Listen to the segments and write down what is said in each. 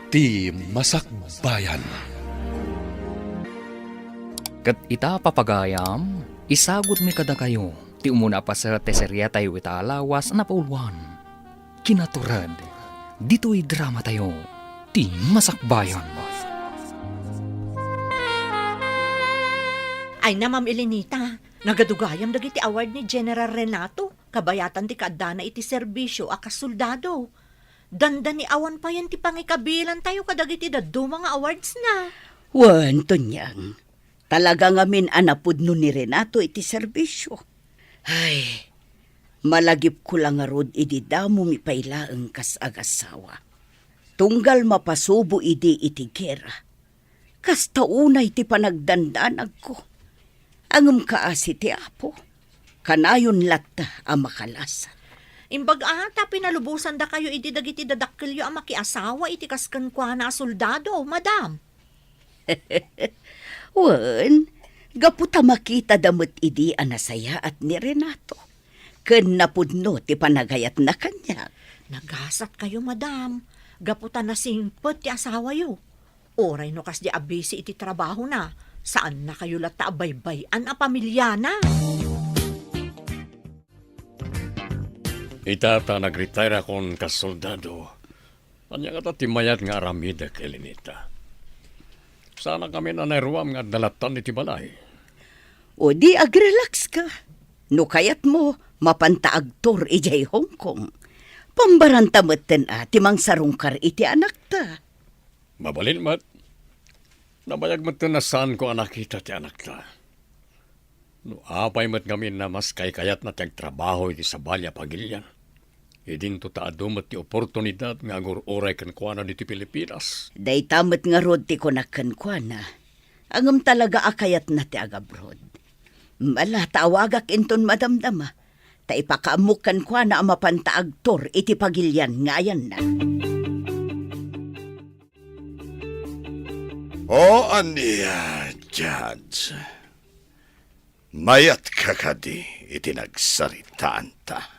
Ti Masakbayan. Kat ita papagayam, isagot mi kada kayo. Ti umuna pa sa teserya tayo italawas na pauluan. Kinaturad, dito'y drama tayo. Ti Masakbayan. Ay na, Ma'am Elenita, nagadugayam dagiti award ni General Renato. Kabayatan ti kaadana iti serbisyo a kasoldado. Danda ni awan pa yan ti pangikabilan tayo kadagiti daddo mga awards na. Wan, Tonyang. Talaga ngamin anapod no ni Renato iti serbisyo. Ay, malagip ko lang nga rod iti damo mi pailaeng kas agasawa. Tunggal mapasubo iti gera. Kas taunay ti panagdandanag ko. Angem kaasi ti apo. Kanayon latta ang makalasan. Imbag ata pinalubusan da kayo iti dagiti dadakkelyo a makiasawa iti kasken kwa na soldado, madam. Wan, gaputa makita damot idi anasaya at ni Renato. Ken napudno ti panagayat na kanya. Nagasat kayo, madam. Gaputan na singpet ti asawa yo. Oray no kas di abisi iti trabaho na. Saan na kayo lata baybayan a pamilya na? Itata nag-retire akong kasoldado. Anya nga timayat nga aramida kay Lenita. Sana kami na nairuam nga dalatan iti balay. O di agrelax ka. No kayat mo, mapantaagtor ijay Hong Kong. Pambarantametten timang sarungkar iti anak ta. Mabalin mat. Nabayag mat na saan ko anak kita ti anak ta. No apay mat kami na mas kayat na tiyag trabaho iti sa balya pagilyan. Idin to taadumat ti oportunidad nga agur-oray kan kuana diti Pilipinas. Day tamat nga rod ti konakan kwa na. Angam talaga akayat na ti agabrod. Mala tawagak inton madamdama. Ta ipakaamukan kwa na ang mapantaagtor iti pagilyan ngayan na. O aniya, Judge. Mayat kakadi iti nagsaritaan ta.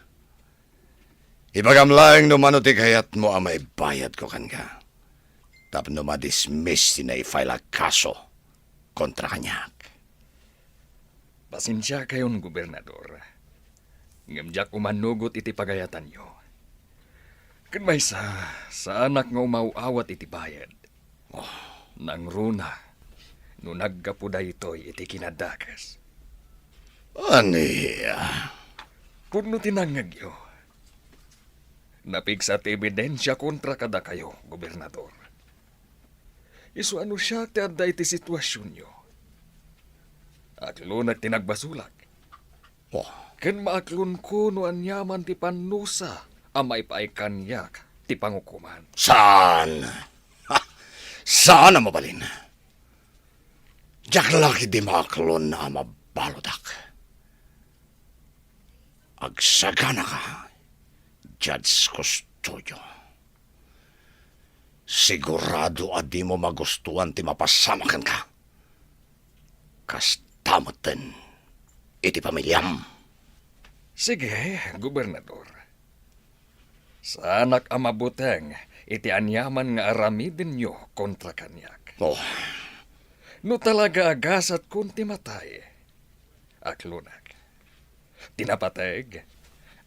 Ibagam laeng numano ti kayat mo ang may bayad ko kan ka. Tapno madismiss na i-file a kaso kontra kanyak. Pasensya kayon, Gobernador. Ngamjak umanugot iti pagayatan nyo. Kan may sa anak nga umauawat iti bayad. Nang runa, no naggapuda ito'y iti kinadakas. Aniya. Puno tinangag yo. Napigsat ebidensya kontra kada kayo, Gobernador. Isu ano siya ti adda iti sitwasyon nyo. Aklo na tinagbasulag. Ken maaklon ko no anyaman ti panusa amay paaikanyak ti pangukuman. Saan? Ha? Saan na mabalin? Diyak laki di maklon na mabalodak. Agsagana ka, Judge Custodio. Sigurado adi mo magustuhan ti mapasamakan ka. Kastamoten iti pamilyam. Sige, Gobernador. Sa anak amabuteng, iti anyaman nga aramidin nyo kontra kanyak. No talaga agasat kunti matay. Aklunak. Tinapateg,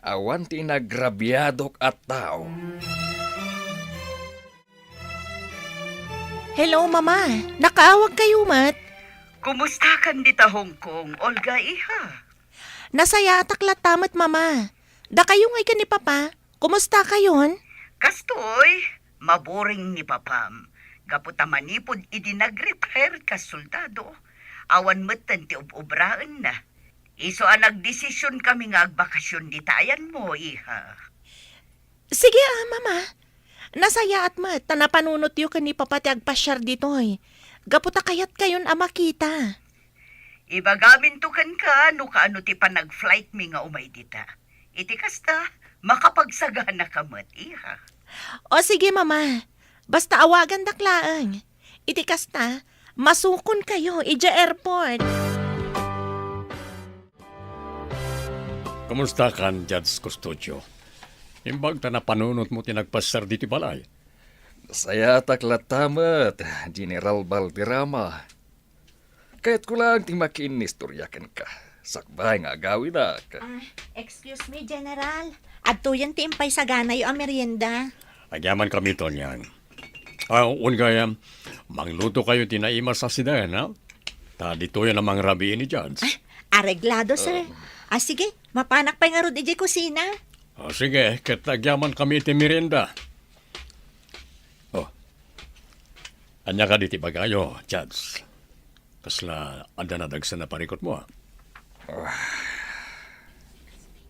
awan ti nagrabyadok at tao. Hello, Mama. Nakaawag kayo, Mat. Kumusta kan dita Hong Kong, Olga iha? Nasaya ataklat tamat, Mama. Da kayo ngay ka ni Papa. Kumusta kayon? Kastoy, maboring ni Papam. Gaputa manipod idi nag-retire ka soldado. Awan metten ti ubraan na. Iso ang nagdesisyon kami nga agbakasyon di tayan mo, iha. Sige, Mama. Nasaya at Mat. Tanapanunot yu ka ni Papa ti agpasyar ditoy. Gaputa kayat kayon makita. Ibagamin to kan ka, no kaano ti pa nag-flight mi nga umay dita. Iti kasta, makapagsagana ka mat, iha. O sige, Mama. Basta awagan daklaang. Iti kasta, masukon kayo ija airport. Kumusta kan, Judge Custodio? Imbag ta na panunot mo tinagpasar diti balay. Saya taklatamat, General Balderrama. Kahit ko lang ti makinistoryakan ka. Sakbay nga gawin na ka. Excuse me, General. Adto yan ti impay sa ganay ang merienda. Agyaman kami to niyan. Kaya, mangluto kayo tinaima sa sidayan, ha? Ta dito yan ang mga rabiin ni Judge. Areglado, sir. Sige, mapanak pa nga ro di kusina. Sige, katagyaman kami ti merienda. Anya ka diti bagayo, Judge. Kasla, anda na dagsan na parikot mo, ha?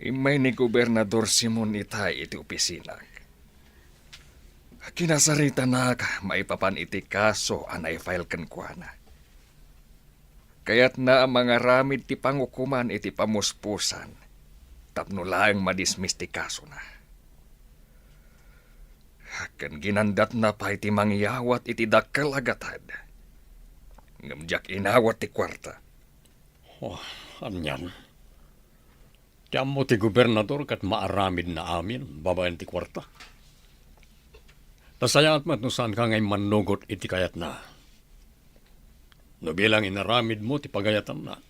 Imay ni Gobernador Simon Itay iti opisina. Kinasarita na maipapan iti kaso anay file kan kuana. Kaya't na ang mga ramid ti pangukuman iti pamuspusan. Tapno laeng madismiss ti kaso na. Kan ginandat na pa iti mangyawat iti dakkel agatad. Ngamjak inawat ti kwarta. Anyan. Tiyam mo ti gobernador kat maaramid na amin, babayan ti kwarta. Nasayangat mat no saan ka ngay manugot iti kayat na. No bilang inaramid mo ti pagayatan na.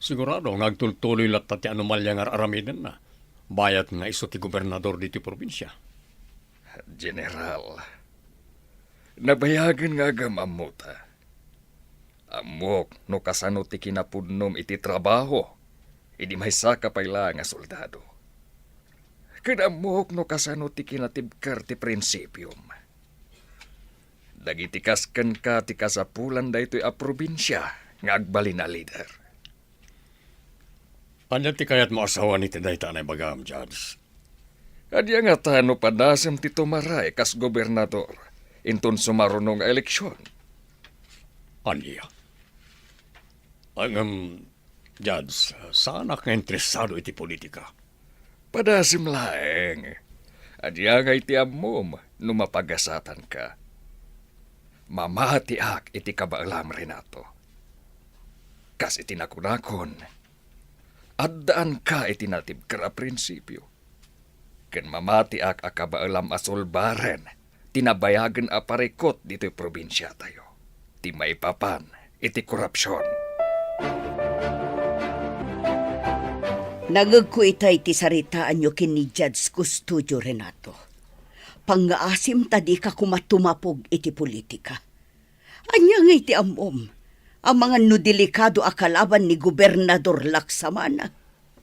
Sigurado, ngagtultuloy latta ti anomalya nga aramiden na. Bayat nga iso ti gobernador diti probinsya. General, nabayagan nga gamamuta. Amok no kasano ti kinapudnom iti trabaho, idi may saka payla nga soldado. Kadamok no kasano ti kinatibkar ti prinsipyum. Dagiti kasken ka ti kasapulan daytoy a probinsya nga agbalin na leader. Anya ti kayat mo asawa ni tinday tanay bagam, Judge. Adya nga tano padasem ti tumaray kas gobernador inton sumarunong eleksyon. Anya? Ang, Judge, saan ka interesado iti politika? Padasim laeng. Adya nga iti amom numapagasatan ka. Mamati ak iti kabaalam Renato. Kas iti nakunakon. Addaan ka iti natib kara prinsipyo. Ken mamati ak akabaalam asolbaren. Tinabayagan aparikot dito'y probinsya tayo. Ti maipapan iti korupsyon. Nagagko itay ti saritaan nyo kini Judge Custodio Renato. Pangaasim tadi ka kumatumapog iti politika. Anya nga iti amom, ang mga nudelikado akalaban ni Gobernador Laksamana.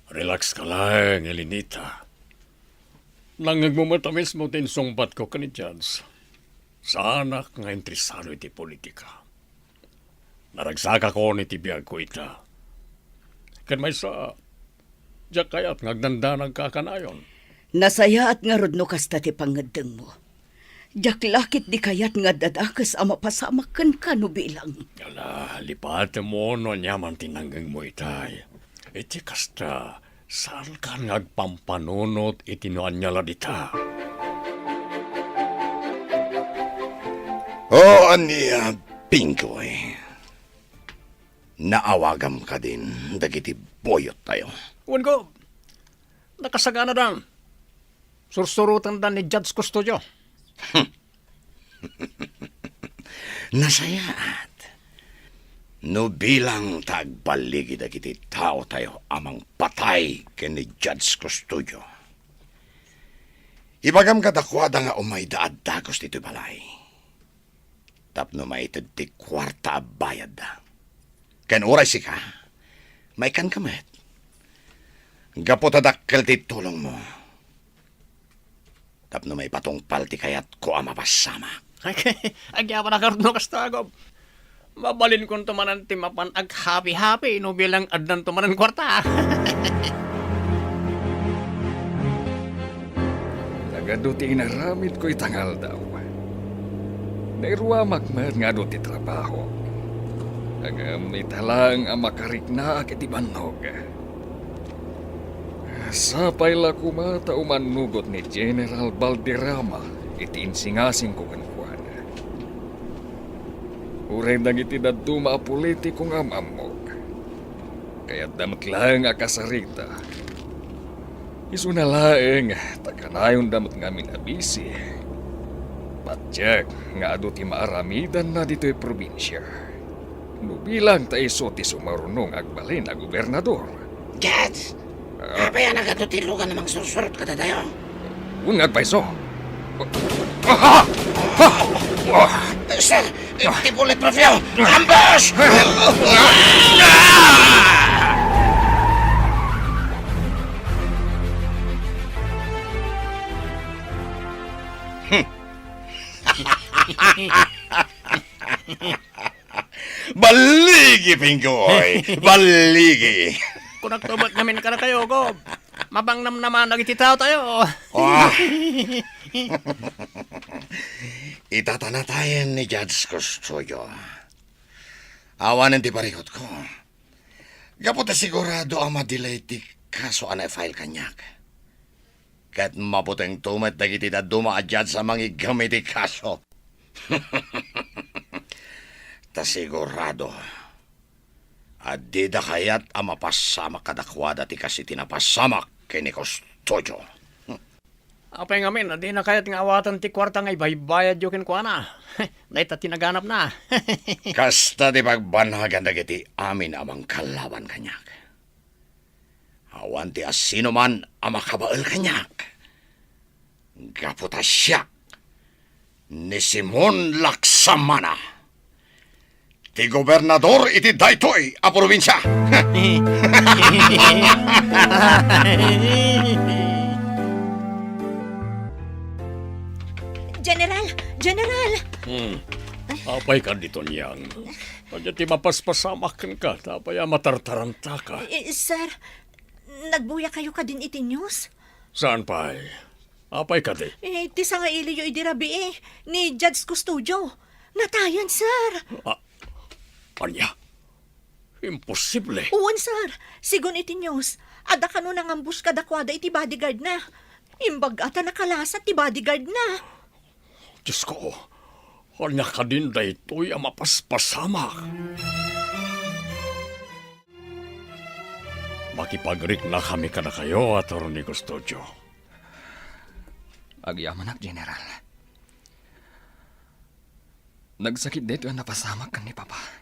Relax ka lang, Elinita. Nangagmumatamis mo din sungbat ko kani Judge. Sana nga interesado iti politika. Naragsaka ko ni tibiyag ko ita. Kan may sa... Diyak kaya't ngagdanda nagkakanayon. Nasaya at nga rod no kasta ti pangadeng mo. Diyak lakit di kayat nga dadakas ang mapasamakan ka no bilang. Yala, lipat mo no nyaman tinanggang mo itay. Iti kasta, saan ka ngagpampanunot itinuan niya ladita? Ania, Pinkoy. Naawagam ka din, dagiti boyot tayo. Uwan ko, nakasagana dan. Sursurutan dan ni Judge Custodio. Nasayaat. No bilang tagbaligi dagiti tao tayo amang patay ken ni Judge Custodio. Ibagam kadakwada nga umay daad dagos dito balay. Tapno maitid ti kwarta bayad da. Ken oray si ka, may kan kamet. Gapotadakkel ti tulong mo. Tapno may patungpal ti kayat ko amapasama. Agyapan na karno kastagom. Mabalin kong tumanan ti mapan ag happy-happy no bilang adnan tumanan kwarta. Nagaduti inaramid ko itangal daw. Nairuamak man nga do ti trabaho. Agamit halang ang makarikna iti banog. Sapay la kumata umanugot ni General Balderrama iti insingasing ko kankuan. Uray nang iti daduma a politiko nga mamog. Kaya damat lang akasarita. Isu na laeng, takanayon damat ngamin abisi. Matyak, nga ado ti maaramidan na dito'y probinsya. Nubilang ta iso ti sumarunong agbalin a gobernador. Judge, apa yan nagatutilugan namang susurot ka tayo? Ungag pa iso. Sir, ti bulletproof yun! Ambush! Baligi, Pinggoy! Baligi! Kung nagtubat namin ka na kayo, Gob. Mabangnam naman nagititaw tayo. Oh. Itatanatayan ni Judge Custodio. Awanan ti parikot ko. Gaputa sigurado ang madelay ti kaso anay file kanyak. Kat maputeng tumat dagiti da duma a judge sa mga gamit ti kaso. Ta sigurado. Adida kayat ang mapasamak kadakwada ti kasi tinapasamak kay ni Custodio. Apay ngamin, di na kaya't nga awatan ti kwarta nga ibaybayad yokin ko na. Dahil ta tinaganap na. Kasta di pagbanhagan dagiti amin amang kalaban kanyak. Awan ti asino man ang makabaal kanyak. Gaputa siya ni Simon Laksamana. Ti gobernador iti daytoy a probinsya. General! Apay ka dito niyang. Kanya ti mapaspasamakan ka, tapay matartaranta ka. Sir, nagbuya kayo ka din iti news? Saan pa? Apay ka di? Ti sa nga iliyo idirabi ni Judge Custodio. Natayan, sir! Anya? Imposible. Uwan, sir. Sigon iti news. Ada ka nun ang ambush kadakwada iti bodyguard na. Imbag ata nakalasa ti bodyguard na. Diyos ko, kanya ka din daytoy ang mapaspasamak. Makipagrik na kami ka na kayo, Atty. Custodio. Agyamanak, General. Nagsakit dito ang napasamak kan ni Papa.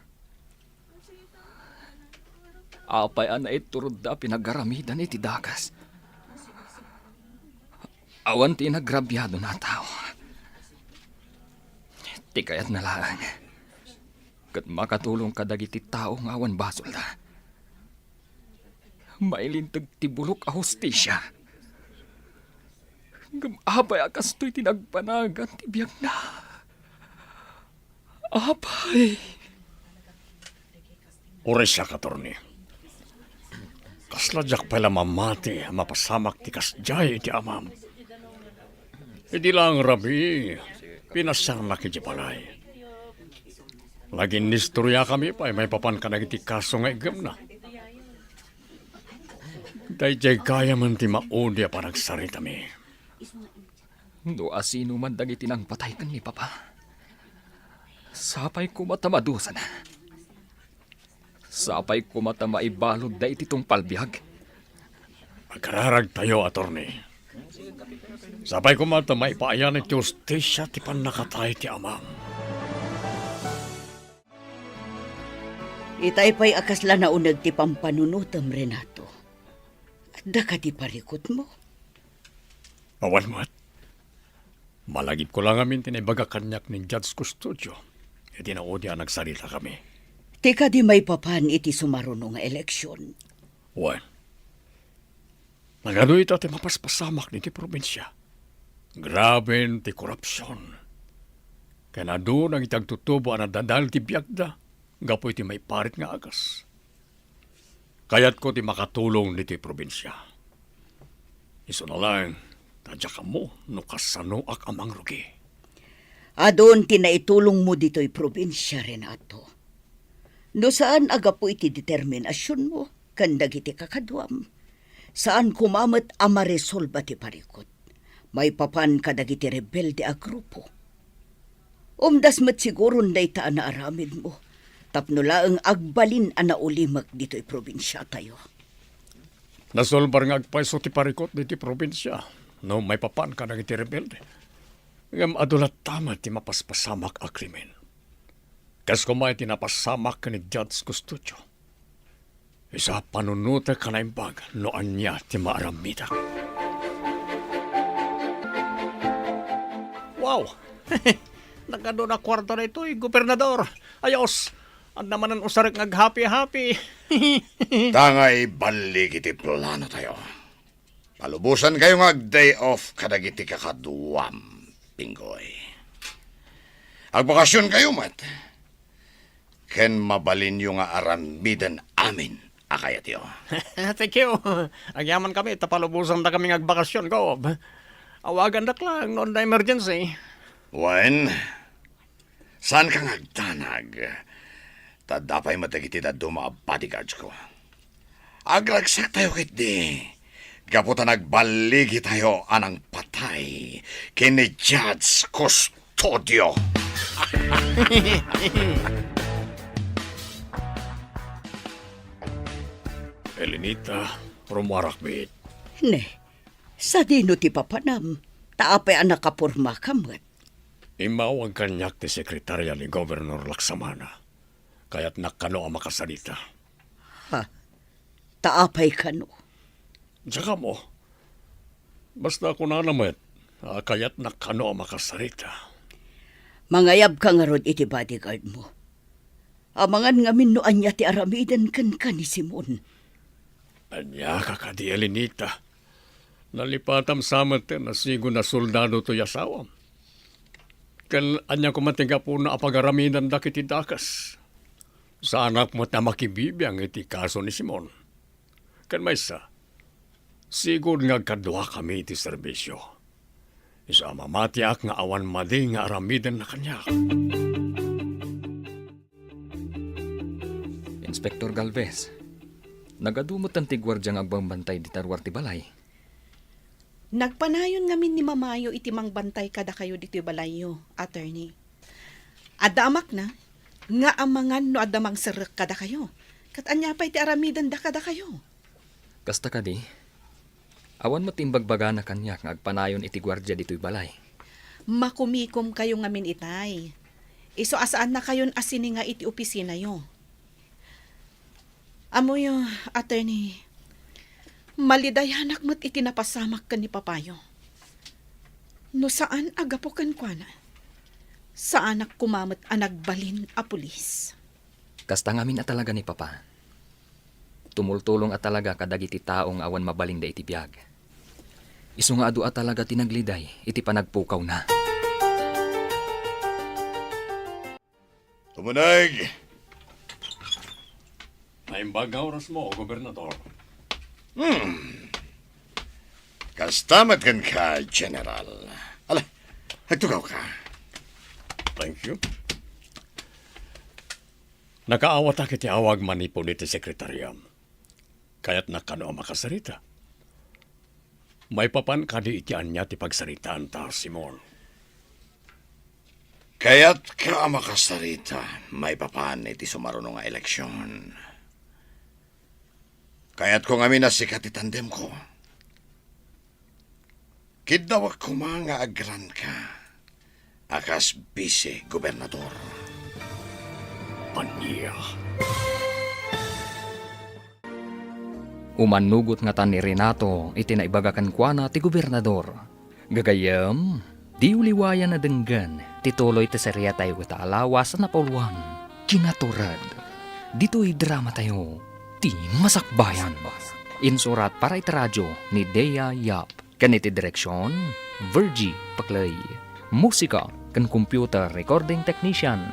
Apay na iturod da pinaggaramidan iti dagas. Awan ti nagrabyado na tao. Ti kayat nalaan. Kat makatulong kadagiti tao ng awan basol da. Mailintag ti bulok a hustisya. Gamabay akas to'y tinagpanagan ti biyag na. Apay. Oray siya, Atty. Kasladyak pala mamati, mapasamak ti kasjay ti amam. Hindi lang rabi, pinasar na ki balay. Laging nistorya kami pa, may papan ka nagiti kaso nga igam na. Dahil kaya man ti maudi pa nagsarita mi. No asino man dagiti nang patay kan ni Papa. Sapay ko matamadusan. Sapay ko matamaibalod da iti tong palbihag. Magkararag tayo, Atty. Sapay ko matamaipayan iti justisya ti panakatay ti amam. Itay pa'y akasla na unag ti pampanunutam, Renato. Da ka ti parikot mo. Awan mo't. Malagip ko lang amin tinibaga kanyak ni Judge Custodio. E tinaudi ang nagsalita kami. Tika di may papan iti sumaruno nga eleksyon. Wan. Nagano ito ti mapaspasamak ni ti probinsya. Grabe ti korupsyon. Kaya na doon ang itagtutubo ang nadadal ti biyagda. Gapoy ti may parit nga agas. Kayat ko ti makatulong ni ti probinsya. Iso na lang, tadya ka mo, no kasano ak amang rugi. Adon tinaitulong mo dito'y probinsya, Renato. No saan aga po iti determinasyon mo, kandag iti kakadwam. Saan kumamat amaresolba ti parikot. May papan kadag iti rebelde a grupo. Umdas mat siguro na itaan na aramid mo. Tapno laang agbalin ana ulimag dito'y probinsya tayo. Nasolbar nga agpaiso ti parikot ni ti probinsya. No may papan ka nang iti rebelde. Ngam adulat tama ti mapaspasamak a krimen. Kas kumay ti napasamak ka ni Judge Custodio. Isa panunuta ka na imbag noan niya ti maaramida. Wow! Nagado na kwarto na ito, gobernador. Ayos! Ang naman ang usarik ngag-happy-happy. Tangay balik iti plano tayo. Palubusan kayo day off kadagiti kakaduwam, Pinggoy. Agbakasyon kayo, mat. Ken mabalin yung nga aramidan amin, akayat yo. Thank you. Agyaman kami, tapalubusan na kami ngagbakasyon ko. Awagan na lang, noon na emergency. Wen, saan ka ngagtanag? Tadapay matagiti na duma bodyguards ko. Agragsak tayo kit di. Gaputa nagbaligi tayo anang patay kini Judge Custodio. Elenita, rumarakbit. Ne, sa dino ti papanam, taapay ang nakapurma kamat. Imaw ang kanyak ti sekretarya ni Governor Laksamana. Kaya't nakano ang makasalita. Taapay kano. Tsaka mo, basta ako na naman, kaya't nakano ang makasalita. Mangayab ka nga rod iti bodyguard mo. Amangan nga minuan niya ti aramidan kan ni Simon. Anya ka ka di Elenita. Nalipatam samat na sigo na soldado to yasawam. Kan anya ko matiga po na apagaramidan da kiti dakas. Sa anak mo na makibibiyang iti kaso ni Simon. Kan maysa, sigod nga kadwa kami iti serbisyo. Isa mamatiak nga awan madi nga aramidan na kanya. Inspektor Galvez, nagadumot ang tigwardya nga agbambantay di tarwar ti balay. Nagpanayon ngamin ni Mamayo iti mangbantay kada kayo dito balayo, attorney. Adamak na, nga amangan no adamang serak kada kayo. Kat anya pa iti aramidan da kada kayo. Kasta ka di, awan mo timbagbaga na kanya nga agpanayon iti gwardya dito'y balay. Makumikom kayo ngamin itay. Iso asaan na kayon asini nga iti opisina yo. Amoy, attorney, malidayanak mo't itinapasamak ka ni Papayo. No saan agapokan kwa na? Sa anak kumamot ang nagbalin a pulis. Kasta ngamin at talaga ni Papa. Tumultulong at talaga kadagiti taong awan mabaling da iti biyag. Isu nga adu at talaga tinagliday, iti panagpukaw na. Tumunag! Naimbag nga oras mo, Gobernador. Kastamat kan ka, General. Ala, nagtugaw ka. Thank you. Nakaawat kiti awag manipo ni ti sekretarya. Kaya't nakano ang makasarita. May papan kadi itian niya ti pagsaritaan ta, Simon. Kaya't ka makasarita, may papan iti sumarunong nga eleksyon. Kaya't kung amin na sikat itandem ko, kidawak ko mga agran ka, akas bise, Gobernador. Anya. Umanugot nga tan ni Renato, iti naibagakan kwa na ti gobernador. Gagayam, di uliwayan na denggan, tituloy ti serya tayo kita alawas na pauluan. Kinaturad, dito'y drama tayo, ti masakbayan. Insurat para iti radyo ni Dea Yap. Kaniti direksyon, Virgie Paklay. Musika kan computer recording technician,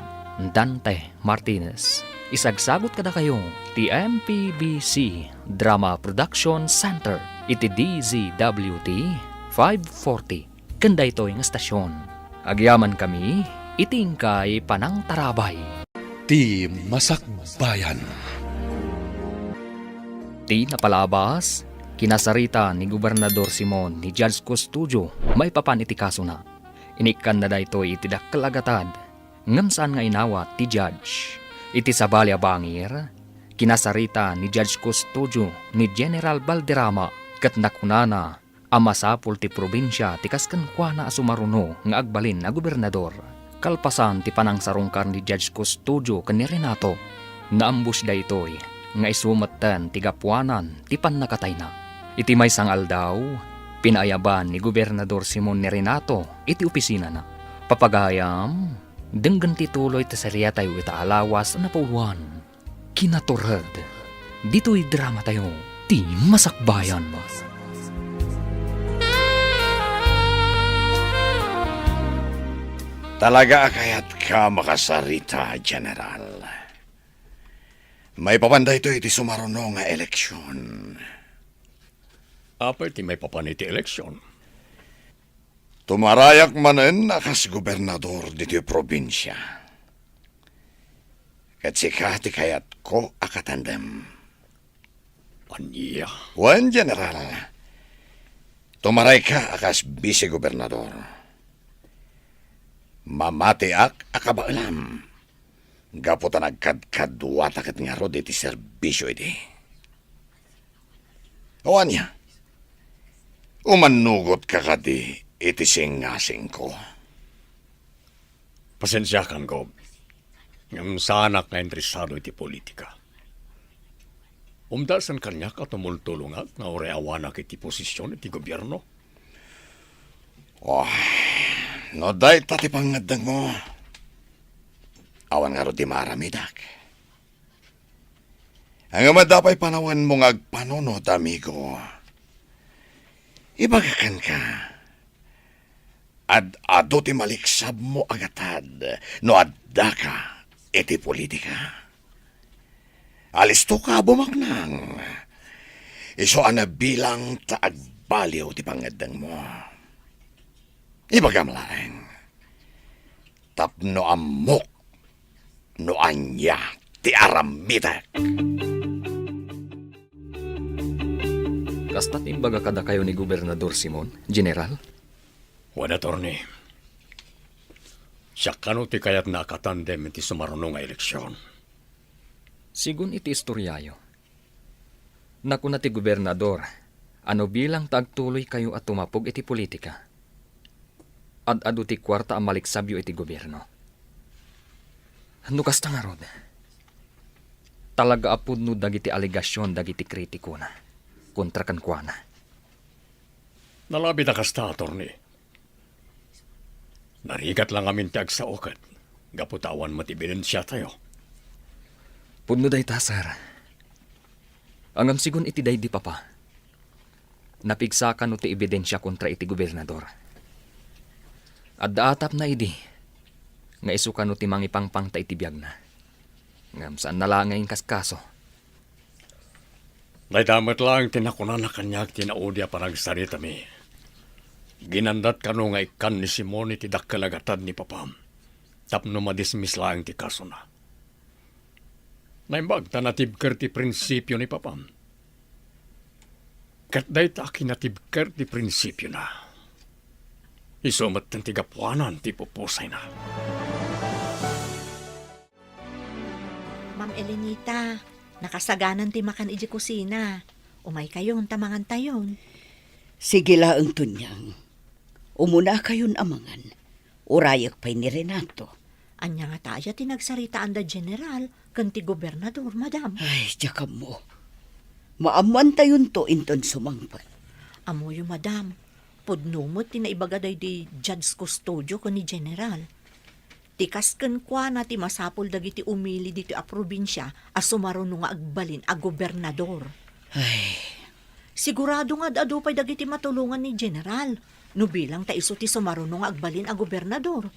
Dante Martinez. Isagsagot kada kayo, ti MPBC Drama Production Center, iti DZWT 540. Kanda ito yung estasyon. Agyaman kami, itingkay panang tarabay. Ti Masakbayan. Ti napalabas, kinasarita ni Gobernador Simon ni Judge Custodio, may papan iti kaso na. Inikan na da ito iti dakalagatad, ngamsaan nga inawat ti Judge. Iti sabalya bangir, kinasarita ni Judge Custodio ni General Valderrama kat nakunana Amasapol ti probinsya ti kasken kwa na sumaruno nga agbalin na gobernador. Kalpasan ti panangsarungkar ni Judge Custodio ken ni Renato. Naambus da itoy nga isumatan ti gapuanan ti pannakatay na. Iti may sangal daw, pinayaban ni Gobernador Simon ni Renato iti opisina na. Papagayam, denggan ti tuloy ti serya tayo ita alawas na pauluan. Kinaturad, dito'y drama tayo, ti masakbayan. Talaga kaya't ka makasarita, General. May papanday ito iti sumaruno nga eleksyon. Apay ti may papaniti eleksyon. Tumarayak manen akas gobernador dito probinsya. Kat sika ti kayat ko akatandem. Anya. Wan, General. Tumaray ka akas vice-gobernador. Mamatiak akabaalam. Gaputan nagkadkadwata kat nga ro iti serbisyo iti. Awan niya. Umanugot ka kadi iti singasing ko. Pasensyakan ko. Ngam sanak nga interesado iti politika. Umdasan kanya ka tumultulungat nga oreawanak iti posisyon iti gobyerno. No day tati pangadang mo. Awan nga ro di maramidak. Ang amadapay panawan mo nga agpanunod, amigo. Ibagakan ka. Ado ti maliksab mo agatad no adda ka iti politika. Alisto ka bumaknang. Iso ana bilang taagbaliw ti pangadang mo. Ibagam laeng. Tapno amok no anya ti aramidak. Kasta't imbaga kada kayo ni Gobernador Simon, General? Wan, attorney. Siya kano ti kayat nakatandem iti sumaruno nga eleksyon. Sigun iti istoryayo. Naku na ti Gobernador, ano bilang tagtuloy kayo at tumapog iti politika? Ad-ado ti kwarta ang maliksabyo iti gobyerno. Nukas ta nga rod. Talaga apod no dagiti aligasyon dagiti kritiko na. Kontra kan kwa na. Nalabi na kasta, attorney. Narigat lang amin ti agsaokat. Gaputawan matibidensya tayo. Pudno day tasar. Angam sigun iti day di papa. Napigsakan no ti ebidensya kontra iti gobernador. At daatap na idi, nga isuka no ti mangipangpang ta iti biyag na. Ngam saan nalangay kaskaso. Naidamat lang tinakunan na kanyak tinaudya parang sarita mi. Ginandat ka no nga ikan ni Simon iti dakkalagatan ni Papam. Tapno madismiss lang ti kaso na. Naimbag tanatibker ti prinsipyo ni Papam. Kat day ta kinatibker ti prinsipyo na. Isumat ng tigapuanan ti pupusay na. Ma'am Elenita, nakasaganan ti makan iji kusina. Umay kayon tamangan tayon. Sige laang tunyang. Umuna kayon amangan. Urayak pa'y ni Renato. Anya nga tayo tinagsaritaan da general kan ti gobernador, madam. Ay, tsaka mo. Maaman tayon to inton sumangpat. Amoyo, madam. Pudnumot tinaibagaday di Judge Custodio ko ni general. Tikas ken kwa na ti masapol dagiti umili dito a probinsya a sumaruno nga agbalin a gobernador. Ay, Sigurado nga adu pa'y dagiti matulungan ni general. No bilang ta iso ti sumaruno nga agbalin a gobernador.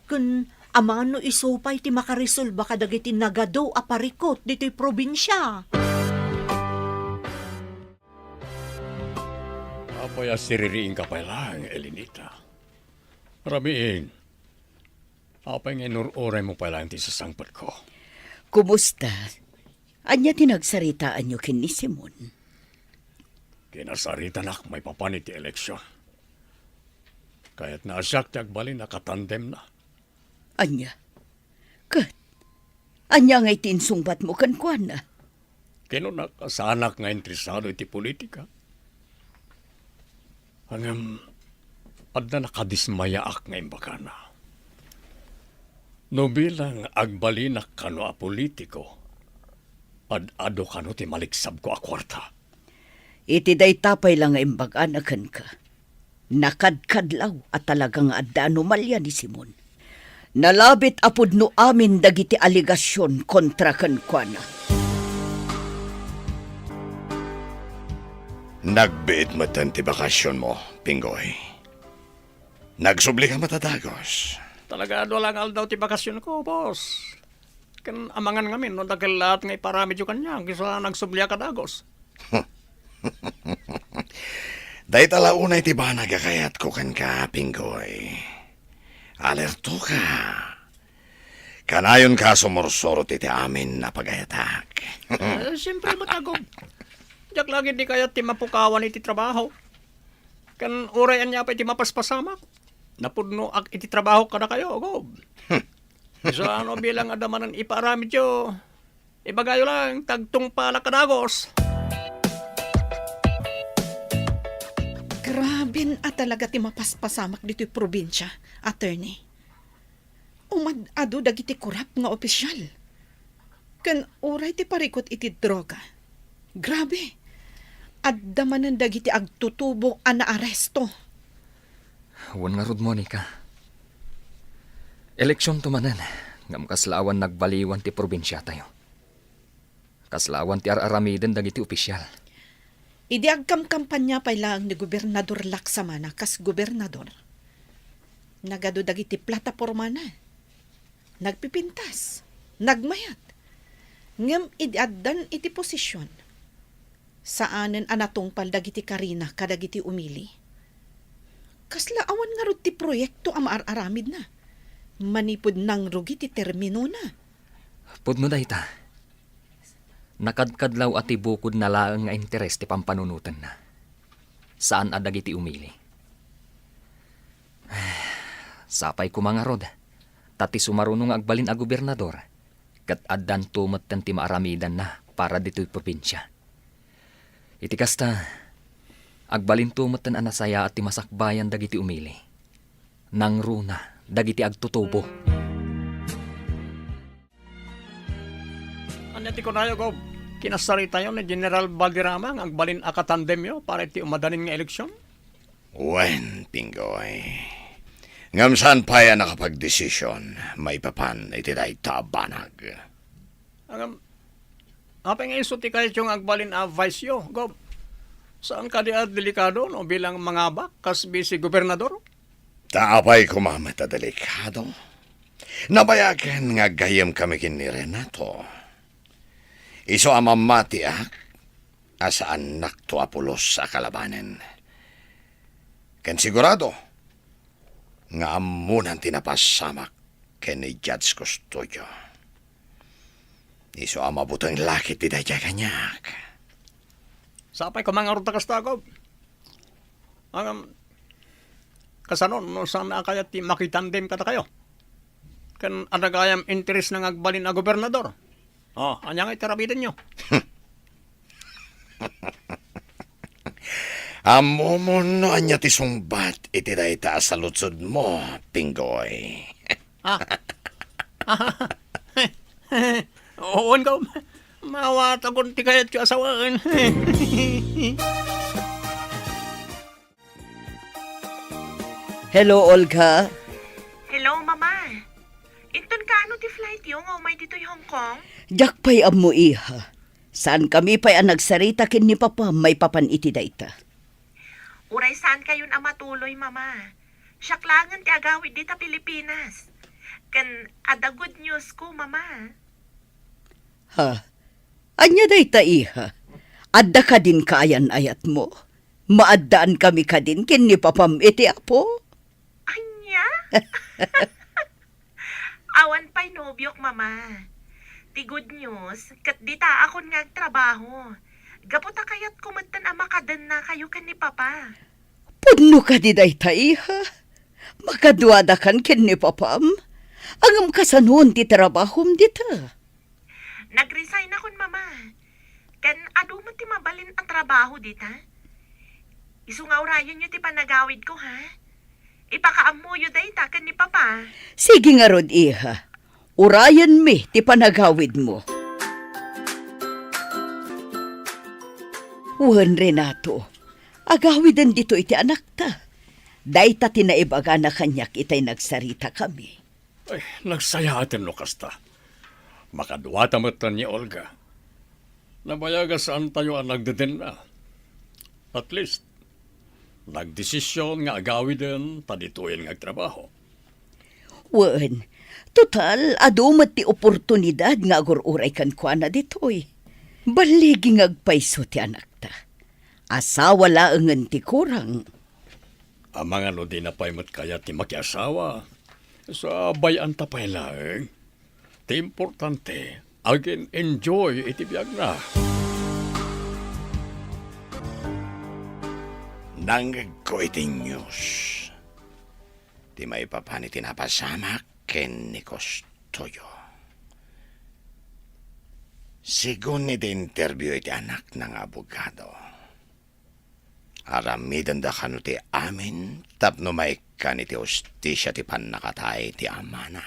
Kun aman no iso pa'y ti makarisolba ka dagiti nagado a parikot dito'y probinsya. Apaya siririing ka pa lang, Elenita. Ramiin. Apay nga inuroray mo pa lang ti sasangpat ko. kumusta? Anya tinagsaritaan nyo kin ni Simon? Kinasarita nak may papanit ti eleksyon. Kaya't naasyak ti agbalin nakatandem na. Anya? Kat? Anya nga'y tinsungbat mo kan kuan na? Kinunak kasanak nga interesado iti politika. Hangam, adda nakadismaya ak ngayon baka na. No bilang agbalinak kano a politiko, ad-ado kano ti maliksab ko a kwarta. Iti day tapay lang nga imbag-anakan ka. Nakadkadlaw at talagang adda anomalya ni Simon. Nalabit apod no amin dagiti aligasyon kontra kankwana. Nagbiit mo ti bakasyon mo, Pinggoy. Nagsubli ka matadagos. Talaga do lang daw ti bakasyon ko, boss. Kan amangan ngamin, no dagel lahat nga iparamidyo kanya, kisa nagsubliya ka dagos. Day talaunay ti ba nagakayat ko kan ka, Pinggoy. Alerto ka. Kanayon ka sumursorot iti amin na pagayatak. Siyempre matagog. Diyak lagi di kaya ti mapukawan iti trabaho. Kan urayan niya pa iti mapaspasamak. Napudno ak iti trabaho kada kayo, gob. So ano bilang adamanan iparamidyo, ibagayo lang, tagtung pala kadagos. Grabe at talaga ti mapaspasamak dito'y probinsya, attorney. Umad-ado dagiti kurap nga opisyal. Kan uray ti parikot iti droga. Grabe. Adda manan dagiti agtutubo a naaresto. Wan nga rod, Monica. Eleksyon tumanan. Ngam kaslawan nagbaliwan ti probinsya tayo. Kaslawan ti araramidan dagiti opisyal. Idi agkam-kampanya pa lang ni Gobernador Laksamana kas gobernador. Nagado dagiti plataporma na. Nagpipintas. Nagmayat. Ngam idi addan iti posisyon. Saanen anatungpal dagiti Karina kadagiti umili. Kasla awan nga rod ti proyekto ang maararamid na. Manipod nang rugi ti termino na. Pudno da ita. Nakadkadlaw at ibukod na laang nga interes ti pampanunutan na. Saan adagiti umili? Sapay ko mga rod. Tati sumarunong agbalin a gobernador. Kat addan tumatan ti maaramidan na para dito'y probinsya. Iti kasta, agbalin tumatan anasaya at ti masakbayan dagiti umili. Nang runa, dagiti agtutubo. Anya ti kunayo, gob. Kinasari tayo ni General Valderrama ang agbalin akatandem yo para iti umadanin nga eleksyon. Wen, Pinggoy. Ngam saan pa yan nakapag-desisyon, may papan iti day tabanag. Ang apay nga iso ti kayo yung agbalin a vice yo, gob. Saan ka di delikado no bilang mangabak kas si gobernador? Taapay kumamata delikado. Nabayagan nga gayam kami kin ni Renato. Iso amamati asaan nakto apulos sa kalabanen. Ken sigurado, nga amunan tinapasamak ken ni Judge Custodio. Iso amabutang lakit ti dayjay kanyak. Sapay ko mga ruta kastagob. Ang kasanon, no saan na kaya ti makitandem kata kayo? Kan adagayam interes ng agbalin na gobernador. Oh, anya nga itarabidan nyo. Amo mo no anya ti sungbat iti dayta sa lutsod mo, Pinggoy. Oo, ko. Mawatagon ti kayat yung asawaan. Hello, Olga. Hello, Mama. Inton ka ano ti flight yung umay dito yung Hong Kong? Jak pa'y amo iha. Saan kami pa'y ang nagsarita kin ni Papa may papan iti dayta. Uray saan kayon ang matuloy, Mama? Syaklangan ti agawid dita Pilipinas. Kan ada good news ko, Mama. Ha? Anya dayta iha. Adda ka din kaayan ayat mo. Maaddaan kami ka din kin ni Papam iti apo. Anya? Awan pa'y nobyok, Mama. Ti good news, kat dita akon nga trabaho. Gaputa kayat kumatan ang makadan na kayo kan ni Papa. Pudno ka di dayta iha. Makadwada kan kin ni Papam. Angam kasanuon ti trabahom dita. Nag-resign akon, Mama. Kan adu man ti mabalin ang trabaho dita. Isu nga orayon nyo ti panagawid ko, ha? Ipakaamuyo day takan ni Papa. Sige nga rod, iha. Urayan mi, ti panagawid mo. Wan, Renato. Agawidan dito iti anak ta. Day ta tinaibaga na kanyak itay nagsarita kami. Ay, nagsaya atin no kasta. Makaduwata mo ni Olga. Nabayaga saan tayo ang nagdeden na. At least, nagdesisyon nga agawiden tadituin nga trabaho. Wan, total, adumat ti oportunidad nga agururay kan kwa na ditoy. Baligi ngagpaiso ti anak ta. Asawa laangan ti kurang. Ang mga no di na paimot kaya ti makiasawa. Sa bayan tapay laeng. Ti importante, agin enjoy iti biyag na. Nanggag ko iti news. Di may papani tinapasamak ken ni Kostoyo. Sigun iti interview iti anak ng abogado. Aramidan da kanu ti amin tapno maikan iti ustisya ti panakatay ti amana.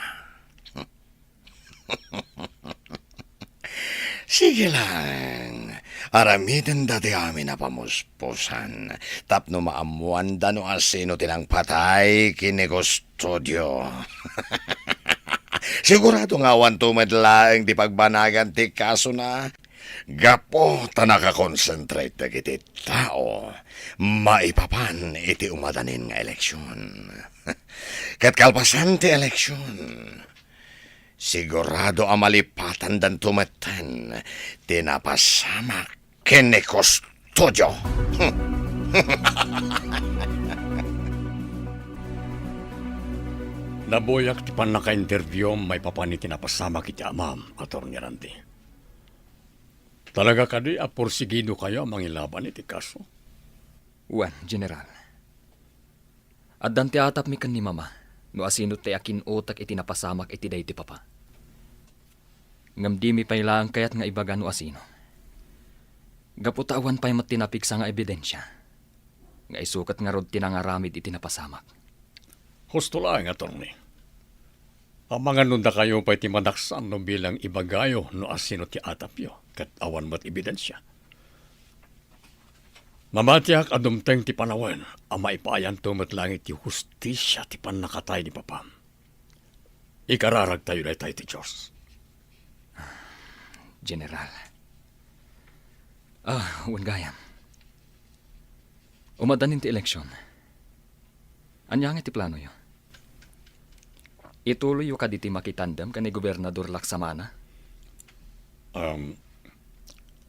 Sige lang. Aramidan da ti amin na pamuspusan. Tapno maamuan da no asino tinang patay kini Custodio. Sigurado nga awan tumadlaeng di pagbanagan ti kaso na gapo ta nakakonsentrate dagiti tao maipapan iti umadanin nga eleksyon. Kat kalpasan ti eleksyon, sigurado ang malipatan dan tumeten tinapasama kene Custodio. Naboyak ti pan naka-interview may papani tinapasama kiti amam, Atty. Randy. Talaga kadi apursigido kayo mangilaban iti kaso. Wan, General. Addan ti atap mi kan ni Mama, no asino ti akin utak iti napasamak iti day ti Papa. Ngam di mi pailaang kayat nga ibaga no asino. Gaputawan pa'y matinapiksa nga ebidensya. Nga isukat nga rod tinangaramid iti napasamak. Husto lang, Atty. Ang mga nunda kayo pa'y timanaksan no bilang ibagayo no asino ti atapyo kat awan mo't ebidensya. Mamatiyak adumteng ti panawen ang maipayan tumot langit ti hustisya ti panakatay ni Papa. Ikararag tayo na tayo ti Diyos. General. Wan gayam. Umadanin ti eleksyon. Anyang iti plano yo? Ituloy yo kaditi makitandem ka ni Gobernador Laksamana?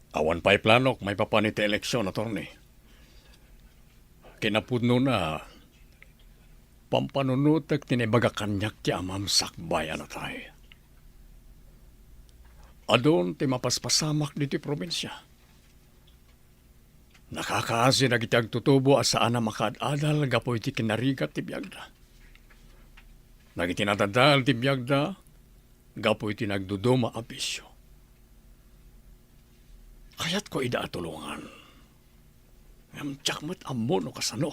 Awan pa'y planok, may papaniti eleksyon, Atty. Kinapudno na pampanunutek tinibaga kanyak ti amam sakbayan na tayo. Adon ti mapaspasamak diti probinsya. Nakakaasi na kitag tutubo asaan na makaadadal gapoy ti kinarigat ti biyagda. Nagitinatadal ti biyagda gapoy ti nagduduma abisyo. Kaya't ko ida tulungan. Ngam tiyakmat ammo no kasano.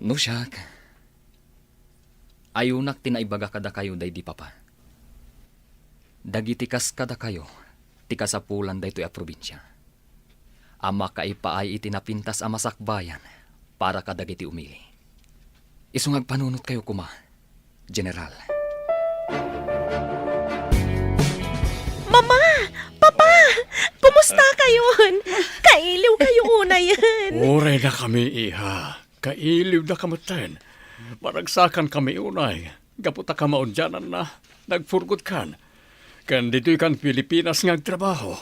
No, siyak. Ayunak tinaibaga kada kayo day di Papa. Dagitikas kada kayo, tikasapulan day to'y a probinsya. Ama kaipaay itinapintas a masakbayan para kadagiti umili. Isungag panunot kayo kuma, General. Mama! Papa! Kumusta kayon? Kailiw kayo una yan. Uray na kami, iha. Kailiw na kamatan. Maragsakan kami unay. Gaputa ka maundyanan na. Nagfurgot kan. Kan dito'y kan Pilipinas nga trabaho.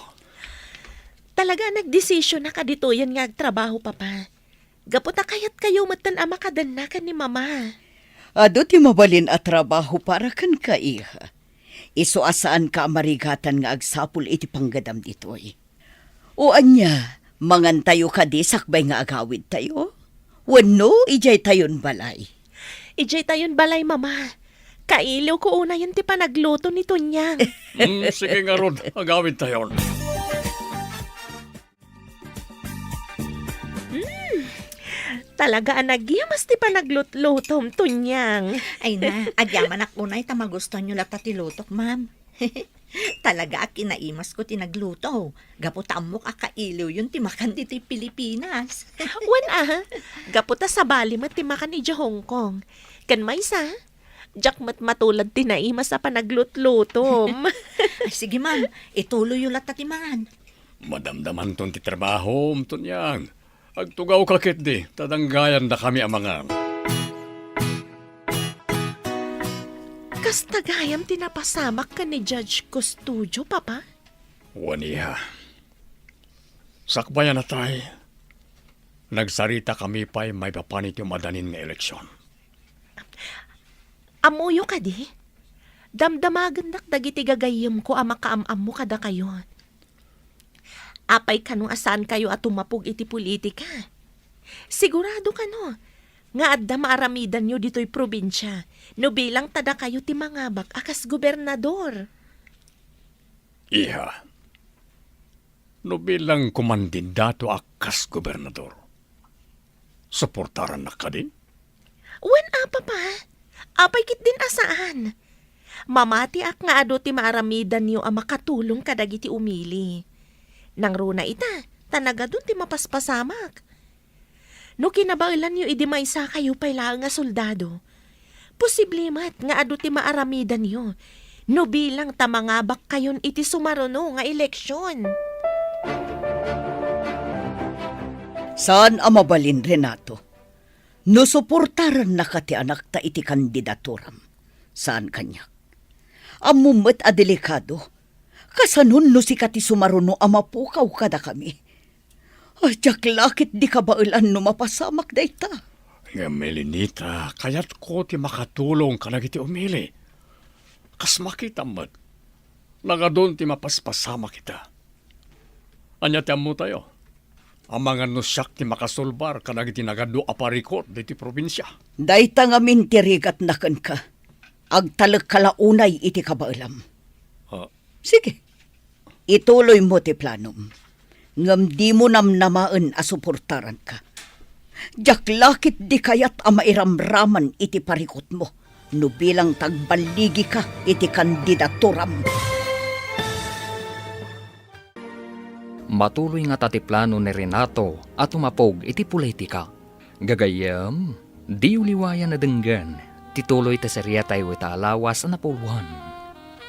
Talaga nagdesisyon na kadituyan nga agtrabaho, Papa. Gaputa kayat kayo matan ama kadanakan ni Mama. Ado ti mabalin at trabaho para kan ka, iha. Iso asaan ka marigatan nga agsapul iti panggadam ditoy. O anya, mangan tayo ka di sakbay nga agawid tayo? Wano, ijay tayon balay. Ijay tayon balay, Mama. Kailiw ko una yun ti panagluto ni Tunyang. Sige nga Rod, agawid tayo. Talaga anagyamas ti pa naglutlutom tunyang. Ay na, agyaman ako na ita magustuhan nyo lata ti lutok, ma'am. Talaga kinaimas ko tinagluto. Gaputan mo kakailiw yun timakan dito Pilipinas. Wan gaputa sa bali mat timakan ni Hong Kong. Kan maysa, jak mat matulad tinaimas sa panaglutlutom. Ay sige ma'am, ituloy yung lata timangan. Madamdaman ton ti trabaho, tunyang. Agtugaw kakit di, tadanggayan na kami amangan. Kas tagayam tinapasamak ka ni Judge Custodio, papa? Waniha. Sakbayan na tayo. Nagsarita kami pa'y may papanit yung madanin ng eleksyon. Amuyo ka di? Damdamagan dagiti gagayam ko ama kaamam mo kada kayo. Apay kanong asan kayo at tumapog iti politika. Sigurado ka no, nga adda maaramidan nyo dito'y probinsya, no bilang tada kayo ti mangabak akas gobernador. Iha. No bilang kumandidato akas gobernador, suportaran na ka din? Wen apa pa? Apay kit din asaan? Mamati ak nga ado ti maaramidan nyo ang makatulong kadagiti umili. Nang runa ita, tanaga dun ti mapaspasamak. No kinabailan nyo idi maysa kayo pala nga soldado. Posible mat nga ado ti maaramidan nyo. No bilang tamangabak kayon iti sumaruno nga eleksyon. Saan ang mabalin, Renato? No suportaran na ka ti anak ta iti kandidaturam. Saan kanya? Amumet a delikado. Kasanon no si kati sumaruno amapukaw kada kami. Ajak lakit di ka bailan no mapasamak da ita. Nga Melinita, kayat ko ti makatulong ka iti umili. Kas makita mat, nagadon ti mapaspasama kita. Anya ti mo tayo. Ang mga nusyak ti makasulbar ka iti nagado aparikot di ti probinsya. Dayta nga mintirigat na kan ka. Agtalag kalaunay iti kabailam. Sige. Ituloy mo ti planom. Ngam di mo namnamaan a suportaran ka. Jaklakit di kayat a mairamraman iti parikot mo. No bilang tagbaligi ka iti kandidaturam. Matuloy nga tatiplano ni Renato at umapog iti politika. Gagayam, di uliwayan na denggan. Tituloy ta serya tayo ita alawas na pulwan.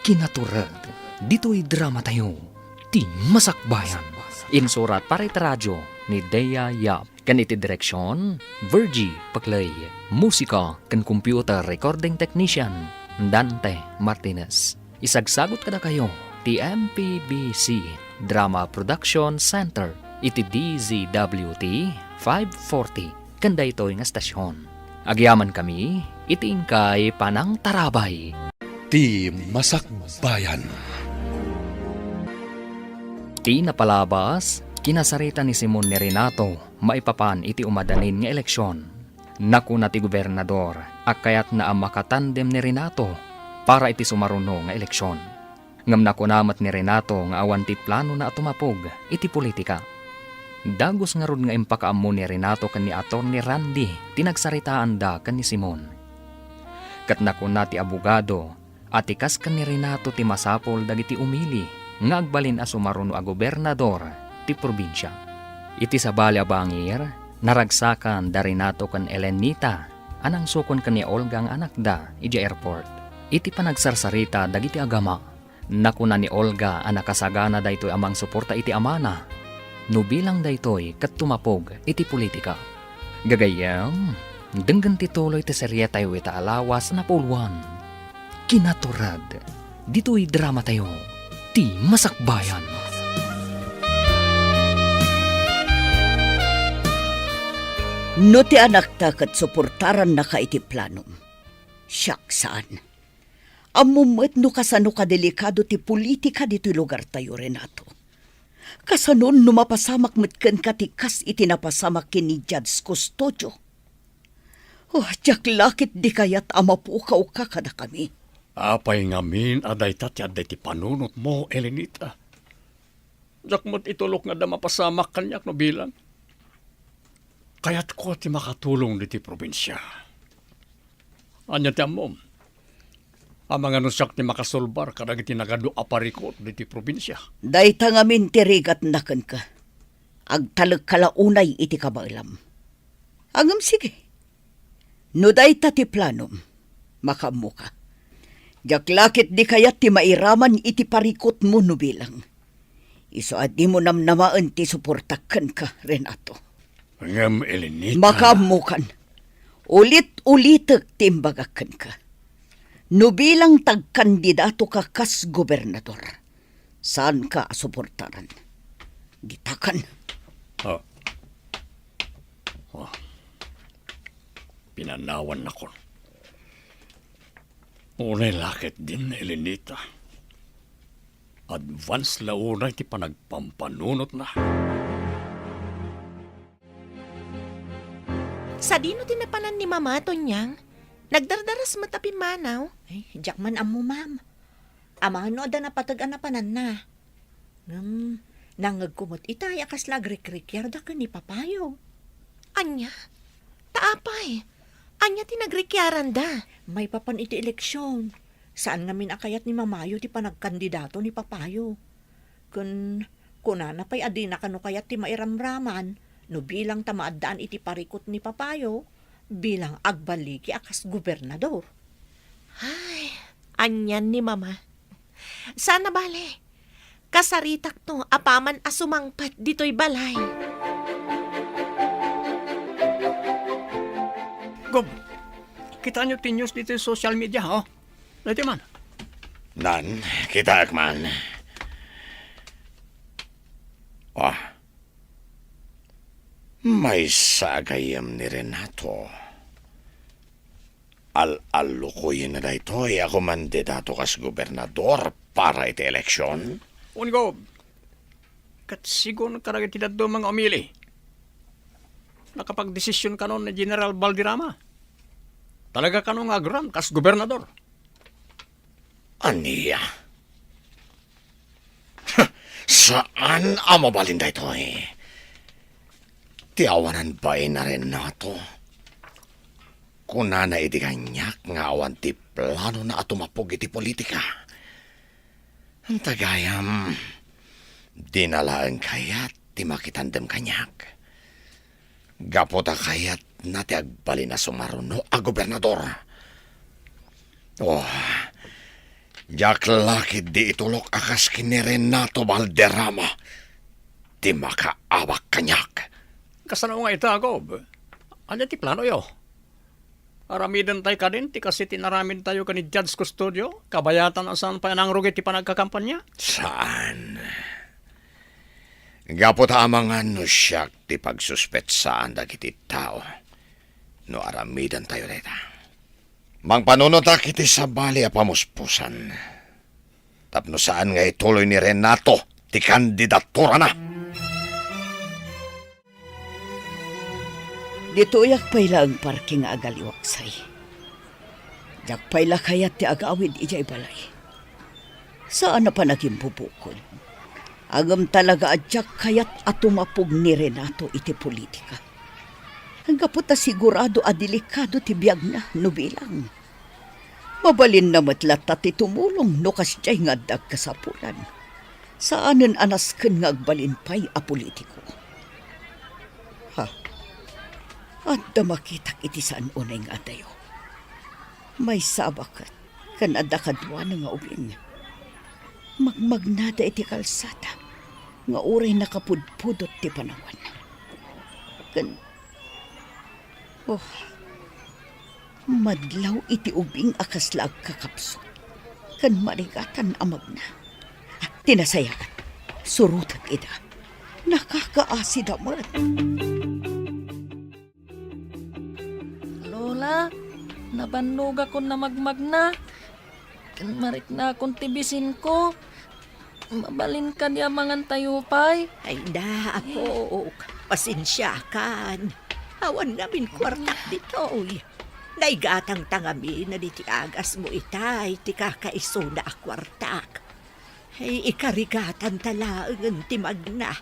Kinaturad, dito'y drama tayo. Ti Masakbayan. Insurat para iti radyo ni Dea Yap. Kan iti direksyon, Virgie Paklay. Musika kan computer recording technician, Dante Martinez. Isagsagot kada kayo, ti MPBC Drama Production Center. Iti DZWT 540. Kanda ito'y nga stasyon. Agyaman kami, iti ingkay Panang Tarabay. Ti Masakbayan. Ti napalabas, kinasarita ni Simon ni Renato, maipapan iti umadanin nga eleksyon. Naku na ti gobernador, akayat na ang makatandem ni Renato para iti sumaruno nga eleksyon. Ngam nakunamat ni Renato nga awan ti plano na atumapog iti politika. Dagos nga rod nga impakaammo ni Renato kan ni Atty. Randy, tinagsaritaan da kan ni Simon. Kat nakuna ti abogado, atikas kan ni Renato ti masapol dagiti umili, nga agbalin a sumaruno a gobernador ti probinsya. Iti sa balya bangir, naragsakan da Renato kan Elenita, anang sukon kan ni Olga ang anak da, iti airport. Iti panagsarsarita dagiti agama, nakuna ni Olga ang nakasagana da ito'y amang suporta iti amana, no bilang da ito'y kat tumapog iti politika. Gagayam, denggan tituloy ti serya tayo ita alawas na pulwan. Kinaturad, dito'y drama tayo. Ti Masakbayan. No ti anak ta kat suportaran na ka iti planom. Siyak saan? Amumet no kasano ka delikado ti politika dito'y lugar tayo, Renato. Kasanon no mapasamak metken katikas iti napasamak kini Judge Custodio. Jaklakit di kayat amapukaw ka kada kami. Apay ngamin aday tatyad ti panunot mo, Elenita. Jakmat itulok nga da mapasamak kanyak no bilang. Kaya't ko ti makatulong diti probinsya. Anya ti amom. Ang mga nusak ti makasolbar kadag iti nagado aparikot diti probinsya. Dayta ngamin tirigat naken ka. Agtalag kalaunay iti kabailam. Agam sige. No dayta ti planom, makamu ka. Jaklakit di kayat ti mairaman iti parikot mo no bilang. Iso at di mo namnamaan ti suportakan ka, Renato. Ngam Elenita. Makamukan. Ulit-ulitek timbagakan ka. No bilang tagkandidato ka kas gobernador. Saan ka suportaran? Gitakan. Oh. Pinanawan ako. Unay lakit din, Elenita. Advance launay ti panagpampanunot na. Sa dino tinapanan ni Mama, Tonyang? Nagdardaras matapi manaw? Ay, jakman amo, ma'am. Amano da napatag-anapanan na. Nangagkumot itay akas lagrik-rikyar da ka ni papayo. Anya? Taapay. Anya tinagrekyaran da. May papan iti eleksyon. Saan ngamin akayat ni Mamayo ti panagkandidato ni papayo. Kunana pa'y adi na kano kayat ti mairamraman no bilang tamaadaan iti parikot ni papayo bilang agbaliki akas gobernador. Ay, anyan ni Mama. Sana bale. Kasaritak to, apaman asumangpat dito'y balay. Gob, kita nyo ti news dito sa social media, ha? Dito man. Nan, kita akman. May sagayam ni Renato. Al-alukuyin na daytoy ako mandidato kas gobernador para iti eleksyon. Ungo, kat sigon karagit ti daddo mga umili. Nakapag-desisyon kanon ni General Valderrama. Talaga kanong agram kas gobernador. Aniya? Saan ang mabalin daytoy? Tiawanan ba na Renato? Kuna na iti kanyak nga awan ti plano na atumapog iti politika. Ang tagayam, dinalaan kayat ti makitandem kanyak. Gapota kayat na ti agbali na sumaruno a gobernador. Jaklakit di itulok akas kini Renato Valderrama. Ti makaawak kanyak. Kasano nga ita, Gob? Ano ti plano yo? Aramidan tayo ka din, ti kasi tinaramid tayo ka ni Judge Custodio, kabayatan asan pa nang rugit ti panagkakampanya? Saan? Gapot amangan no siyak ti pagsuspetsaan dagiti tao. No aramidan tayo dita. Mang panunotak iti sabali a pamuspusan. Tapno saan nga ituloy ni Renato ti kandidatura na. Dito yak payla ang parking nga agaliwaksay. Jak payla kayat ti agawid ijay balay. Saan na pa naging pupukol? Agam talaga adyak kayat atumapog ni Renato iti politika. Hangga po ta sigurado a delikado ti biyag na no bilang. Mabalin na matlat ti tumulong no kasjay nga dagkasapulan. Saanen anasken nga agbalinpay a politiko. At damakitak iti saan unay nga dayo. May sabakat kan adakadwa na nga ubing. Magmagnada iti kalsata nga uray nakapudpudot ti panawan. Madlaw iti ubing akaslag kakapsot. Kan marigatan amag na. Tinasayaan, surutan ida. Nakakaasid amat. Lola, nabannog ako na magmagna. Marik na akong tibisin ko. Mabalin ka niya mangan tayo pay. Ay da, apo. Pasensya kan. Awan namin kwartak dito. Naigatang tangami na di ti agas mo itay, ti kakaiso na akwartak. Ay ikarigatan talaang ti magna.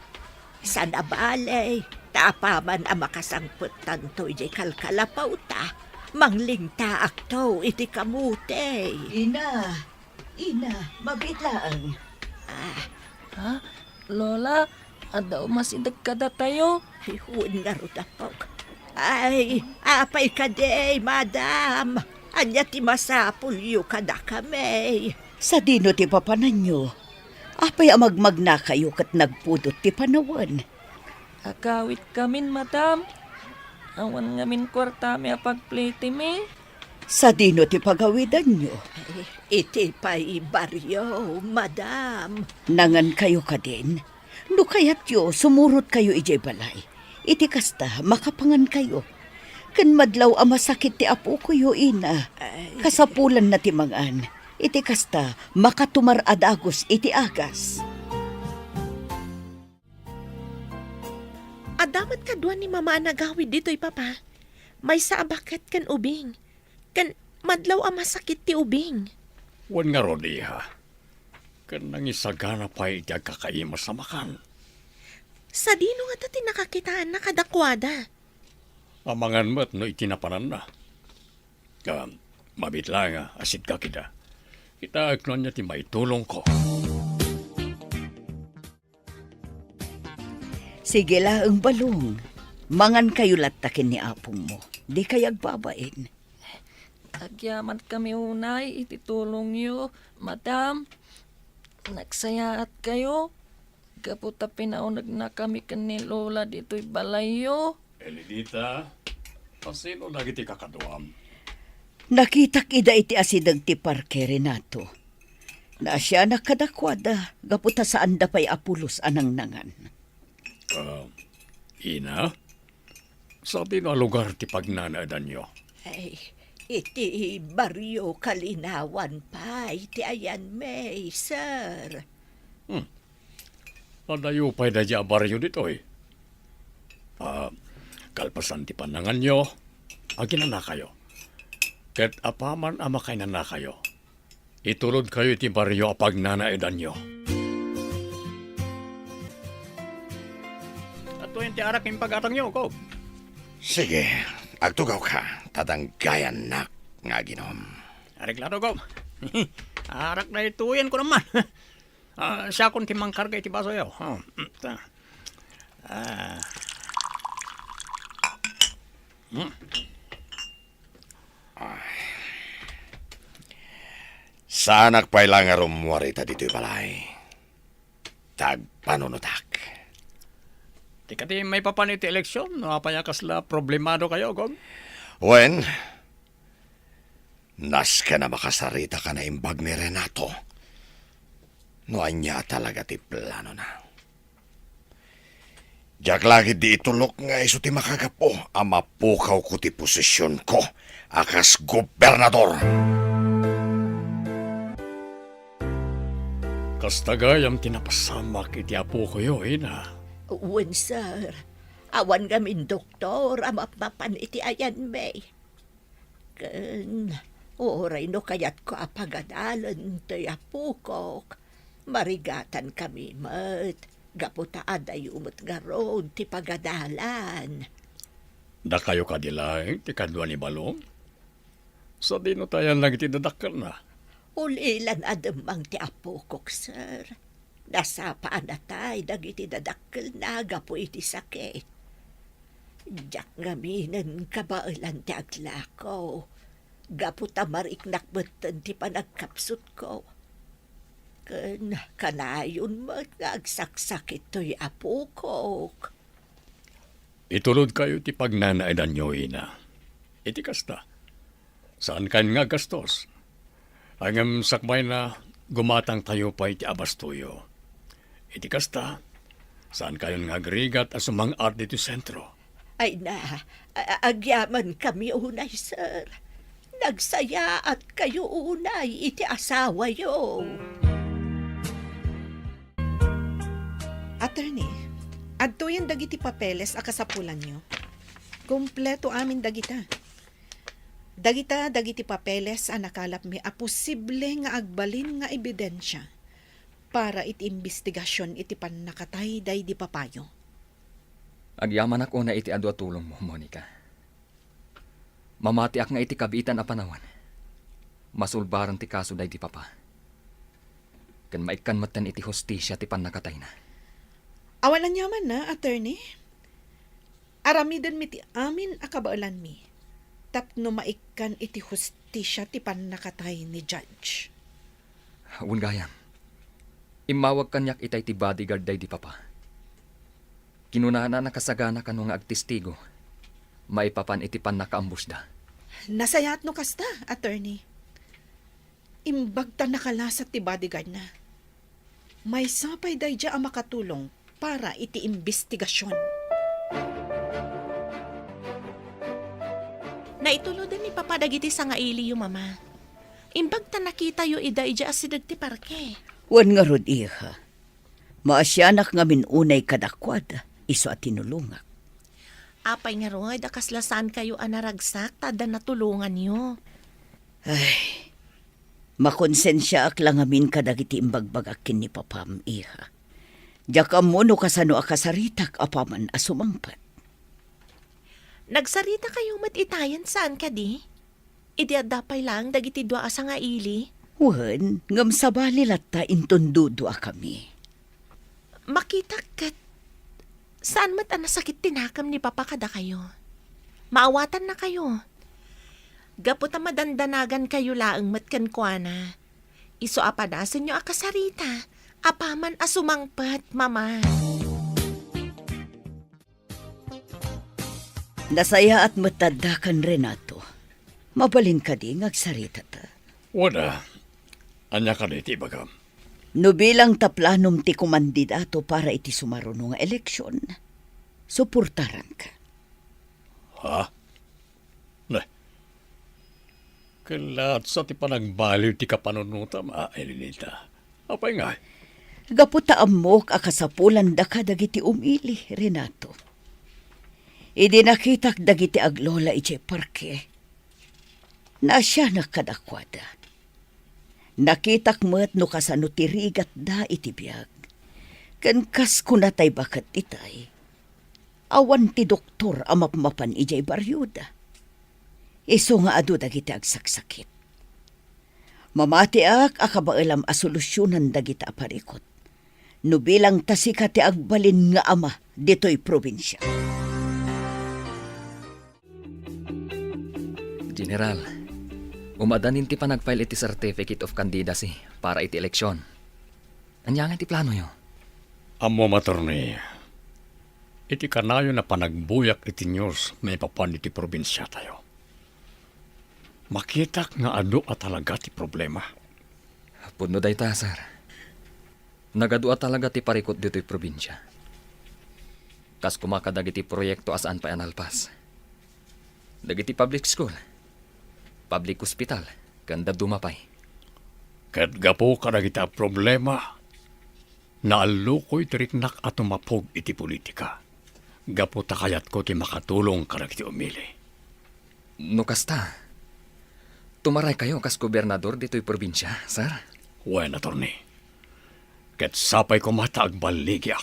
Sa nabalay, tapaman ang makasangput tanto iti kalkalapaw ta. Manglingta akto iti kamute. Ina, mabitlaang. Ha? Lola, adaw masidag kada tayo. Ay, huwag nga rutapok. Ay, apay ka day, madam. Anya ti masapulyo kada kami. Sa dino ti papanan nyo, apay amagmag na kayo kat nagpudot ti panawan. Akawit kamin, madam. Awan ngamin kwarta mi apagpliti mi. Sa dino ti pagawidan nyo, Iti pa'y baryo, madam. nangan kayo ka din. No kayat yo, sumurot kayo ijay balay. Iti kasta, makapangan kayo. Kan madlaw ang masakit ti apo ko yo, ina. Kasapulan na ti mangan. Iti kasta, makatumar adagos iti agas. Adamat kadwa ni mama ang nagawid dito'y papa. May saabakat kan ubing. Kan madlaw ang masakit ti ubing. Wan nga rodi ha. Kan nangisagana pa iti agkakaimas sa makan. Sa dino nga tati nakakitaan na kadakwada. Amangan mo't no itinapanan na. Mabitla nga, asid ka kita. Kita agnon niya ti maitulong ko. Sige la ang balong. Mangan kayo latakin ni apong mo. Di kayag babain. Agyaman kami unay, ititulong yo. Madam, nagsayaat kayo. Kaputa pinaunag na kami ni Lola dito'y balayo. Elidita, pasino lagi ti kakaduam? Nakitak ida iti asidag ti parke Renato. Na siya nakadakwada, gaputa saan da pa'y apulos anang nangan. Ina? Sa tino lugar ti pagnanaadan nyo? Ay, iti baryo kalinawan pa. Iti ayan may, sir. Padayo pa'y da dya baryo dito eh. Kalpasan ti panangan nyo, agin na kayo. Ket apaman ama kay na kayo. Itulod kayo ti baryo apag nanaedan nyo. At tuwing ti arak yung pag-atang nyo, ko. Sige, agtugaw ka. Tatanggayan na nga ginom. Areklado ko. Arak na ituyan ko naman. Siya kung timangkarga iti baso yaw. Sanak pa'y lang nga rumwari ta dito'y balay. Tagpanunutak. Di ka ti may papaniti eleksyon. Napayakas la problemado kayo, Gog. Wen, nas ka na makasarita ka na imbag ni Renato. No anya talaga ti plano na. Diyak lagi di itulok nga iso ti makagapo ang mapukaw ko ti posisyon ko akas gobernador. Kastagayam tinapasamak iti apo ko yo, ina. Uwan, sir. Awan gamin doktor, amapapan iti ayan may. Kan, oray no kayat ko apagadalan tayo apukok. Marigatan kami mat. Gaputa aday umot garod ti pagadalan. Da kayo kadilaeng ti kadwa ni Balong? Sa dino tayan lang iti dadakkel na. Ulilan ademang ti apukok, sir. Nasapaan na tayo dagiti dadakkel na gapo iti sakit. Diyak ngaminan kabailan ti aglako. Gaputa mariknak betan ti panagkapsut ko. Kanayon mag-agsaksak ito'y apukok. Itulod kayo ti pagnanaidan nyo, ina. Iti kasta. Saan kan nga gastos? Angam sakmay na gumatang tayo pa iti abastuyo. Iti kasta. Saan kayo nga agrigat as umang art dito sentro? Ay na, agyaman kami unay, sir. Nagsaya at kayo unay iti asawa yo. Attorney, adto yan dagiti papeles a kasapulan nyo. Kompleto amin dagita. Dagiti papeles a nakalap mi a posible nga agbalin nga ebidensya para iti investigasyon iti pannakatay day di papayo. Agyaman ako na iti adu at tulong mo, Monica. Mamati ak nga iti kabitan a panawan. Masulbaran ti kaso day ti papa. Kan maikan matan iti hostisya ti panakatay na. Awalan yaman na, attorney. Aramidan mi ti amin akabaalan mi. Tapno maikan iti hustisya ti panakatay ni judge. Awan gayam. Imawag kanyak itay ti bodyguard day di papa. Kinunana nakasagana kano nga agtestigo. Maipapan iti panakaambus da. Nasayat no kasta, attorney. Imbag ta nakalasat ti bodyguard na. May sapay day dya ang makatulong para iti investigasyon. Naitulodan ni Papa dagiti sa nga ili yu, Mama. Imbag ta nakita yu ida ija asidag ti parke. Wan nga rod iha. Maasyanak nga minunay kadakwad, iso at tinulungak. Apay nga roy, dakaslasan kayo anaragsak, tada natulungan yu. Ay, makonsensya ak lang amin kadagiti imbagbagakin ni papam, iha. Jakam mo no kasano akasaritak apaman asumangpat. Nagsarita kayo matitayan saan ka di? Idiadapay lang dagiti dua asa nga ili. Wan, ngam sabali latta intundudua kami. Makita kat, saan mat anasakit tinakam ni Papa kada kayo? Maawatan na kayo. Gapot na madandanagan kayo laang matkan kwa na. Iso apadasan nyo akasarita. Apaman asumangpat, Mama. Nasaya at matadakan Renato. Mabalin ka di ngagsarita ta. Wala. Anya ka na iti bagam. No bilang taplanom ti kumandidato para iti sumaruno nga eleksyon, suportaran ka. Ha? Ne. Kalat sa ti panagbaliw ti kapanunuta, Elenita. Apay nga. Gaputa amok akasapulan da ka dagiti umili, Renato. Idi nakitak dagiti aglola iti parke. Na siya nakadakwada. Nakitak mo't no kasano tirigat da iti biyag. Kan kas kunatay bakat itay. Awan ti doktor amapmapan ijay baryuda. Iso nga adu dagiti agsaksakit. Mamati ak akabailam a solusyonan dagiti aparikot. No bilang tasika ti agbalin nga ama dito'y probinsya. General, umadanin ti panagfile iti certificate of candidacy para iti eleksyon. Anyangan ti plano yo? Amo matorni. Iti kanayo na panagbuyak iti news may papan iti probinsya tayo. Makitak nga adu at talaga ti problema. Puno day ta, sir. Nagadua talaga ti parikot dito'y probinsya. Kas kumakadag iti proyekto asaan pa analpas. Dagiti public school, public hospital, ganda dumapay. Kat gapo ka na kita problema, naalukoy tiriknak at umapog iti politika. Gapo takayat ko ti makatulong ka na kiti umili. No kasta, tumaray kayo kas gobernador dito'y probinsya, sir. Wen, attorney. Kat sapay ko mataag baligyak.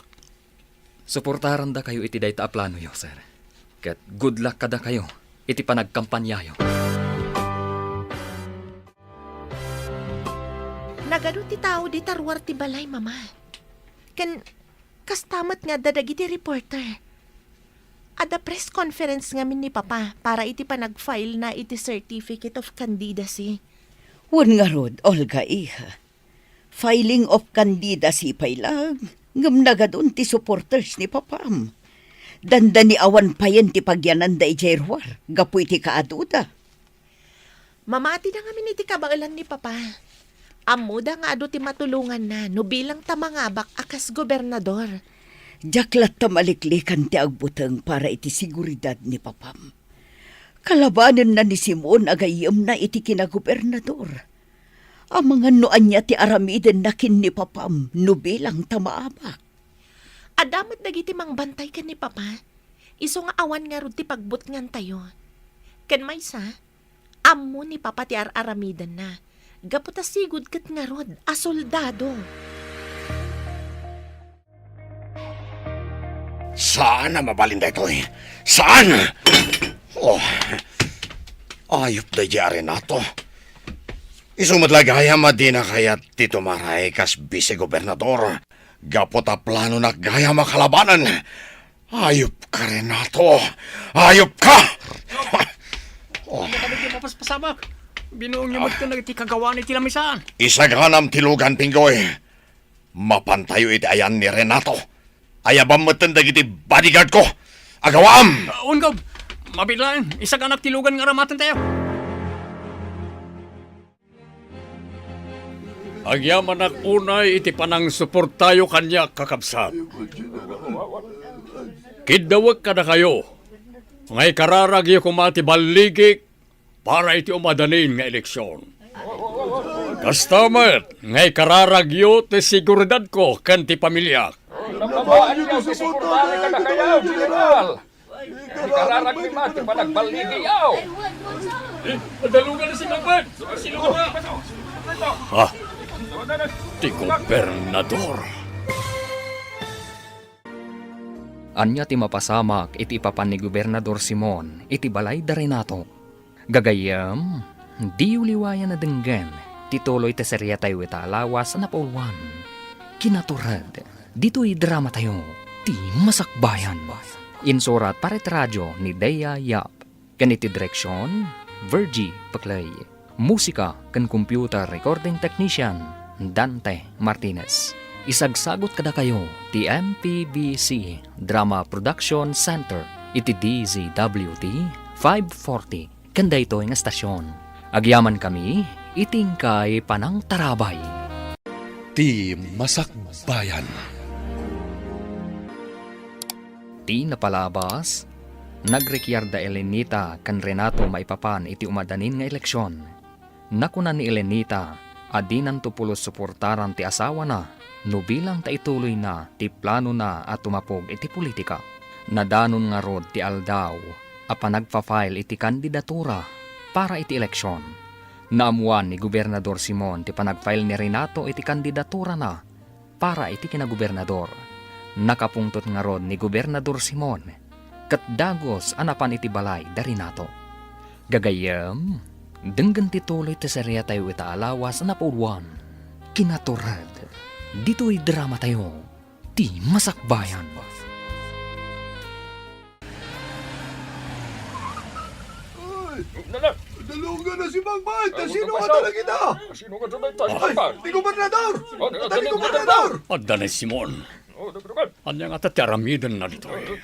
Suportaran da kayo iti dayta a plano yo, sir. Kat good luck kada kayo iti panagkampanyayo. Nagado ti tao di tarwar ti balay, Mama. Kastamat nga dadagiti reporter. Ada press conference ngamin ni Papa para iti panag-file na iti certificate of candidacy. Wan nga rod, Olga iha. Filing of candidacy pay lang. Ngam nagadun ti supporters ni Papam. Danda ni awan payen ti pagyanan da ijerwar. Gapu iti kaaduda. Mamati na ngamin iti kabailan ni Papa. Amuda nga ado ti matulungan na no bilang tamangabak akas gobernador. Jaklat ta maliklikan ti agbuteng para iti seguridad ni Papam. Kalabanan na ni Simon agayam na iti kinagobernador. Ang mga noan niya ti aramiden na kin ni Papam no bilang tamaabak. Adamat dagiti mangbantay ka ni Papa. Iso nga awan nga rod ti pagbutngan tayo. Ken maysa, ammo ni Papa ti aramidan na. Gaputa sigud ket nga rod a soldado. Saan na mabalinda ito eh? Saan? Oh, ayop da jari na to. Isumadlagaya madina kaya Tito Maray kas vice-gobernador. Gapota plano na gaya makalabanan. Ayop ka rin na to. Ayop ka! Oh. Kami di mapaspasamak. Binuong niyo magto na iti kagawa ni tilamisaan. Isaganam tilugan pinggoy. Mapantayo iti ayan ni Renato. Ayabam matandag iti bodyguard ko. Agawam! Ungob, mabilain. Isag anak tilugan nga ramatan tayo. Agyaman ak unay iti panang suportayo kanya kakabsat. Kidawag ka na kayo. Ngay kararagyo kumati baligik para iti umadanin nga eleksyon. Kastamat, ngay kararagyo ti seguridad ko kan ti pamilya. Nababaan niyo si suportari ka na kayaw, General. Di kararag ni Mati pa nagbaligiyaw. Padalugan na si Magban! Sino ka? Ha? Ti gobernador. Anya ti mapasamak iti ipapan ni Gobernador Simon iti balay da Renato. Gagayam, di uliwayan na denggan ti tuloy ti serya tayo ita alawas na pauluan. Kinaturad, dito'y drama tayo, ti masakbayan. Insurat paret radyo ni Dea Yap. Ganiti direksyon, Virgie Paclay. Musika kan computer recording technician, Dante Martinez. Isagsagot kada kayo ti MPBC Drama Production Center iti DZWT 540 kanda ito nga estasyon. Agyaman kami iting kay Panang Tarabay. Ti Masakbayan. Ti napalabas, nagrekyarda Elenita kan Renato maipapan iti umadanin nga eleksyon. Nakuna ni Elenita, adinan tupulos suportaran ti asawa na, no bilang ta ituloy na, ti plano na at tumapog iti politika. Nadanon nga rod ti aldaw, apa nagpa-file iti kandidatura para iti eleksyon. Naamuan ni Gobernador Simon ti panag-file ni Renato iti kandidatura na para iti kinagobernador. Nakapungtot nga rod ni Gobernador Simon, kat dagos anapan iti balay da Renato. Gagayam, denggan ti tuloy ti serya tayo ita alawas na pauluan. Kinaturad, dito'y drama tayo, ti masakbayan. Dalungan na si Magman! Sino ka talaga ito? Sino ka talaga? Di gobernador! Di gobernador! Adda ni Simon. Anya nga tataramidan na dito eh.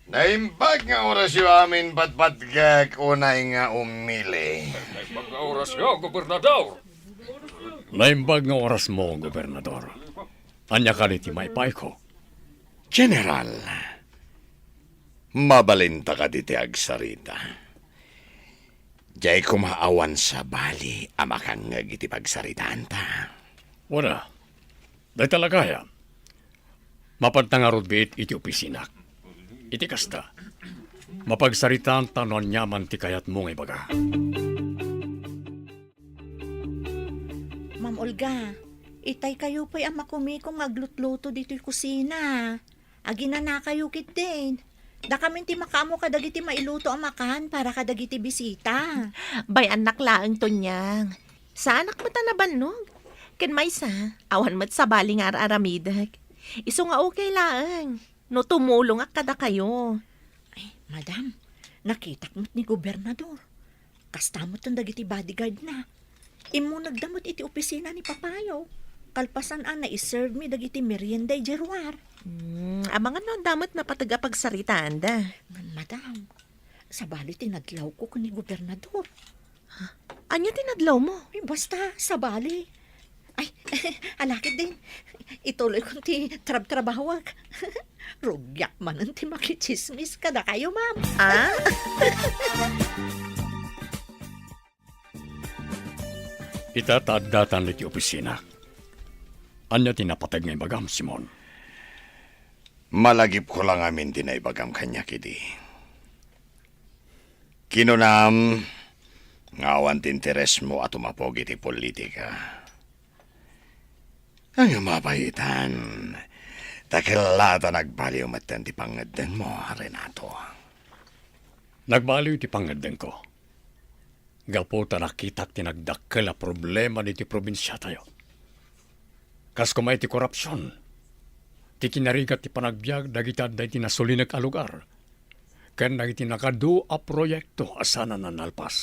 Naimbag nga oras yung amin patpatgag unay nga umili. Mga oras yo, gobernador. Naimbag nga oras mo, gobernador. Anya ka ni Timaypay ko. General, mabalinta ka diti agsarita. Diyay kumaawan sa bali amakang iti pagsaritaan ta. Wala. Dahil talaga ya. Mapagtangarod biit iti opisinak. Iti kasta. Mapagsaritaan tanon nyaman ti kayat mong ibaga. Ma'am Olga, itay kayo pa'y ang makumikong aglutluto dito'y kusina. Agina na kayo kit din. Da kami ti makamo kadagiti mailuto ang makan para kadagiti bisita. Bay anak laang to niyang. Sa anak mo tanabanog. Ken maysa, awan mat sa baling aramidag. Iso nga okay laang. No tumulong ak kada kayo. Ay, madam, nakitak mo't ni gobernador. Kastamot ang dagiti bodyguard na. Imo nagdamot iti opisina ni Papayo. Kalpasan na iserve mi dagiti merienda jerwar. Amangan no damot na patagapagsaritaan da. Madam, sa bali tinadlaw ko ni gobernador. Anya tinadlaw mo? Ay, basta, sa bali. Ay, alakit din. Ituloy kong ti trabahawag. Rugyak man ang ti makichismis kada kayo, ma'am. Ah? Itatadatan iti opisina. Anya tinapatag nga ibagam, Simon. Malagip ko lang amin dinaibagam kanya kidi. Kinunam, ngawan tinteres mo at umapog iti politika. Ang mapahitan, Takilata nagbaliw matan ti pangadeng mo, Renato. Nagbaliw ti pangadeng ko. Gapo ta nakita tinagdakkel a problema ni ti probinsya tayo. Kas kumay ti korupsyon. Ti kinarigat ti panagbiag dagita day ti nasulinag a lugar. Ken dagiti nakadu a proyekto asana na nalpas.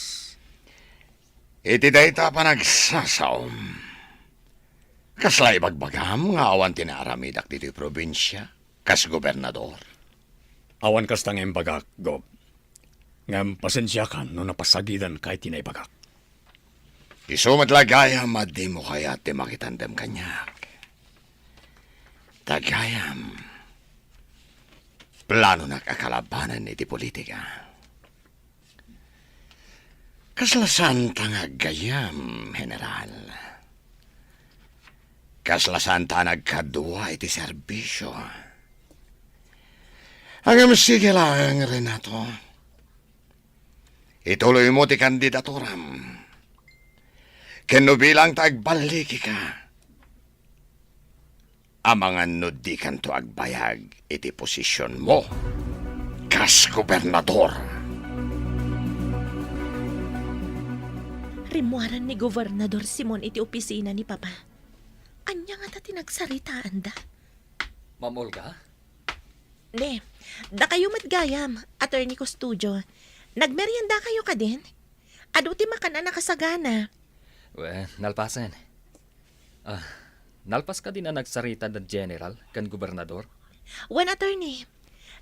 Iti dayta pa nagsasaom. Kasla ibagbagam nga awan tinaramidak dito probinsya, kas gobernador. Awan kas tangem bagak, Gob. Ngam pasensya kan no napasagidan kahit tinaibagak. Isumat lagayam at di mo kaya ti makitandem kanyak. Tagayam. Plano na kakalabanan iti politika. Kaslasan tangag gayam, General. Kaslasan tanag kadwa iti serbisyo. Ang sige lang, Renato. Ituloy mo ti kandidaturam. Keno bilang tagbaliki ka. Amangan no di kanto agbayag iti posisyon mo. Kas gobernador. Rimuaran ni Gobernador Simon iti opisina ni Papa. Anya nga ta tinagsaritaan da? Ma'am Olga? Ne, da kayo matgayam, attorney ko studio. Nagmerienda kayo ka din? Ado ti makana nakasagana. Nalpasan. Nalpas ka din na nagsarita da general kan gobernador? Wen attorney,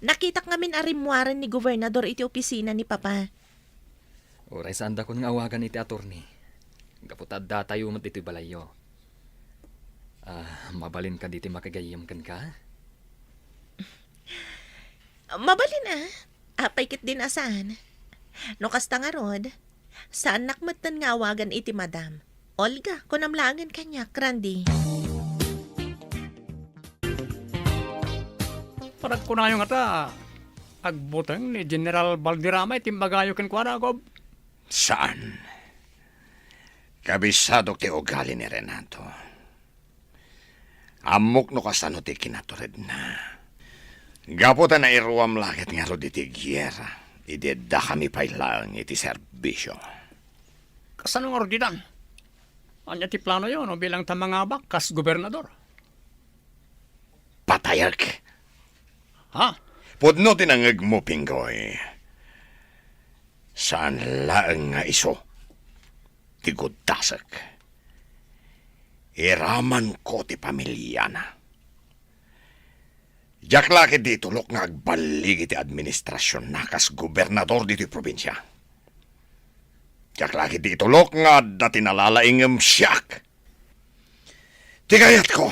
nakita ngamin arimwaran ni Gobernador iti opisina ni Papa. Oray saan da kun nga awagan iti attorney. Kaputad da tayo mat iti balayo. Mabalin ka diti makagayam kan ka? Mabalin apay kit din asan. No kasta nga rod, saan nakmatan nga awagan iti madam? Olga, kunamlangan kanya, Randy. Parag ko na yung ata, agbutang ni General Valderrama iti magayo ken kuana, Gob. Saan? Kabisado ti ugali ni Renato. Amok no kasano ti kinatured na. Gaputa na iruam lakit nga ro iti gyera. Ideda kami pailang iti serbisyo. Kasano nga rodidan? Anya ti plano yon no, bilang tamangabak kas gobernador. Patayak. Ha? Pudno tinangag mo, Pinggoy. Saan laang nga iso? Tigudasak. Iraman ko ti pamilya na. Jak laki di tulok nga agbaligi ti administrasyon na kas gobernador dito probinsya. Jak laki di tulok nga dati nalalaingam siyak. Tigayat ko.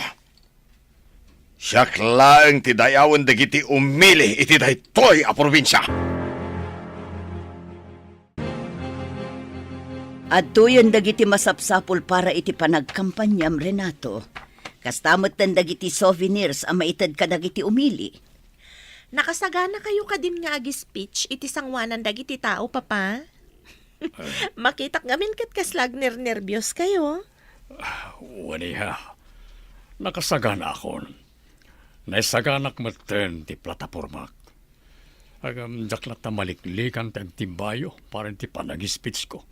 Siyak laang ti dayawan dagiti umili iti daytoy a probinsya. At tuyon dagiti masapsapul para iti panagkampanyam, Renato. Kastamot tan dagiti souvenirs ang maitad ka dagiti umili. Nakasagana kayo ka din nga agi speech iti sangwanan dagiti tao, Papa. Makitak ngamin kat kaslag nervyos kayo. Wani ha. Nakasagana akon. Naisaganak maten ti platapormak. Agam jaklat na maliklikan tag timbayo para ti panag-speech ko.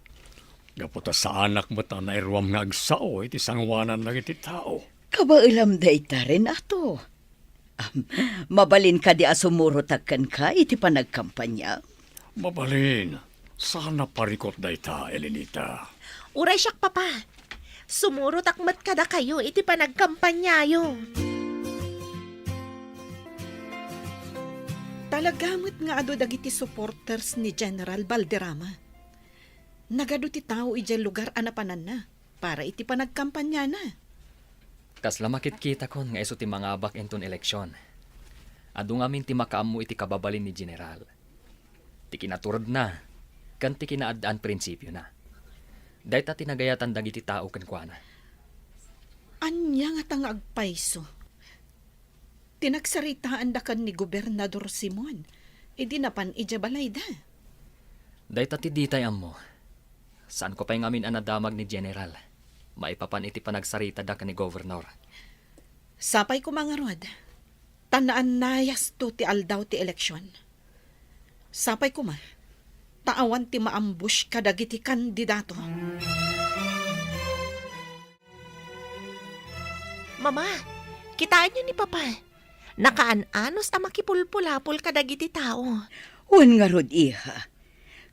Gaputa sa anak mo ta na irwam nga agsao iti sangwanan na iti tao. Kabailam dayta, Renato. Mabalin ka di asumurotagkan ka iti panagkampanya. Mabalin. Sana parikot dayta, Elenita. Uray siyak, Papa. Sumuro takmat kada kayo iti panagkampanyayo. Talagamot nga ado dagiti supporters ni General Valderrama. Nagado ti tao ijay lugar anapanan na para iti panagkampanya na. Kasla makitkita kon nga iso ti mga abak enton eleksyon. Adu ngamin ti makaamu iti kababalin ni General. Ti kinaturod na, kan ti kinaadaan prinsipyo na. Dahit tinagayatan dagiti tao kenkwana. Anya nga tang agpaiso. Tinagsaritaan da kan ni Gobernador Simon. Idi napan ijabalay da. Dahit ti ditay ammo. Saan ko pa yung amin anadamag ni General? Maipapan iti panagsarita da ka ni Governor. Sapay ko mga rod. Tanaan nayas to ti aldaw ti eleksyon. Sapay ko ma, taawan ti maambush kadagiti kandidato. Mama, kitaan niyo ni Papa. Nakaanos a makipulpulapol kadagiti tao. Wan nga rod, iha.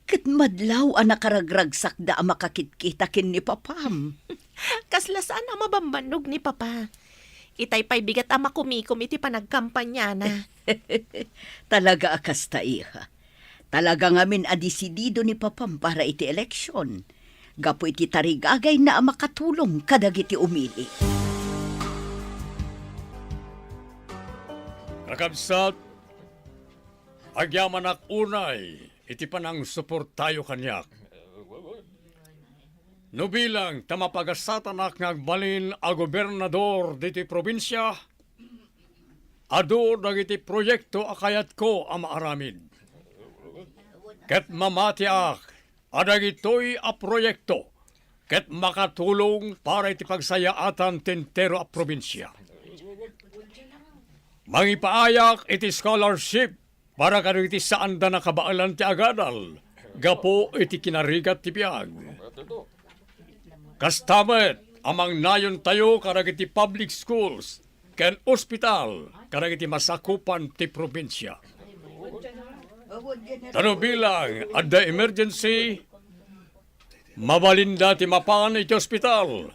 Kat madlaw ang nakaragragsak da ang makakitkitakin ni papam. Kaslasaan ang mabambanog ni Papa. Itay pa'y bigat ang makumikom iti panagkampanya na. Talaga akas ta, iha. Talaga ngamin adisidido ni papam para iti eleksyon. Gapo iti tarigagay na ang makatulong kadagiti umili. Kakabsat, agyaman ak unay, iti panang suportayo kanyak. No bilang tamapagasatan ak ngagbalin a gobernador diti probinsya, adu dagiti proyekto akayat ko ang maaramid. Ket mamati ak, adagitoy a proyekto, ket makatulong para iti pagsayaatan tentero a probinsya. Mangipaayak iti scholarship para kadagiti saan da nakabaalan ti agadal, gapo iti kinarigat ti biyag. Kastamet, amang nayon tayo kadagiti public schools, ken ospital, kadagiti masakupan ti probinsya. Tano bilang, adda emergency, mabalinda ti mapan iti ospital,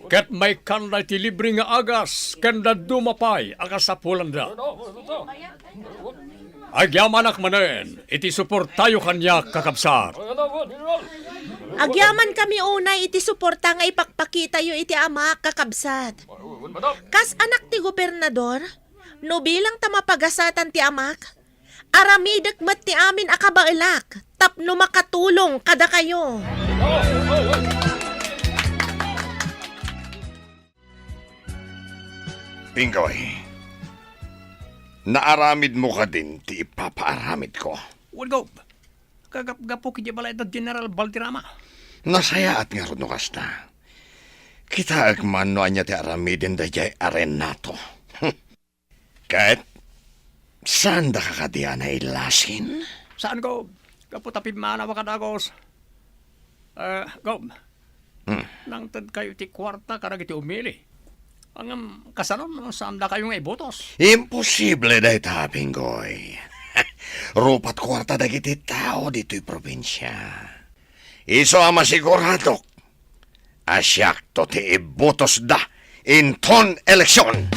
ket may kanda ti libre nga agas, kanda dumapay, akasapulan da. Agyamanak manen, iti suportayo kanya kakabsat. Agyaman kami unay iti suporta nga ipakpakita yo iti ama kakabsat. Kas anak ti gobernador, no bilang tamapagasatan ti amak, aramidak met ti amin akabailak, tapno makatulong kada kayo. Pingoy, naaramid mo ka din ti ipapaaramid ko. Walgo, kagap-gapo kiti balay da General Balderrama. Nasaya at nga ron no kasta. Kita agman no anya ti aramidin da jay Renato. Kahit saan da kakadiyan na ilasin? Saan go? Gapo tapid mana wakadagos. Go. Nang tad kayo ti kwarta karag iti umili. Ang kasanon, saan da kayong ibotos? Imposible da ita, Pingoy. Rupat kwarta da kiti tao dito'y probinsya. Iso ang masigurado. Asyak to ti ibotos da in ton eleksyon.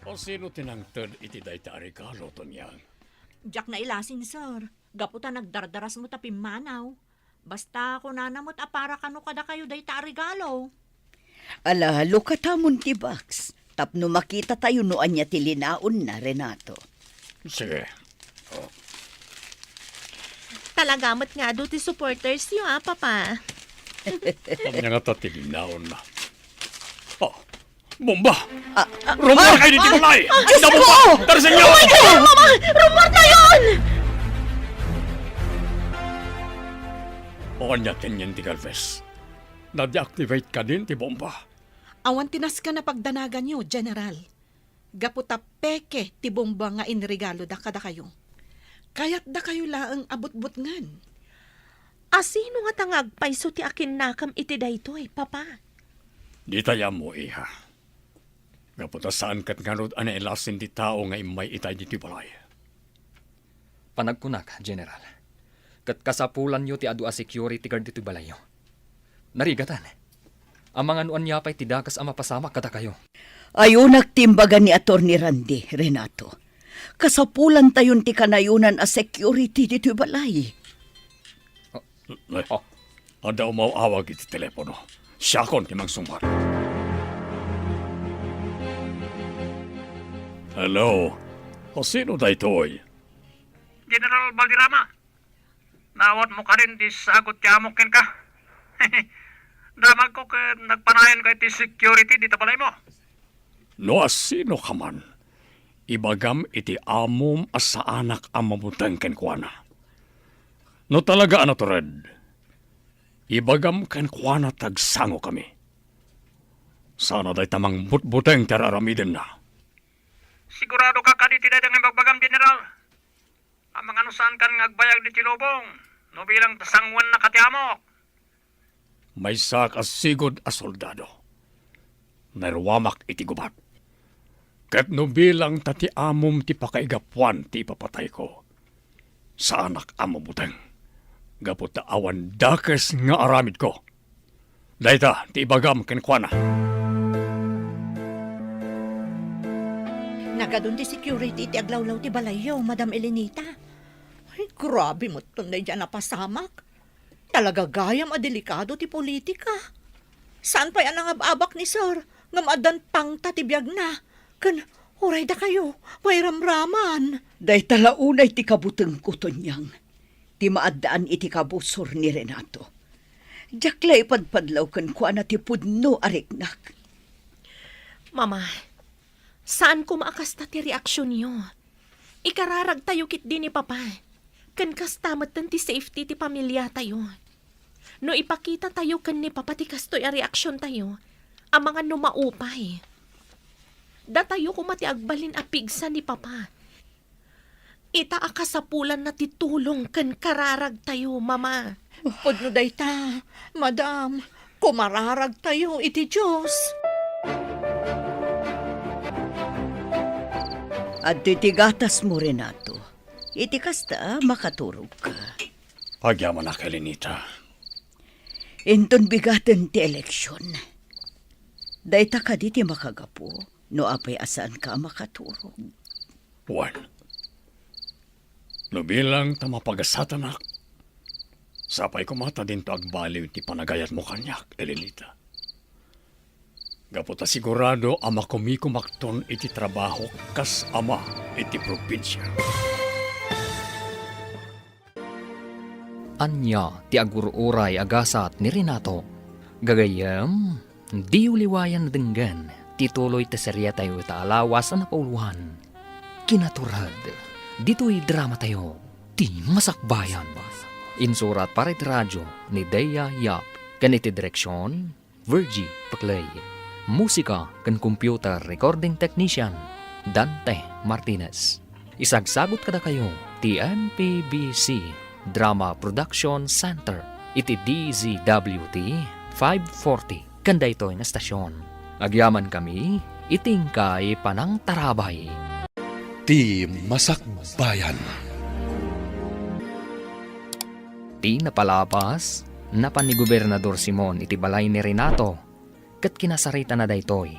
O sino tinangtad iti dayta regalo to niyang? Jack na ilasin, sir. Gaputa nagdardaras mo tapim manaw. Basta ako nanamot para kano kada kayo day ta regalo. Ala, lukatamon ti Bax. Tapno makita tayo noan niya tilinaon na, Renato. Sige. Talagamot nga do ti supporters yo Papa. Kanya nga tatilinaon na. Oh, bomba! Rumor kayo dito balay! Ay, na bomba! Tarasin niyo! Mama! Rumor na yun! O kanya tinyan ti Galvez. Na-deactivate ka din ti bomba. Awan tinas ka na pagdanagan nyo, General. Gaputa peke ti bomba nga inregalo da kada kayo. Kaya't da kayo laang abot-bot ngan. Asino nga tangagpayso ti akin nakam iti daytoy, Papa? Di taya mo, iha. Gaputa saan kat nga rod ana elasin di tao nga imay itay di ti balay. Panagkunak, General. Kat kasapulan nyo ti adu a security guard dito balayo. Narigatan. Ang mga nuan niya pa'y tidakas ang mapasamak kada kayo. Ayaw nagtimbagan ni Atty. Randy, Renato. Kasapulan tayon ti kanayunan a security dito balay. Ada umawawag iti telepono. Siya kon ti magsumar. Hello? O sino da ito'y? General Balderrama, nawat mo ka rin di sagot yamokin ka. Damag ko ka nagpanayan ka iti security dito balay mo. No, sino ka man? Ibagam iti amom as sa anak ang mamutang kenkwana. No talaga ano to red? ibagam kan kuana tagsango kami. Sana day tamang butbuteng teraramiden na. Sigurado ka kaditi na dengan magbagam, General. Ang mga nusan kan ngagbayag di Tilobong, no bilang tasangwan na katiamok. May sak asigod a soldado. Narwamak iti gubat. Kat no bilang tati amom ti pakaigapuan ti papatay ko. Sa anak amo buteng. Gapot ta awan dakes nga aramid ko. Dayta ti ibagam ken kuana. Nagadun ti security ti aglawlaw ti balayaw, Madam Elenita. Ay, grabe mo tunay dyan napasamak. Talaga gayam a delikado ti politika. Saan pa yan ang ababak ni Sir? Ngamadan pang tatibiyag na. Kan, oray da kayo, may ramraman. Day talaunay ti kabuteng ko tonyang. Ti maadaan iti kabusor ni Renato. Jakla ipadpadlaw kan kuana ti pudno ariknak. Mama, saan ko maakasta ti reaksyon niyo? Ikararag tayo kit din ni Papa. Kan kastamat ti safety ti pamilya tayo. No ipakita tayo kan ni Papa ti kastoy a reaksyon tayo, ang mga numaupay. Da tayo kumati agbalin a pigsa ni Papa. Ita akasapulan na titulong kan kararag tayo, Mama. Pudno day ta, Madam, kumararag tayo iti Diyos. At titigatas mo, Renato. Iti kasta makaturog ka. Pagyaman na kay Lenita. Inton bigaten ti eleksyon. Dayta ka di ti makagapo, no apay asaan ka makaturog. Juan. No bilang tamapagasatak. Sapay kumata din to agbaliw ti panagayat mo kanyak, Elenita. Gapota sigurado ama kumikumakton iti trabaho kas ama iti probinsya. Anya ti agururay agasat ni Renato. Gagayam, di uliwayan na denggan, tituloy ta serya tayo itaalawas na napauluhan. Kinaturad, dito'y drama tayo, ti masakbayan. Insurat para iti radyo ni Dea Yap, kaniti direksyon, Virgie Paclay. Musika kan computer recording technician, Dante Martinez. Isagsagot kada kayo, ti MPBC Drama Production Center, iti DZWT 540, kanda ito nga stasyon. Agyaman kami, itingkay panang tarabay. Ti Masakbayan. Ti napalapas, napan ni Gobernador Simon iti balay ni Renato, kat kinasarita na daytoy.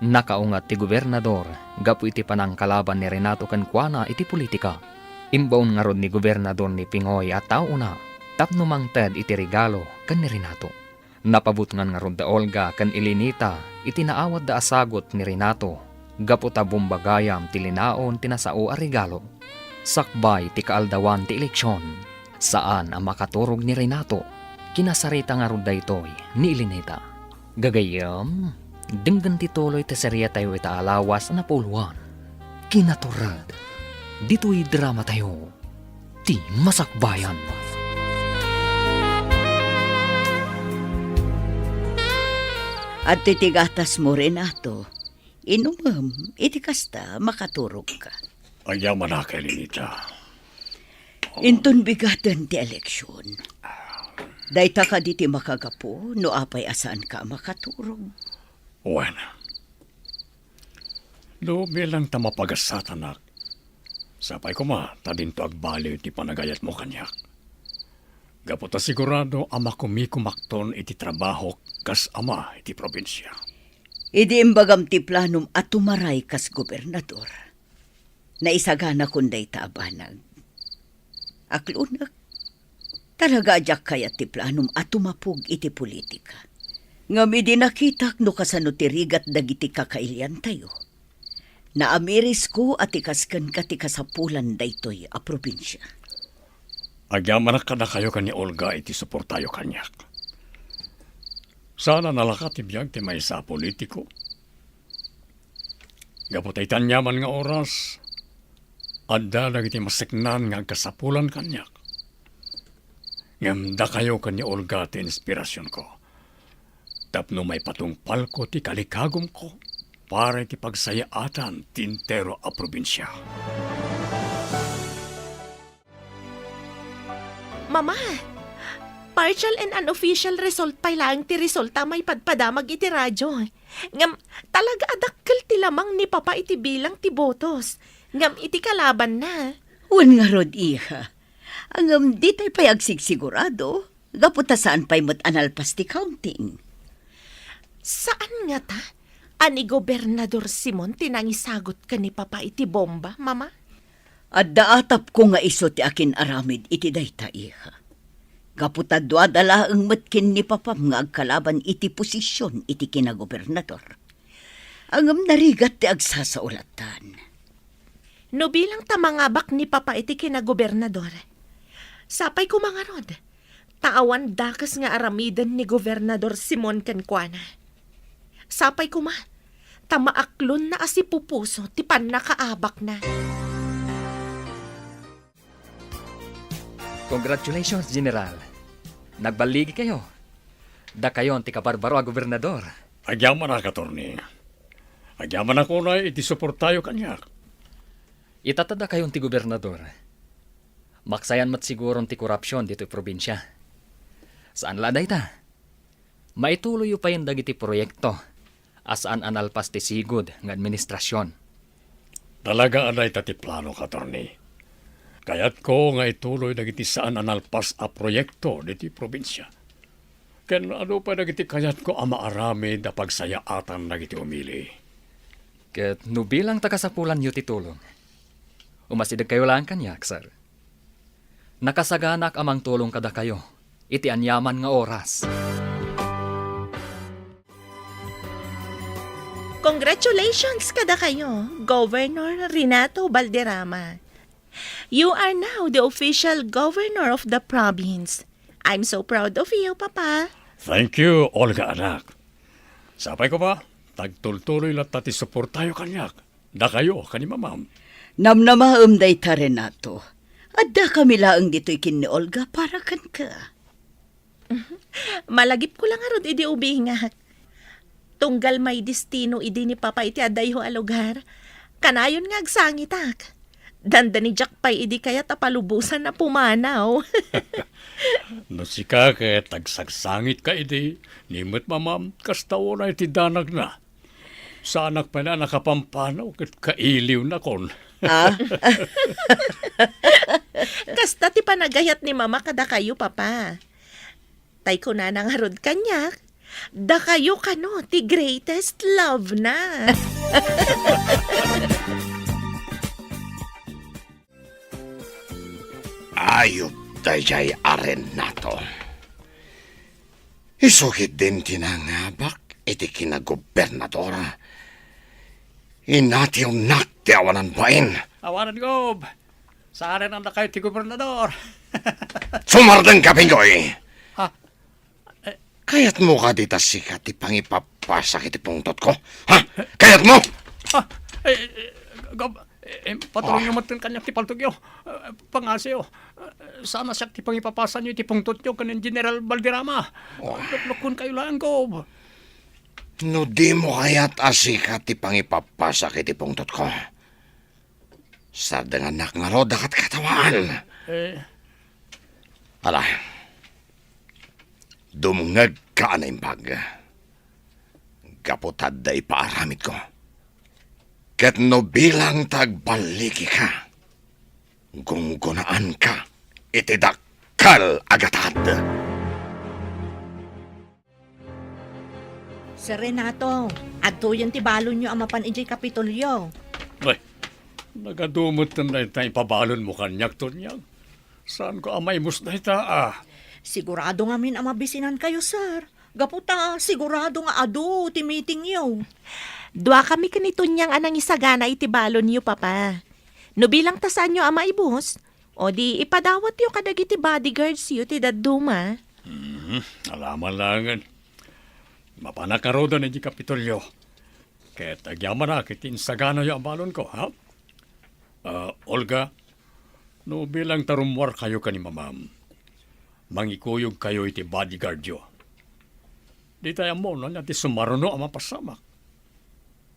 Nakaungat ti Gobernador, gapu iti panang kalaban ni Renato kan kuana iti politika. Imbaon nga rod ni Gobernador ni Pingoy at tauna, tapno mangted iti regalo kan ni Renato. Napabut nga rod da Olga kan Elenita, iti naawad da asagot ni Renato, gapu ta bumbagayam ti linaon tinasao a regalo. Sakbay ti kaaldawan ti eleksyon, saan ang makaturog ni Renato, kinasarita nga rod daytoy ni Elenita. Gagayam, denggan tituloy ti serya tayo itaalawas na puluhan. Kinaturad, dito'y drama tayo, ti masakbayan. At titigatas mo, Renato. Inumam, iti kasta makaturog ka. Agyaman na kay Lenita. Inton bigaten ti eleksyon. Dayta ka di ti makagapo, no apay asaan ka makaturog. Juan. Do bilang tamapagasatak. Sapay ko tadin to agbaliw ti panagayat mo kanyak. Gapota sigurado ama kumikumakton iti trabaho kas ama iti probinsya. Idi imbagam ti planum at tumaray kas gobernador. Naisagana kunday taabanag. Aklunak, talaga ajak kayat ti planum at tumapog iti politika. Ngam idi nakitak no kasano ti rigat dagiti kakailian tayo. Naamiris ko at ikaskan ka ti kasapulan daytoy a probinsya. Agyaman na kada kayo kanya Olga iti suportayo kanyak. Sana nalakat ti biyag ti may sa politiko. Gapotay tanyaman nga oras, adda dagiti masiknan nga kasapulan kanyak. Ngamda kayo kanya Olga ti inspirasyon ko. Tapno may patungpal ko ti kalikagom ko para ti pagsayaatan ti intero a probinsya. Mama, partial and unofficial result pa lang ti resulta may padpadamag iti radyo. Ngam, talaga adakkel ti lamang ni Papa iti bilang ti botos. Ngam iti kalaban na. Wan nga rod, iha. Ang di tayo pa'y agsigsigurado. Gaputa saan pa'y mat analpas ti counting. Saan nga ta? Ani Gobernador Simon tinangisagot ka ni Papa iti bomba, Mama? At daatap ko nga iso ti akin aramid iti dayta, iha. Gaputa duadala ang matkin ni Papam nga agkalaban iti posisyon iti kinagobernador. Angam narigat ti agsasaulatan. No bilang tamangabak ni Papa iti kinagobernador, sapay ko mga rod, taawan dakas nga aramidan ni Gobernador Simon Cancana. Sapay ko ma, tamaaklon na asipupuso ti pan nakaabak na. Congratulations, General. Nagbaligi kayo. Da kayo ang tikabarbaro a gobernador. Agyaman na, Katorni. Agyaman ako na iti suportayo kanyak. Itatada kayo ti gobernador. Maksayan mat siguro ti korupsyon dito probinsya. Saan laday ta? Maituloy pa yung dagiti proyekto. Asaan analpas ti sigod ng administrasyon. Talaga anay tati plano, Katorni. Kayat ko nga ituloy dagiti saan analpas a proyekto diti probinsya. Ken ano pa dagiti kayat ko ama arami da pagsayaatan dagiti umili. Ket no bilang tagasapulan yu ti tulong. Umasidag kayo lang kanyak, sir. Nakasaganak amang tulong kada kayo. Iti anyaman nga oras. Congratulations kada kayo, Governor Renato Valderrama. You are now the official governor of the province. I'm so proud of you, Papa. Thank you, Olga anak. Sapay ko ba? Tagtultuloy lang tati suportayo kanyak. Da kayo, kani mamam. Namnamaam day ta, Renato. Adda kami laang dito'y kin ni Olga para kan ka. Malagip ko lang arod idi ubingak. Tunggal may destino idi ni Papa iti aday ho a lugar. Kanayon nga agsangitak. Danda ni Jack pa'y idi kaya tapalubusan na pumanaw. No si kake, tagsagsangit ka idi. Nimot mamam, kastawo na iti danag na. Sa anak pa na nakapampanaw, kat kailiw na kon. Kasta ti panagayat ni Mama kada kayo, Papa. Tay ko na nangarod kanyak. Da kayo kano, ti greatest love na. Ayop dayay Arenato. Isukit din tinangabak iti kinagobernadora. Inatiw nakti awanan bain. Awanan Gob. Saan ang kayo ti gobernador? Sumardeng ka, Pingoy. Ha? Kayat mo ka dita sikat ti pangipapasak iti pungtot ko? Ha? Kayat mo? Ha? Gob, patuloy nyo matun kanyak ti paltugyo. Pangasyo. Sana siya ti pangipapasan nyo ti pungtot nyo kanin General Valderrama. Luklukun kayo lang, Gob. No di mo kayat asikat ti pangipapasak iti pungtot ko. Sa danganak nga ro dakat katawaan. Ala, dumungag ka na impag. Kaputad da ipaaramid ko. Ket no bilang tagbaliki ka, gunggunaan ka, iti dakkal agatad. Sir Renato, adto yan ti balon nyo ang mapan ijay Kapitolyo. Ay, nagadumot na tayo pabalon mo kanyak to niyang. Saan ko amay musna ita Sigurado nga min ang mabisinan kayo, sir. Gaputa, sigurado nga ado, ti meeting yo. Dua kami kanito niyang anang isagana iti balon niyo, Papa. No bilang tasan nyo ama ibus, o di ipadawat yo kadagiti bodyguards yo ti daduma. Alaman langan. Mapanakaroda na di Kapitolyo. Ket agyaman na kit insagana yung balon ko, ha? Olga, no bilang tarumwar kayo ka ni mamam. mangikuyog kayo iti bodyguard yo. Di tayo mo na niya ti sumaruno ang mapasamak.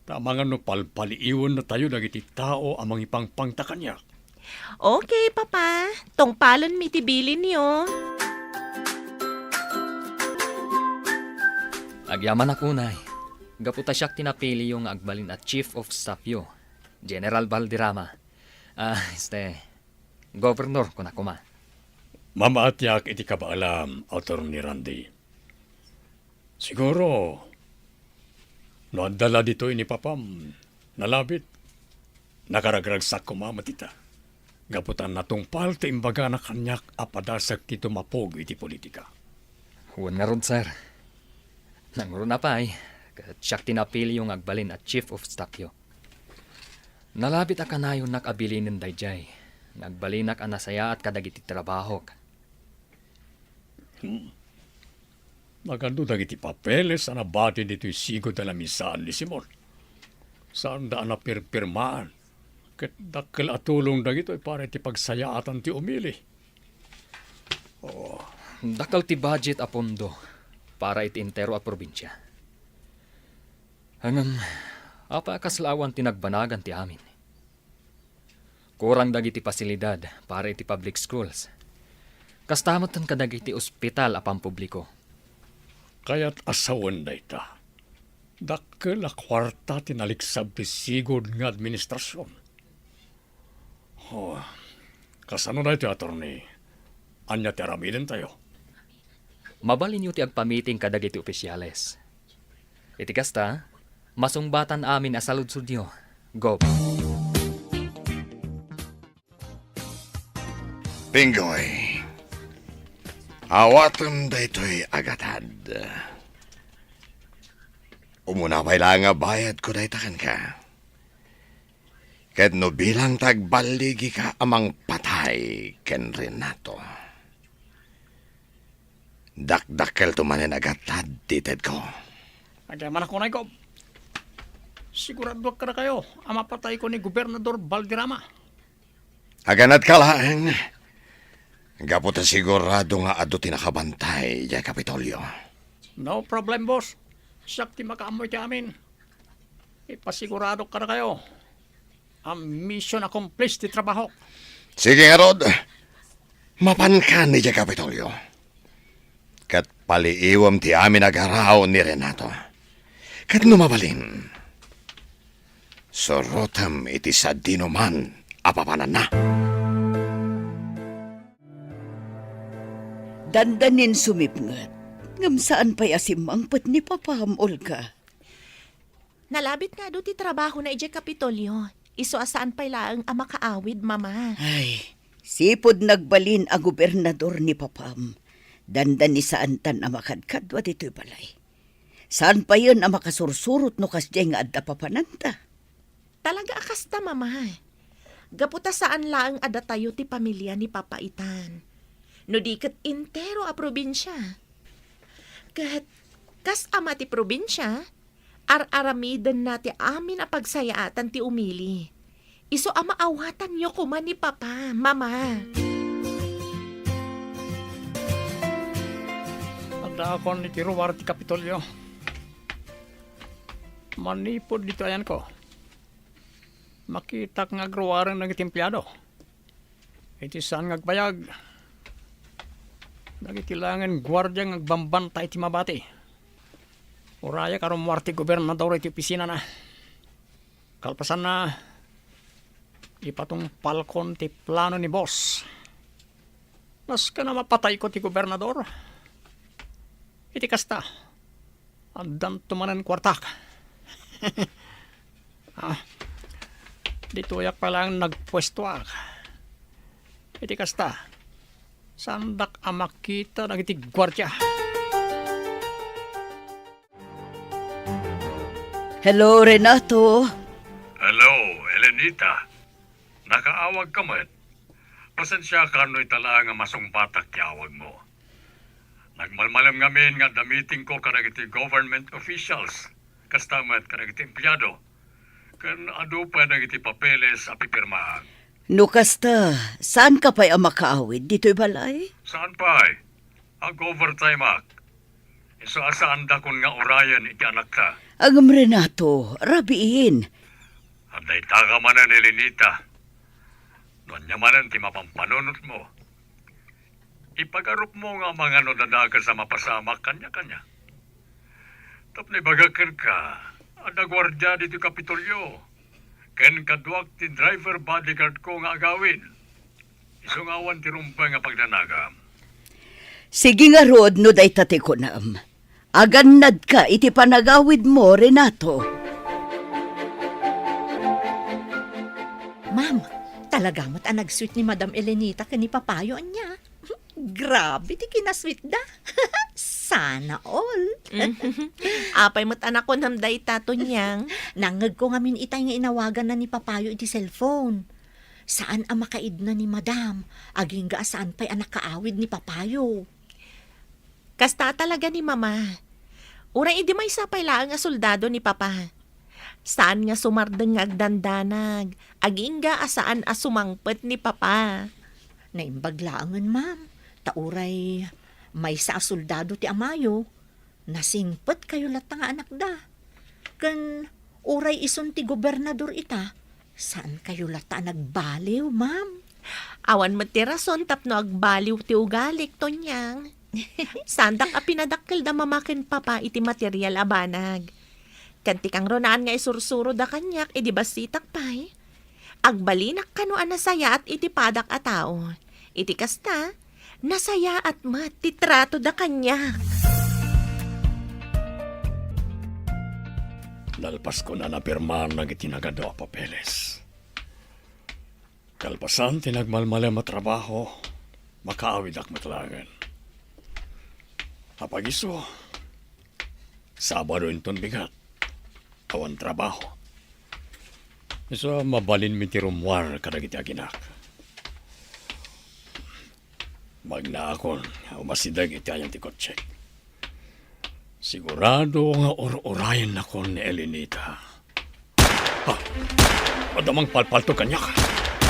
Tama nga no palpaliiwan na tayo dagiti tao amang ipangpangta kanya. Okay, Papa. Tong palon mitibilin niyo. Agyaman ako, Nay. Gaputa siyak tinapili yung agbalin at Chief of Staff yo, General Valderrama. Governor ko na kuma. Mamaatyak iti kabaalam, Attorney Randy. Siguro, noandala dito ini papam, nalabit, nakaragragsak ko mamatita. Gaputan natungpal ti imbaga na kanyak apadasak ti tumapog iti politika. Huwag nga ron, sir. Nanguro na pa siyak tinapili yung agbalin at Chief of Staff yo. Nalabit ka na yung nakabilinin dayjay. Nagbalinak ang nasaya at kadagiti trabaho. Magando dagiti papeles na nabati dito sigo dala misaan ni Simon. Saan daan na pirpirmaan? Kat dakkel atulong dagito para ti pagsayaatan ti umili. Dakal ti budget a pondo para iti intero a probinsya. Hanggang apa kaslawan tinagbanagan ti amin. Kurang dagiti pasilidad para iti public schools. Kastamot ang kadagiti ospital a pampubliko. Kaya't asawan da ita. Dakkel a kwarta tinaliksab ti sigod nga administrasyon. Kasano na iti attorney? Anya ti aramiden tayo. Mabalin yu ti agpamiting kadagiti opisyales. Iti kasta, masungbatan amin asaludsud nyo. Go. Pingoy, awatan da ito'y agatad. Umuna pa'y nga bayad ko da itakan ka. Ket no bilang tagbaligi ka amang patay ken Renato. Dakdakkel tumanin agatad tited ko. Agyaman ako na ikaw. Sigurado ka na kayo, ang mapatay ko ni Gobernador Valderrama. Aganat ka lang. Gaputa sigurado nga ado tinakabantay ya Kapitolyo. No problem, boss. Siyak ti makaamoy ti amin. Ipasigurado ka na kayo. Ang mission accomplished ti trabaho. Sige nga, Rod. Mapankan ni ya Kapitolyo. Kat paliiwam ti amin agaraw ni Renato. Kat numabalin. Sorotam iti sa dinuman apapanan na. Dandanin sumipngat. Ngam saan pa'y asimangpet ni Papam, Olga? Nalabit nga do ti trabaho na ije Kapitolyo. Iso asaan pa'y laang ang makaawid, Mama. Ay, sipod nagbalin ang gobernador ni Papam. Dandan ni saan tan ang makadkadwa dito'y balay. Saan pa yun ang makasursurot no kasjay nga adda papananta? Talaga akasta, Mama. Gaputa saan laang ada tayo ti pamilya ni Papaitan. No di kat intero a probinsya. Kat kas ama ti probinsya, ar-aramidan na ti amin a pagsayaatan ti umili. Iso ama awatan nyo kuman ni Papa, Mama. Tanda ako ni Tiruwar ti Kapitolyo. Manipod dito ayan ko. Makita nga agruwarang ng itimplado. Iti saan ngagbayag. Nagitilangan gwardiya ng agbambantay ti mabati. Uraya karong muarti gobernador iti opisina na. Kalpasan na ipatong palkon ti plano ni boss. Nas ka na mapatay ko ti gobernador. Iti kasta. Andan tumanan kwartak. Dito yak palang nagpwesto ak. Iti kasta. Sandak amakita ng iti gwardya. Hello, Renato. Hello, Elenita. Nakaawag ka man. Pasensya ka no itala nga masungbatak yawag mo. Nagmalmalam ngamin nga damiting ko karagiti government officials. Kastamat karagiti empleyado. Kan ado pa nagiti papeles a pipirmahan. No kasta, saan ka pa'y ang makaawid dito'y balay? Saan pa Ang overtime ak. Isaasaan da kun nga orayan iti anak ta. Agam Renato, rabiin. Anday taga manan ni Lenita. Doon niya manan ti mapampanunot mo. Ipagarup mo nga mga nodadaga sa mapasamak kanya-kanya. Tapos bagakan ka, ada gwardya dito Kapitolyo. Ken kaduak ti driver bodyguard ko nga agawin. Isungawan ti rumpay nga pagnanagam. Sige nga rod, no day tate ko naam. Agannad ka iti panagawid mo, Renato. Ma'am, talaga mo't ang nag-sweet ni Madam Elenita kani papayo niya. Grabe, di kinasweet da. Sana all. Apay mo't anak ko namday tato niyang. Nangag ko ngamin itay nga inawagan na ni papayo iti cellphone. Saan ang makaid na ni Madam? Aging ga saan pa'y anak kaawid ni papayo. Kasta talaga ni mama. Uray idi may sapay laang nga soldado ni papa. Saan nga sumardeng nga agdandanag. Aging ga asaan asumangpet ni papa. Naimbaglaangan, ma'am. Tauray, may sa soldado ti amayo. Nasingpet kayo lata nga anak da. Kan uray ison ti gobernador ita. Saan kayo lata nagbaliw, ma'am? Awan mo ti rason tapno agbaliw ti ugalik to niyang. Sandak a pinadakkel da mamaken papa iti material abanag. Kanti kang ronaan nga isursuro da kanyak iti basitak pay. Agbalinak kano nasaya at iti padak a tao. Iti kasta, nasaya at titrato da kanyak. Lalpas ko na napirmahan na itinagado a papeles. Kalpasan tinagmalmalem at trabaho, makaawid ak matlangan. Apagiso, Sabado inton bigat, awan trabaho. So, mabalin mi ti rumwar kadagiti aginak. Magna akon, umasidag iti ayang ti kotsek. Sigurado nga or-orayan ako ni Elenita. Ha! Madamang palpalto kanyak.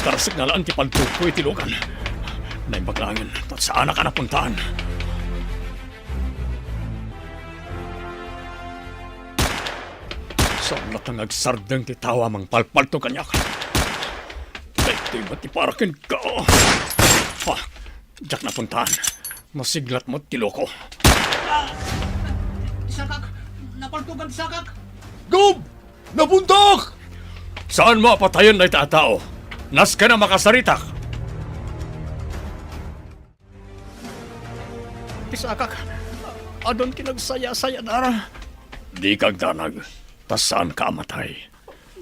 Tarasig na laan ti paltuko iti lugan. Naibaglangan, at saan ka napuntaan? Saan natang agsardang ti tawa mang palpalto kanyak? Ito'y ba't iparakin ka? Ha! Diyak napuntaan. Masiglat mo tiloko. Sakak! Napaltugan sakak! Gob! Napuntak! Saan mo apatayan na itatao? Nas ka na makasaritak. Isakak, adon kinagsaya-saya dara. Di kag danag. Tas saan ka amatay?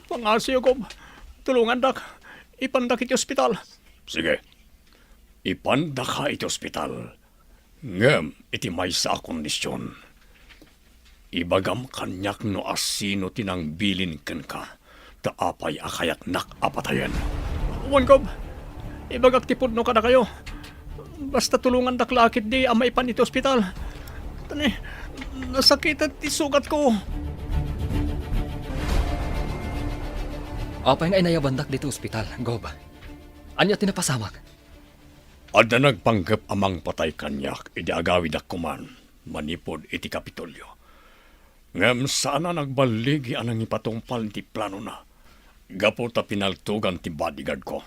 Pangasyo ko, tulungan dak. Ipandak iti ospital. Sige. Ipanda ka iti ospital. Ngem, iti may sa kondisyon. Ibagam kanyak no asino tinang bilin ken ka. Taapay akayat nak apatayan. Wan ko, ibagak tipod no kada kayo. Basta tulungan dak lakit di amay pan iti ospital. Tani, nasakit at isugat ko. Apay nga inayabandak dito ospital, Gob. Anya tinapasamak? Ada nagpanggap amang patay kanyak, iti agawid akuman, manipod iti Kapitolyo. Ngem sana nagbaligi anang ipatungpal ti plano na. Gapo ta pinaltugan ti bodyguard ko.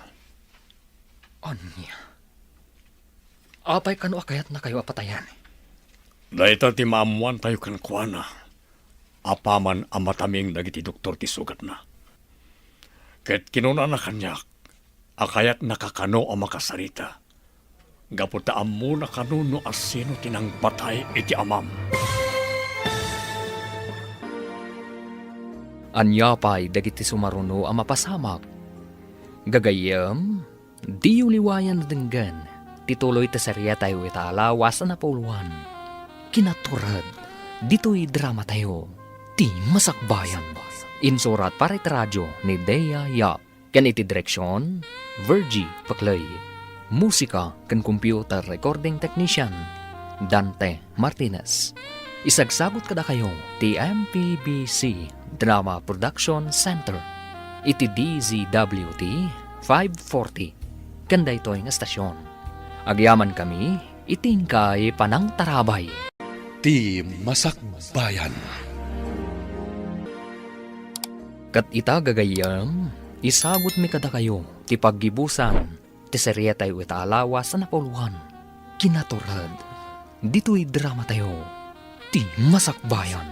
Anya? Apay kano akayat na kayo apatayan? Dahita ti maamuan tayo kankwana. Apaman amataming dagiti doktor ti sugat na. Ket kinuna na kanyak, akayat nakakano ang makasarita. Gaputa amu na kanuno asino tinang patay iti amam. Anyapay dagiti sumaruno ang mapasamak. Gagayam, di uliwayan na denggan. Tituloy ta serya tayo italawas na napuluan. Kinaturad, dito'y drama tayo. Ti Masakbayan. Insurat para iti radyo ni Dea Yap. Kan iti direksyon, Virgie Paklay. Musika kan computer recording technician, Dante Martinez. Isagsagot kada kayo ti MPBC Drama Production Center. Iti DZWT 540. Kanda ito ang estasyon. Agyaman kami, itingkay panang tarabay. Ti Masakbayan. Kat ita gagayam, isagot mi kada kayo, ti paggibusan, ti serye tayo italawas sa napuluhan. Kinaturad, dito'y drama tayo, ti Masakbayan.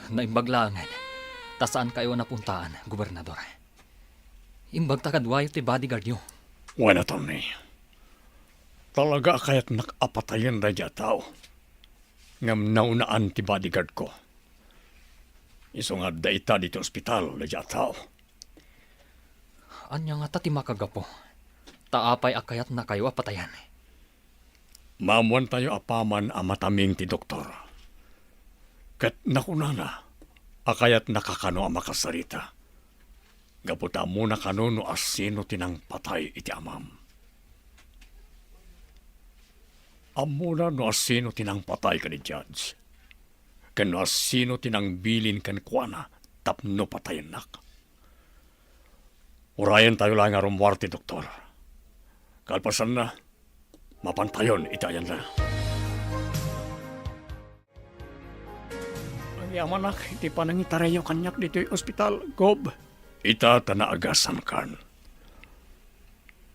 Naimbaglangan, tasaan kayo napuntaan, gobernador? Imbag takadwayo ti bodyguard nyo. Wala, Tony. Talaga kaya't nakapatayan na dya tao. Ngam naunaan ti bodyguard ko. Isungad da ita dito ospital na dya tao. Anya nga ta ti makagapo. Taapay akayat na kayo apatayan. Mamuan tayo apaman a mataming ti doktor. Kat nakunana, akayat nakakano ang makasarita. Gaputa muna kano no asino tinang patay iti amam. Amuna no asino tinang patay ka ni Judge. Kano asino tinang bilin kan kuana tapno patayin nak. Urayan tayo lang nga rumwarte, doktor. Kalpasan na, mapantayon itayan na. Ang yaman nak, iti pa nangitarayaw kanyak dito'y ospital, Gob. Ita tanaagasan kan.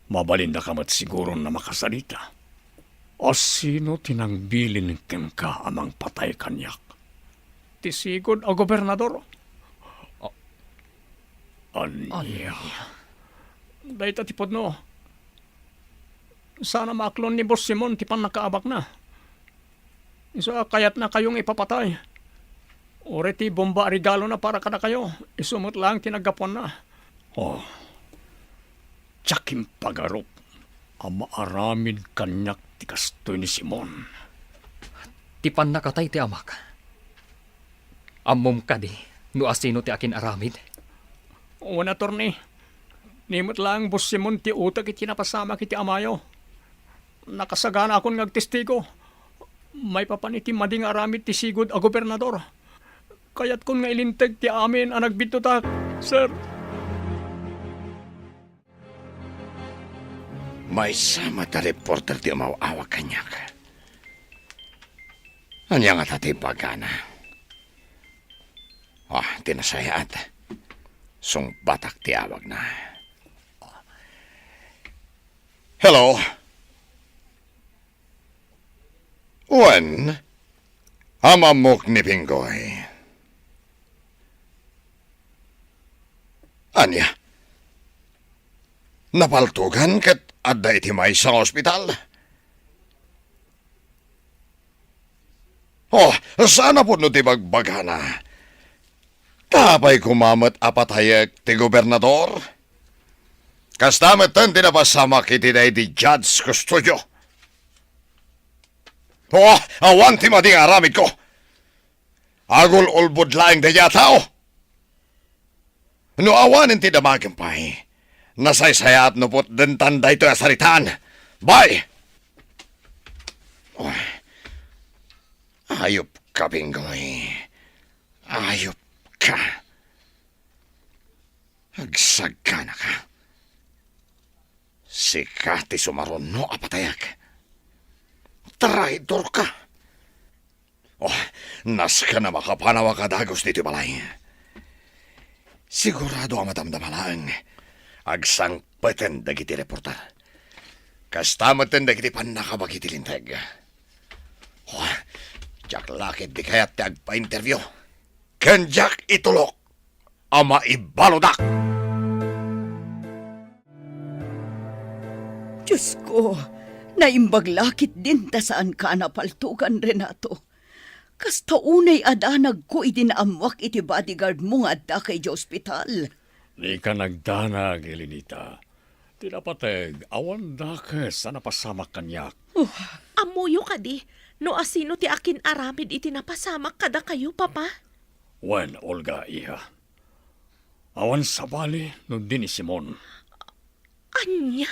Mabalinda ka mat siguro na makasalita. O sino tinangbilin ken ka amang patay kanyak? Tisigod o gobernador? Anya. Dahil tatipod no. Sana maklon ni Boss Simon tipan nakaabak na. Isa kayat na kayong ipapatay. Oreti bomba regalo na para kada kayo. Isumot lang tinagapon na. Oh. Tsakim pagarop. Ang maaramid kanyak ti kastoy ni Simon. Tipan nakatay ti amak. Amom ka di, no asino ti akin aramid. Una, Torni. Nimot lang, Boss Simon, ti utak iti napasama kiti amayo. Nakasagana akong nagtestigo. May papaniti mading aramid ti sigod a gobernador. Kaya't kung nailintag ti amin ang nagbitutak, sir. May sama ta reporter ti umawawa kanyak. Anya nga tati pagana. Tinasayat. Sung batak ti awag na. Hello? Wen? Hamamok ni Pinggoy. Anya? Napaltugan kat adda iti may sa ospital? Sana po no ti bagbagana. Tapay kumamat apatayag ti gobernador. Kastamet tan tinapasamak iti day di Judge Custodio. Awan ti mading aramid ko. Agul ulbud laing daya tao. No awanin ti damagimpay. Nasaysayat no pot den tanday to asaritan. Bye! Ayop ka, Pinggoy. Ayop ka. Agsagana ka. Sikati sumaron no apatayak. Traidor ka. Nas ka na makapanawa ka dagos dito balay. Sigurado ang matamdamalang. Agsang peten dagiti reporter. Kastamatan dagiti panakabagiti lintag. Jack lakit di kayat ti agpa-interview. Ken Jack itulok. Ama ibalodak. Diyos ko, naimbaglakit din ta saan ka napaltugan, Renato. Kasta unay adanag ko idinamwak iti bodyguard mo nga adda kay di ospital. Di ka nagdanag, Elenita. Tinapateg, awan da ka sa napasamak kanyak. Amuyo ka di, no asino ti akin aramid iti napasamak kada kayo, Papa? Wen, Olga, iha. Awan sa bali, no din ni Simon. Anya?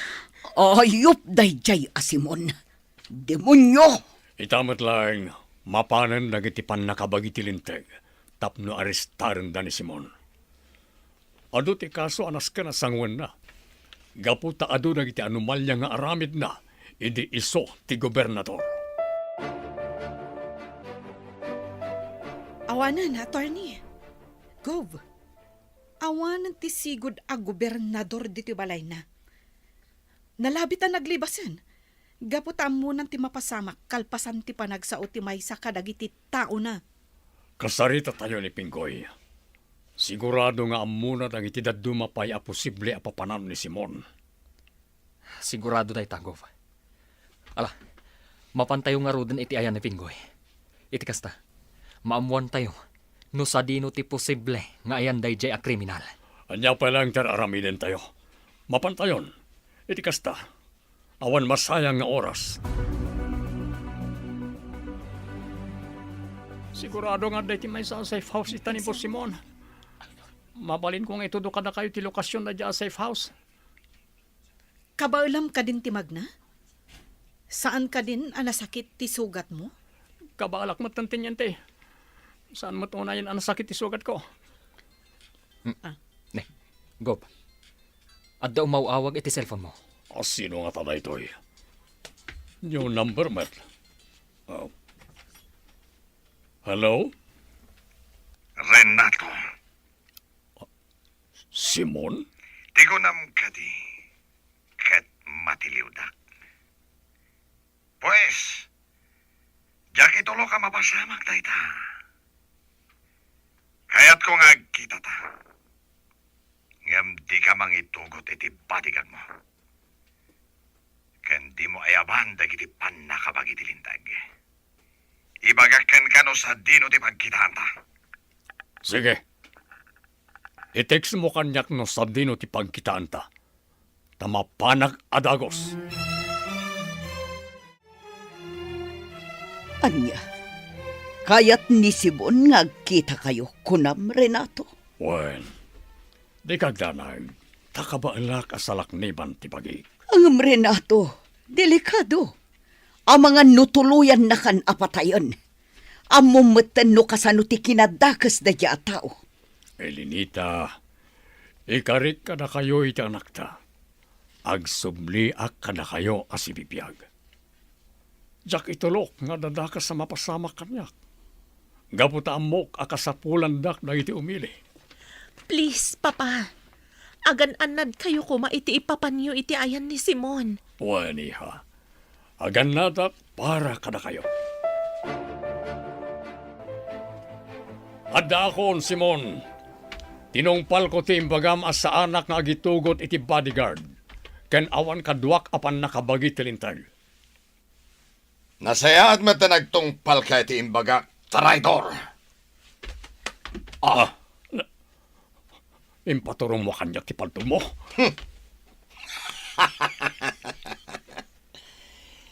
Ayop dayjay asimon. Demonyo! Itamat lang, mapanan nagitipan nakabagiti linteg. Tapno arestaran da ni Simon. Ado ti kaso anas ka na sangwan na. Gaputa ado na iti anomalya nga aramid na, idi iso ti gobernador. Awanan, attorney. Gov, awanan ti sigod a gobernador dito balay na. Nalabit ang naglibasan. Gaputaan mo ti mapasamak, kalpasan ti panagsao ti maysa kadagiti tao na. Kasarita tayo ni Pinggoy. Sigurado nga amuna ang itidad dumapay a posible a papanan ni Simon. Sigurado tayo tagov. Ala, mapantayo nga rodin iti ayan ni Pinggoy. Iti kasta, maamuan tayo, no sa dino ti posible nga ayan dayjay a kriminal. Anya pa lang aramiden tayo. Mapantayon, iti kasta, awan masayang nga oras. Sigurado nga dahil may sa safe house ita ni po Simon. Mabalin kong itudo ka na kayo ti lokasyon na dyan safe house. Kabaulam ka din ti Magna? Saan ka din anasakit ti sugat mo? Kabalak mo tantin yan te. Saan mo tunayan ang sakit ti sugat ko? Ne, Gob. Adda umawawag iti cellphone mo. Sino nga tada ito'y? New number, Matt. Hello? Renato, Simon? tigunam ka di, kat matiliwdak. Pues, jak itulo ka mapasamak dayta. Kaya't ko nga kita ta. Ngam di ka mangitugot iti batigan mo. Kan di mo ayaban dagiti panakabag iti lintag. Ibagakan ka no sa dino ti pagkitaan ta. Sige. I-text mo kanyak no sa dino ti pagkitaan ta. Tamapanag adagos. Anya, kayat ni Simon nga kita kayo kunam, Renato. Wen, di kagdanag, takabaalak asalak niban ti pagi. Ang Renato, delikado. Ang mga nutuluyan na kan apatayon. Amumatan no kasano ti kinadakas da dya tao. Elinita, ikarit ka na kayo iti anak ta. Agsubli-ak ka na kayo asibibiyag. Jak itulok nga dadakas sa mapasamak kanyak. Gaputa amok akasapulan dak na iti umili. Please, Papa. Agan-anad kayo kuma iti ipapanyo iti ayan ni Simon. Waniha, agan nadak para ka na kayo. Adda akon, Simon. Tinungpal ko ti imbagam as sa anak nga agitugot iti bodyguard. Ken awan kaduak apan nakabagi tilintag. Nasaya at matanagtungpal ka iti imbaga, traidor. Impaturong mo kanyak ti paltog mo.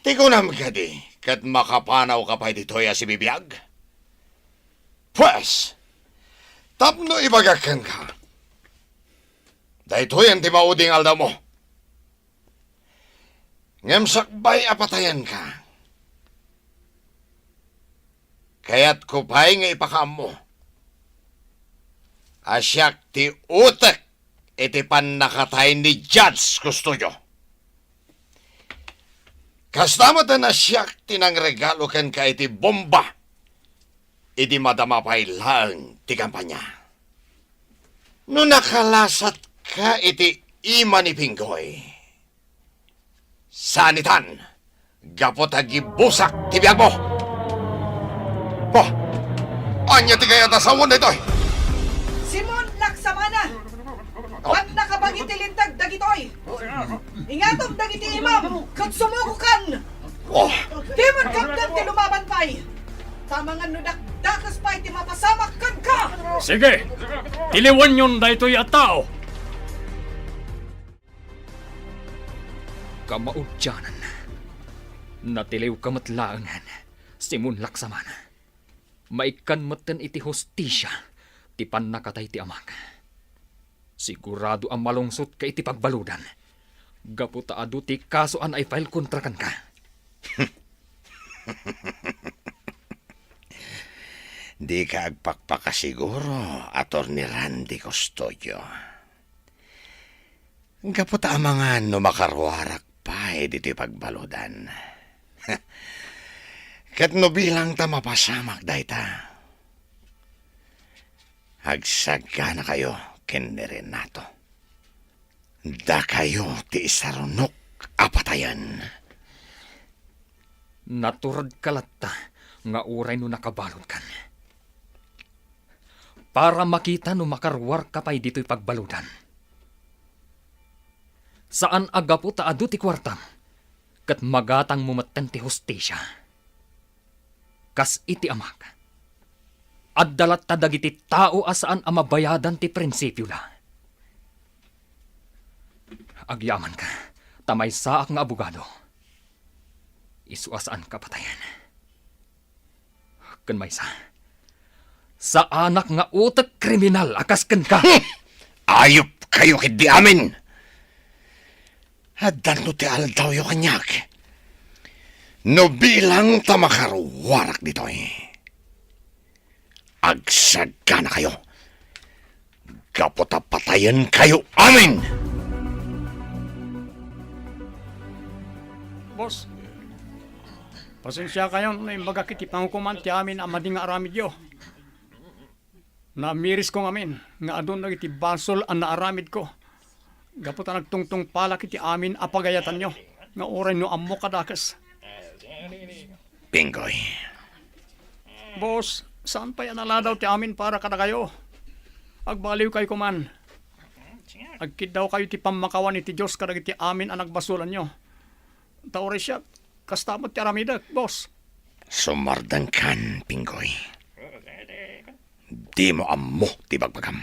Tigunam ka di, kat makapanaw ka pa dito'y asibibiyag. Pues, tapno ibagakan ka. Dahito'y ang timauding aldaw mo. Ngem sakbay apatayan ka. Kaya't kupay nga ipakaam mo. Asyak ti utek iti panakatay ni Judge Custodio. Kastamot na asyak tinang regalo ken ka iti bomba. Iti madamapay lang ti kampanya. No nakalasat ka iti ima ni Pinggoy. Sanitan, gapot agibusak ti biyag mo. Anya ti kaya tasawon na ito. Simon, laksamana! Pag nakabagi tilintag dagitoy! Ingatom dagiti imam, kat sumukukan! Timon kapdan ti lumaban pa'y! Tamangan no dakdakas pa'y ti mapasamak kan ka! Sige, tiliwan yun da ito'y atao. Kamaudyanan. Natiliw kamatlaangan. Simon Laksamana. Maikan matan iti hostisya, ti panakatay ti amang. Sigurado ang malungsot ka iti pagbaludan. Gaputa adu ti kasuan ay file kontra kan ka. Di ka agpakpakasiguro, Atty. Randy Custodio. Gaputa mga no makarwarak pa dito'y pagbaludan. Kat no bilang ta mapasamak dayta. Hagsaga na kayo, kini Renato. Da kayo ti isarunok apatayan. Naturad kalatta nga uray no nakabalon kan. Para makita no makarwar ka pa'y dito'y pagbaludan. Saan agapo ta adu ti kwartam, kat magatang mumaten ti hostesya. Kas iti amak, at dalat ta dagiti tao asaan amabayadan ti prinsipyo la. Agyaman ka, tamay saak nga abogado. Isuasaan ka patayan. Kan may sa anak nga utak kriminal akas kan ka. Ayop kayo kidi amin. Haddan no ti aldaw yo kanyak. No bilang ta makarwarak dito Agsaga na kayo. Gaputa patayan kayo amin. Boss, pasensya kayo na imbaga kiti pangkuman ti amin amadi nga aramid yo. Namiris ko ngamin, nga adun na iti basol ang naaramid ko. Gaputa nagtungtong pala kiti amin apagayatan nyo, nga oray no ammo kadakas. Pingoy. Boss, saan pa yan aladaw ti amin para kada kayo? Agbaliw kayo kuman. Agkid daw kayo ti pamakawan iti Diyos kadag iti amin ang nagbasulan nyo. Taore siya, kastamot ti aramidak, boss. Sumardang kan, Pingoy. Di mo ammo ti bagbagam.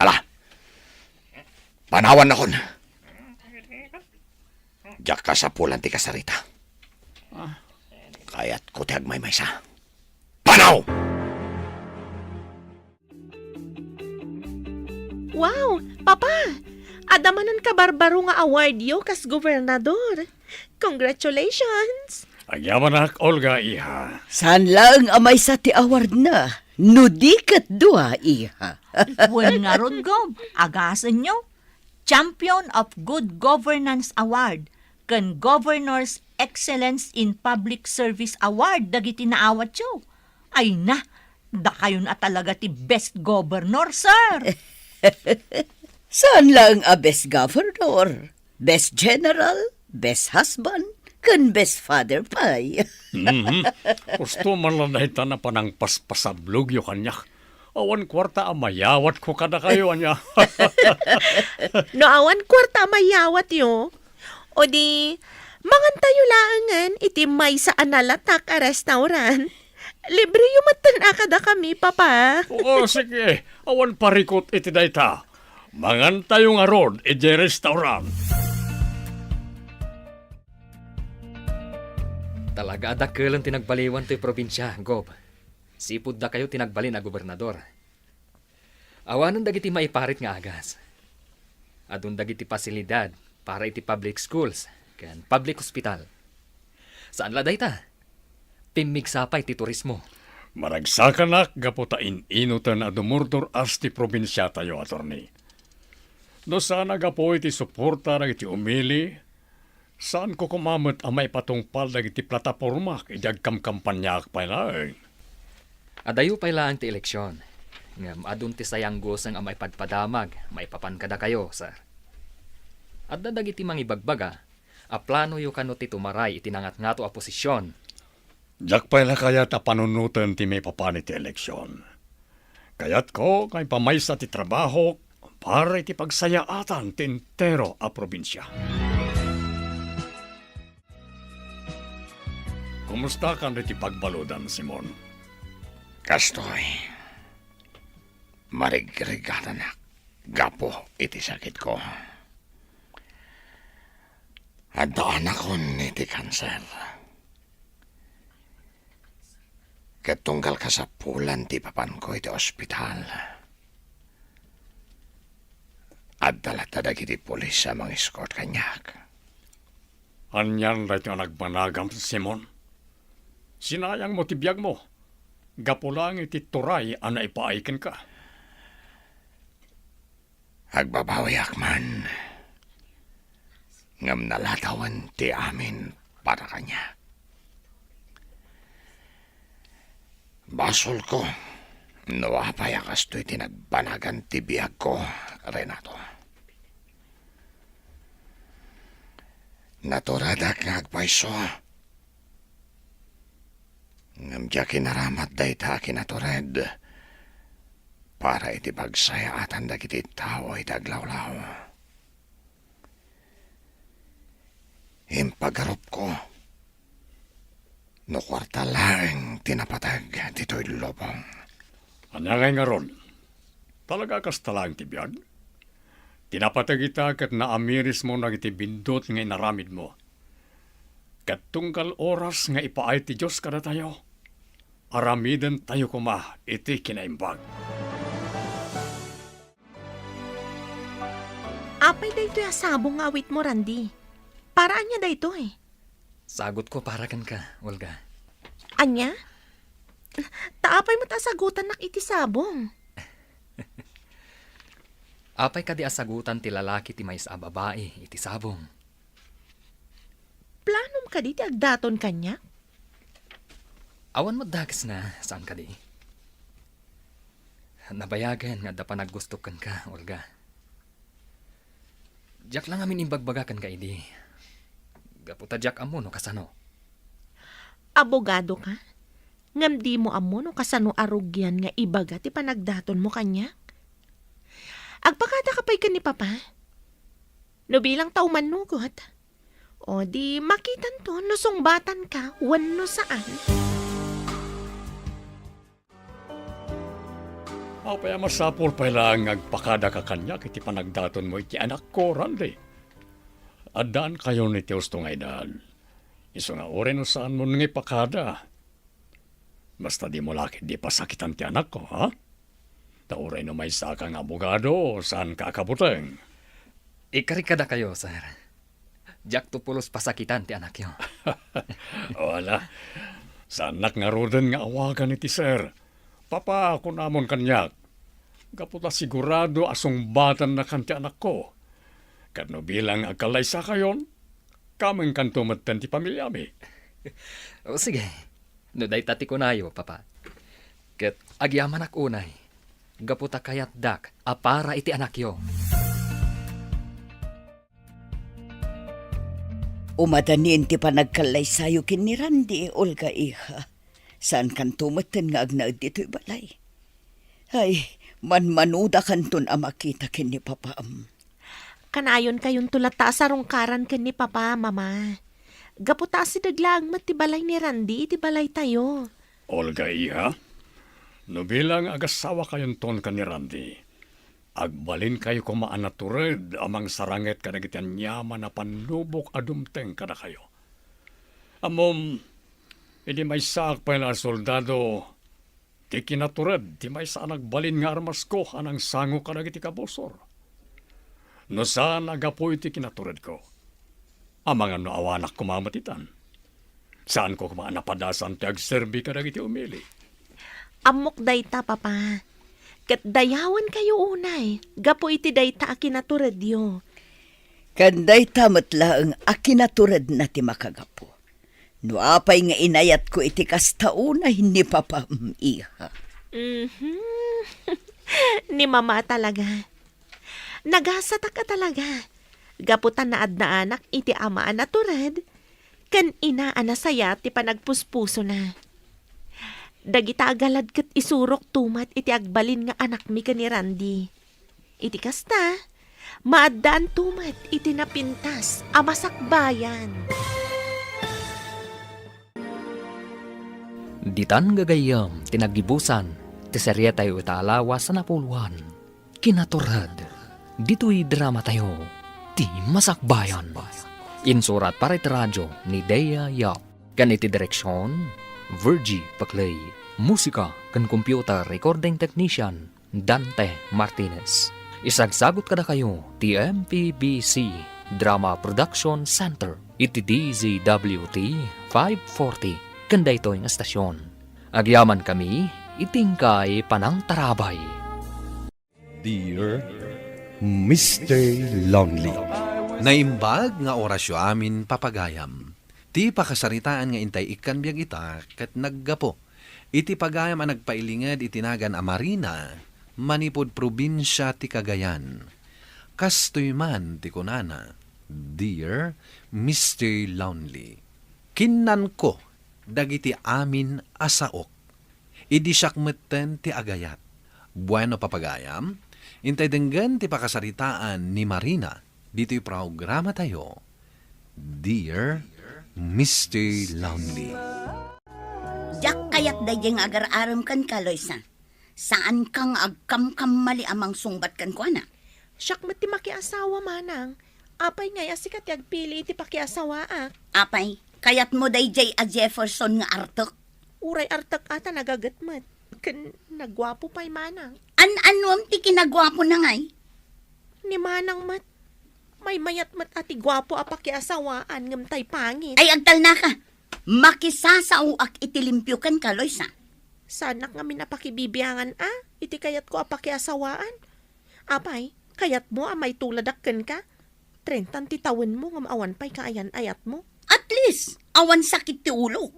Ala, panawan na kon. Diyak ka sa pulan ti kasarita. Kaya't ko ti agmay-may sa. Panaw! Wow, Papa! Adamanan ka barbaro nga award yo kas gobernador. Congratulations! Agyaman nak, Olga, iha. Saan lang amay sa ti award na? Nudikat dua, iha. Wen nga ron, Gob. Agasan nyo. Champion of Good Governance Award kan Governor's Excellence in Public Service Award dagiti naawat yo. Ay na, da kayo na talaga ti best governor, sir. Saan lang a best governor? Best general? Best husband? Kan best father pay. Gusto man lang nahita na panang paspasablog yung kanyak. Awan kwarta amayawat ko kada kayo anya. No awan kwarta mayawat yo. O di, mangan tayo laangan iti may sa analatak a restaurant. Libre yung matan akada kami, Papa. Oo, sige. Awan parikot iti dayta. Mangan tayo nga rod, iti restaurant. Talaga adakkelan tinagbaliwan to'y probinsya, Gob. Sipud da kayo tinagbalin na gobernador. Awanan dagiti maiparit nga agas. Adun dagiti pasilidad para iti public schools, kan public hospital. Saan la dayta? Pimigsapay ti turismo. Maragsaka nak, gaputain inutan na dumurdur as ti probinsya tayo, attorney. Do sana gapo iti suporta na iti umili, saan ko kumamot ang may patungpal na iti plataforma idag kamkampanyak pa na Adayo pa ilaan ti eleksyon. Ngam adun ti sayang gosang ang may padpadamag, may papankada kayo, sir. At dadag iti mangibagbaga, a plano yu kano ti tumaray itinangat nga to a posisyon. Jak pa na kaya ta panunutan ti may papanit ti eleksyon. Kayat ko kay pamaysa ti trabaho para iti pagsayaatan ti entero a probinsya. Kumusta kan iti pagbaludan, Simon? Kastoy. Marigregatan na. Gapo iti sakit ko. Adaan ako iti kanser. Katunggal ka sa pulan ti papan ko iti ospital. At dalatadag iti polis sa mga escort kanyak. Anyan rait nga nagbanagam, Simon. Sinayang mo tibiyag mo. Gapo lang iti turay ang naipaikin ka. Agbabawiak man. Ngam nalatawan ti amin para kanya. Basol ko, nawapayakas to'y tinagbanagan ti biyag ko, Renato. Naturadak nga agpaiso. Ngam diya kinaramat day ta kinatured. Para iti pagsaya atan dagiti tao iti aglawlaw. Impagarup ko. No kwarta lang tinapatag dito'y lobong. Anangay nga ron, talaga kas talang ti biyag. Tinapatag ita kat naamiris mo nag iti bindot nga inaramid mo. Kat tungkal oras nga ipaay ti Diyos kada tayo. Aramiden tayo kuma iti kinaimbag. Apay dayto yung sabong nga awit mo, Randy. Paraan niya dayto eh. Sagot ko para kan ka, Olga. Anya? Taapay mo sagutan nak iti sabong. Apay ka di asagutan ti lalaki ti maysa a babae iti sabong. Planom ka di ti agdaton kanya? Awan mo dagas na saan ka di. Nabayagan nga da pa naggustukan ka, Olga. Diyak lang amin imbagbagakan ka idi. Gaputa diyak amo no kasano. Abogado ka? Ngam di mo amo no kasano arugyan nga ibaga ti panagdaton mo kanya? Agpakada ka pa'y ka ni Papa? No bilang tao manugot. O di makitan to no sungbatan ka wano saan. Apaya masapol pa lang agpakada ka kanya kiti panagdaton mo iti anak ko, Randy. Adaan kayo ni Teos to nga edad. Iso nga ore no saan mo nga ipakada. Basta di mo laki di pasakitan ti anak ko, ha? Tauray no may sa kang abogado, saan kakabuteng? Ikarikada kayo, sir. Diyak tupulos pasakitan ti anak yo. Wala. Sanak nga roden nga awagan iti sir. Papa, ako namon kanyak. Kaputa sigurado asong batan na kanti anak ko. Kano bilang agkalaysa kayon, kaming kantumatan ti pamilya mi. O sige, no day tati ko nayo, Papa. Ket agyaman ak unay. Gaputa kayat dak, apara iti anak yo. Umadanin ti panagkalaysayo kin ni Randy, Olga iha. Saan kan tumatan nga agnaad dito'y balay? Ay, manmanuda kanton amakita kin ni Papaam. Kanayon kayon tulata sa rungkaran ken ni Papa, Mama. Gaputa si daglang ti balay ni Randy, iti balay tayo. Olga iha, no bilang agasawa kayon ton ka ni Randy, agbalin kayo kumaan na tured amang saranget kadagitian yaman na panlubok adumteng kada kayo. Amom, hindi may saak pa na soldado, di kinatured, di may saan nagbalin nga armas ko anang sango kadagiti kabosor. No saan agapo iti kinatured ko, amang ano awanak kumamatitan. Saan ko kumaan napadasan ti agserbi kadagiti umili. Amok dayta, Papa. Ket dayawan kayo unay. Gapo iti dayta akinatured yo. Kanday tamat laeng akinatured na ti makagapo. No apay nga inayat ko iti kastauna hindi Papaam iha. Ni Mama talaga. Nagasata ka talaga. Gaputan na adna anak iti amaan na tured. Kan inaan na saya ti panagpuspuso na. Dagita agalad ket isurok tumat iti agbalin nga anak mi ka ni Randy. Iti kasta, maadaan tumat iti napintas amasakbayan. Ditan gagayam, tinagibusan, ti serye tayo italawas sa napuluan. Kinaturad, dito'y drama tayo, ti masakbayan. Insurat para iti radyo ni Dea Yap. Ganiti direksyon, Virgie Paclay. Musika kan computer recording technician, Dante Martinez. Isagsagot kada kayo, ti MPBC Drama Production Center. Iti DZWT 540. Kanda ito yung estasyon. Agyaman kami, itingkay panang tarabay. Dear Mr. Lonely. Naimbag nga orasyo amin papagayam. Ti pakasaritaan nga intay ikan biyag ita kat naggapo. Iti pagayam ang nagpailingad itinagan a Marina, manipod probinsya ti Cagayan. Kastoy man ti kunana, Dear Mr. Lonely. Kinnan ko, dagiti amin asaok. Idi siyakmetten ti agayat. Bueno papagayam, intay denggan ti pakasaritaan ni Marina, dito'y programa tayo. Dear Mr. Lonely. Jak kayat dayeng agar-aram kan ka, Loisa. Saan kang agkam-kam mali amang sungbat kan ko, na? Siyak ti makiasawa manang. Apay nga sikat yagpili iti pakiasawa Apay, kayat mo dayjay a Jefferson nga artok. Uray artak ata nagagatmat. Kan nagwapo pa'y manang. An-anuam ti kinagwapo na ngay? Ni manang mat. May mayat mat ati gwapo a pakiasawaan ngam tay pangit. Ay, agtal na ka. Makisasao ak itilimpyo kan ka, Loisa. Sanak nga minapakibibiyangan iti kayat ko a pakiasawaan. Apay, kayat mo may tuladakken ka. 30 ti tawen mo ngam awan pa'y kaayan ayat mo. At least, awan sakit ti ulo.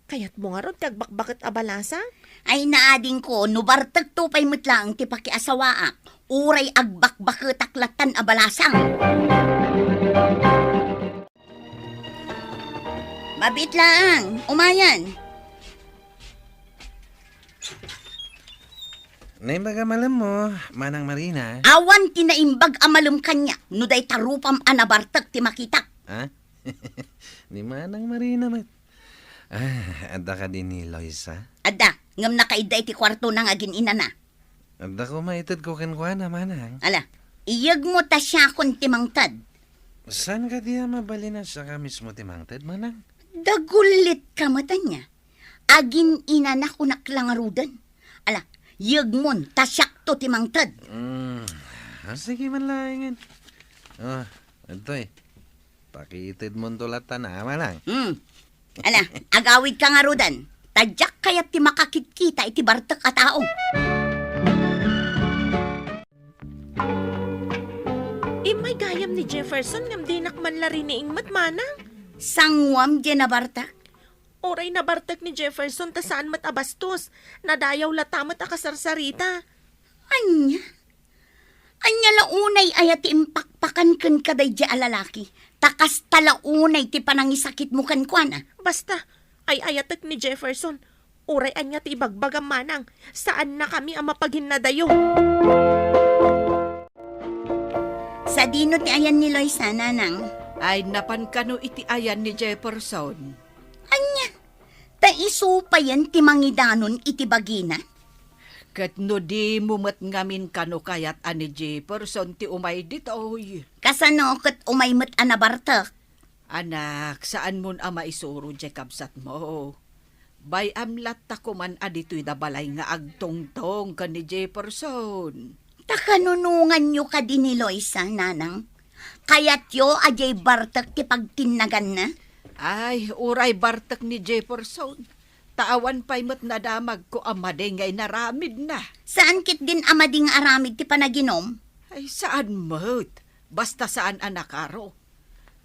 Kayat mo nga ron tagbakbakit abalasa? Ay naading ko, nubartag to pa'y mutlang ti pakiasawaak. Uray agbakbakit taklatan abalasang. Mabit lang, umayan. Naimbaga malam mo, Manang Marina. Awan tinaimbag amalum kanya, no day tarupam anabartag ti makitak. Ha? Ni Manang Marina, mat. Adda ka din ni Loisa? Adda, ngam nakaiday ti kwarto nang agin ina na. Adda ko maitad ko kenkwana, Manang. Ala, iyag mo ta siya kon timangtad. Saan ka diya mabalina sa ka mismo timangtad, Manang? Dagulit ka mata niya. Agin ina na kunak lang arudan. Ala, iyag mo ta siyak to timangtad. Sige man laingan. Ito pakitid mo tulatan na, Manang. Ala, agawid ka nga rudan. Tadyak kaya't ti makakit-kita iti bartak a tao. May gayam ni Jefferson ngam dinak man lariniing matmanang. Sangwam di na bartak? Oray na bartak ni Jefferson ta saan mat abastos. Nadayaw latamat a kasarsarita. Anya? Anya launay ayat ti impakpakan kan kaday di alalaki. Takas talaunay ti panangisakit mo kan kuana. Basta, ay ayatek ni Jefferson. Uray anya ti ibagbagam manang. Saan na kami ang mapaghinadayo? Sa dino ti ayan ni Loisa, nanang? Ay napankano iti ayan ni Jefferson. Anya? Ta iso pa yan ti mangidanon iti bagina? Kat no di mumat ngamin kano kayat ani Jefferson ti umay ditoy. Kasano kat umaymat anabartak? Anak, saan mon ama isuro di kabsat mo? Bay amlat ta kuman adito'y dabalay nga agtongtong ka ni Jefferson. Takanunungan nyo ka din ni Loisa, nanang. Kayat yo ajay bartak ti pagtinagan na? Ay, uray bartak ni Jefferson. Taawan pa'y mat nadamag ko amaday ngay naramid na. Saan kit din amading aramid ti panaginom? Ay, saan mo't? Basta saan anakaro.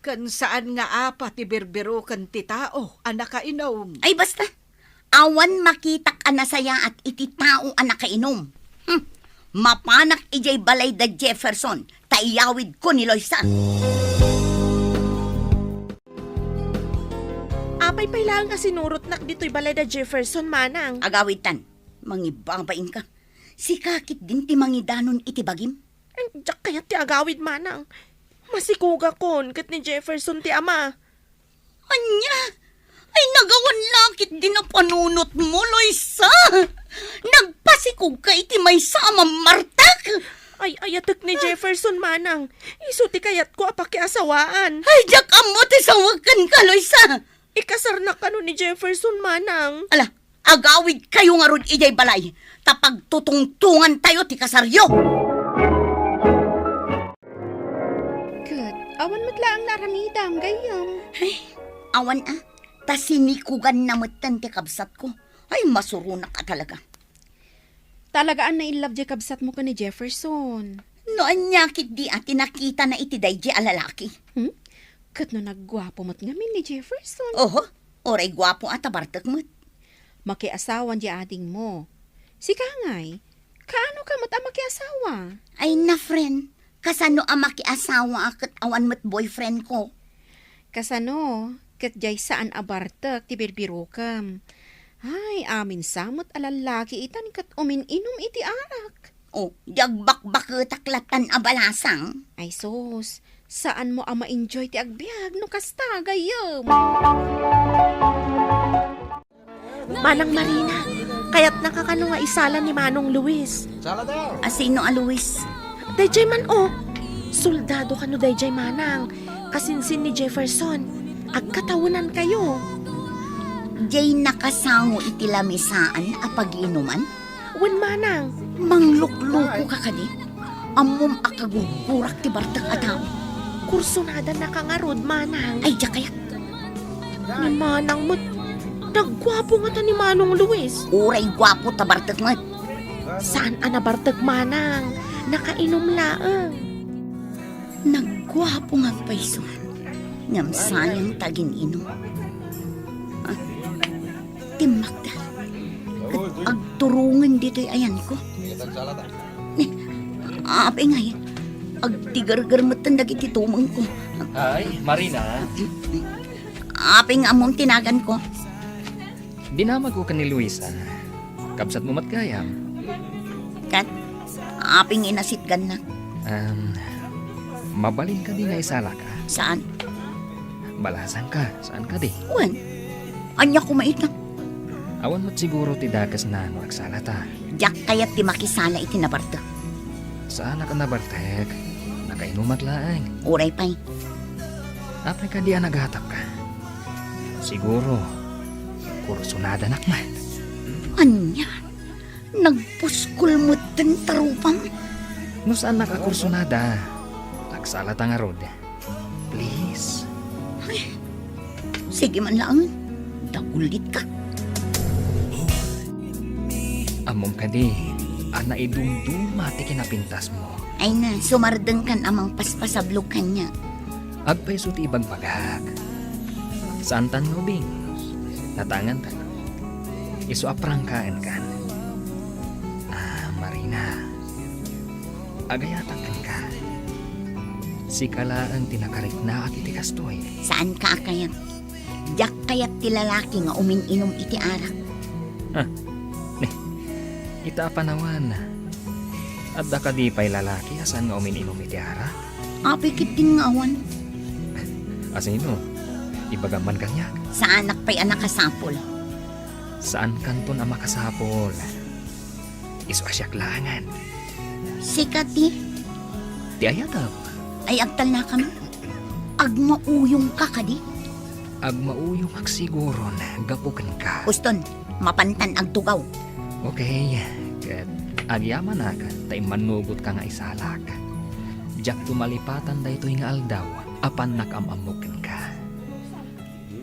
Kan saan nga apa ti berbero kan ti tao, anakainom. Ay basta, awan makitak anasaya at iti tao anakainom. Mapanak ijay balay da Jefferson, taiyawid ko ni Loisa. Apay pailang nga sinurot nak dito'y balay da Jefferson manang. Agawitan, mangibabain ka. Si kakit din ti mangidanon iti bagim. Diyak kaya ti agawid manang. Masikuga kon kat ni Jefferson ti ama. Anya? Ay nagawan lakit din na panunot mo, Loisa. Nagpasikog ka iti may sama martak. Ay ayatek ni Jefferson manang. Isu ti kayat ko apakiasawaan. Ay jak amo ti sawagan ka, Loisa. Ikasar na kano ni Jefferson manang. Ala, agawid kayo nga rod ijay balay. Tapag tutungtungan tayo ti kasaryo. Kat, awan matlaang naramidam, gayam. Ay, awan ta sinikugan na matan ti kabsat ko. Ay, masurunak ka talaga. Talagaan na inlove di kabsat mo ka ni Jefferson. Noon nyakit di ati nakita na iti daydi a lalaki. Kat no naggwapo mo't ngamin ni Jefferson. Oho, oray gwapo at abartak mo't. Makiasawan di ading mo. Si Kangay, kaano ka mo't ang makiasawa? Ay na friend, kasano ang makiasawa akat awan mo't boyfriend ko. Kasano, kat jay saan abartak ti birbirokam. Ay, amin samot alalaki itan kat umin-inom iti arak. O, jagbak-bak taklatan abalasang. Ay sos, saan mo ama enjoy ti agbyag no kasta gayam? Manang Marina, kaya't nakakano nga isala ni Manong Luis. Asino a Luis? Dayjay man o. Soldado kano dayjay manang. Kasinsin ni Jefferson. Agkatawunan kayo. Jay nakasango iti lamisaan a pag-inuman? Wen manang. Manglukluko ka kadi. Amom akagugurak ti bartak ataw. Kursunada na kangarod manang. Ay, diya kaya. Ni manang mo't. Naggwapo nga ta ni Manong Luis. Uray gwapo ta bartak mo't. Saan anabartag manang? Nakainom laang. Naggwapo nga paiso. Ngam sayang tagin inom. Timakda. Agturungan dito'y ayan ko. Ape nga yan. Agtigar-gar matan dagiti tumang ko. Ay, Marina. Ape nga among tinagan ko. Dinamag ko ka ni Luisa. Kabsat mo matgayam. Kat, aping inasitgan na. Mabalin ka di nga isala ka. Saan? Balasan ka. Saan ka di? Wan, anya kumait na. Awan mo't siguro ti dakas na nagsala ta. Diyak kaya't ti makisala iti nabarta. Saan ka nabartek? Nakainumat laang. Uray pa'y. Apay ka di naghatap ka. Siguro, kursunada nakman. Anya? Nagpuskul mo din tarupang? No saan nakakursunada? Nagsala ta nga rod. Please. Ay, sige man lang. Dagulit ka. Amom ka di. Ana idumduma ti kinapintas mo. Ay na, sumardeng kan amang paspasablog kanya. Agpaiso ti ibang pagak. Saan tan mo, Bing? Natangan tan. Iso aprangkaan kan. Marina. Agayatan kan ka. Si kala ang tinakarit na iti kastoy. Saan ka kayat? Diyak kayat ti lalaki nga umin-inom iti arak. Ita panawan. At da ka di pa'y lalaki asan nga umin-inom iti arak? Apikit din nga awan. Asino? Ibagaman kanyak. Sa anak pa'y anak kasapol. Saan kanton ang makasapol? Iso asyaklangan. Sikat ti. Di ayatab. Ay agtal na kami. Agmauyong ka kadi. Agmauyong siguro na gapukan ka. Uston, mapantan agtugaw. Okay. Kat agyaman na ka. Tay manugot ka nga isalak. Diyak tumalipatan da ito'y nga aldaw. Apan nakamamukin ka.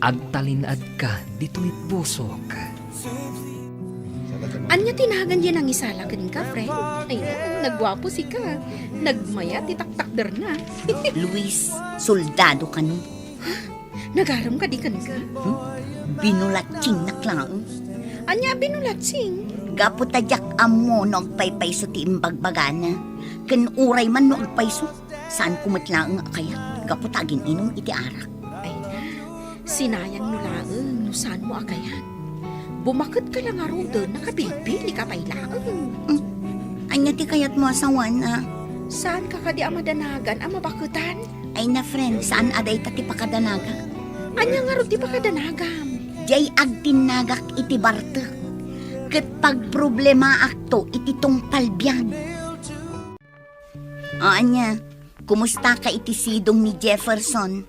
Agtalinad ka dito'y pusok. Anya tinagan yan ang isala kanin ka, friend? Ay, nagwapo si ka. Nagmaya, titaktakder na. Luis, soldado ka nun. Nagaram ka di kan ka? Binulatsing na klaang. Anya binulatsing? Gaputadyak amo no agpaypayso ti imbagbagana. Ken uray man no agpayso. Saan kumatlaang akayat? Gaputagin inom iti arak. Ay na, sinayang no laeng, no saan mo akayat? Bumakit ka lang araw doon, nakabilbili ka pa'y laeng. Anya ti kayat mo asawan na? Saan ka kadi amadanagan, amabakutan? Ay na friend, saan aday ta ti pakadanaga? Anya nga ro ti pakadanagam? Jay agtinagak iti barte. Ket pag problema akto iti tong palbiag. Anya, kumusta ka iti sidong ni Jefferson?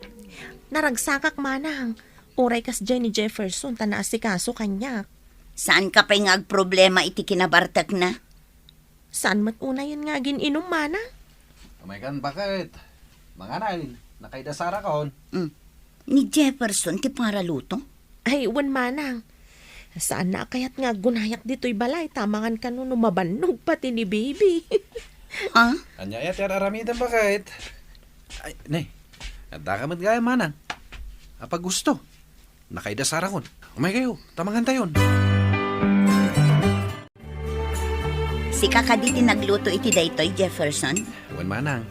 Naragsakak manang. Uray kas dyan ni Jefferson, tanaasikaso kanya. Saan ka pa'y nga problema iti kinabartak na? Saan mat una yun nga gininom mana? Kumaykan bakit? Mga nain, nakaidasara ka hon. Ni Jefferson ti para luto? Ay, wan manang. Saan na kayat nga gunayak dito'y balay, tamangan ka no mabanog pati ni baby. Ha? Anya ya tiar aramidan ba kahit? Ay, ne. Anda ka gaya manang. Apa gusto? Nakaidasara kon. Umay kayo, tamangan tayon. Si kakaditi nagluto iti daytoy, Jefferson. Wan manang.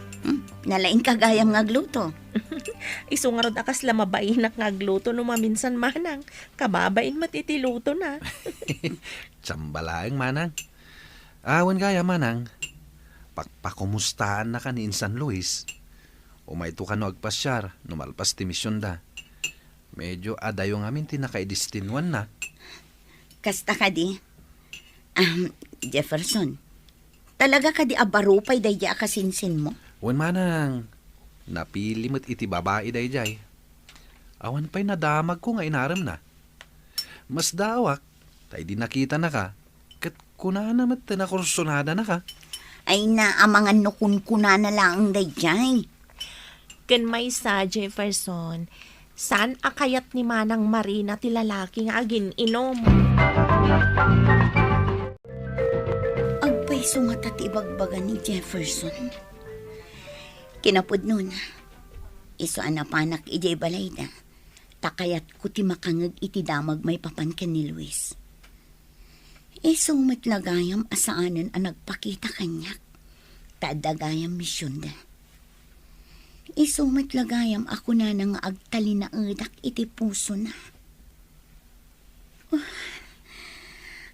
Nalaing kagayam nga gluto. Isungarod akas lamabainak nga agluto no maminsan manang. Kababain matitiluto na. Tsambalaeng manang. Wan gaya manang. Pakpakumustaan na ka ni San Luis. Umayto ka no agpasyar, numalpas ti misyon da. Medyo adayo ngamin tinakaidistinwan na. Kasta ka di. Jefferson, talaga ka di abarupay dayja akasinsin mo? Wan manang. Napili mo't iti babae dayjay. Awan pa'y nadamag ko nga inaram na. Mas dawak, tay di nakita na ka. Kat kunana mat na kursunada na ka. Ay naamangan no kuna na lang dayjay. Ken may sa Jefferson, saan akayat ni Manang Marina ti lalaki nga agin inom? Agpay sungata ti ibagbaga ni Jefferson. Kinapod nun, iso anapanak ijay balay na, takayat ko ti makangag iti damag may papankan ni Luis. Iso matlagayam asaanan ang nagpakita kanyak, tadagayam misyon da. Iso matlagayam ako na nang agtali na edak iti puso na.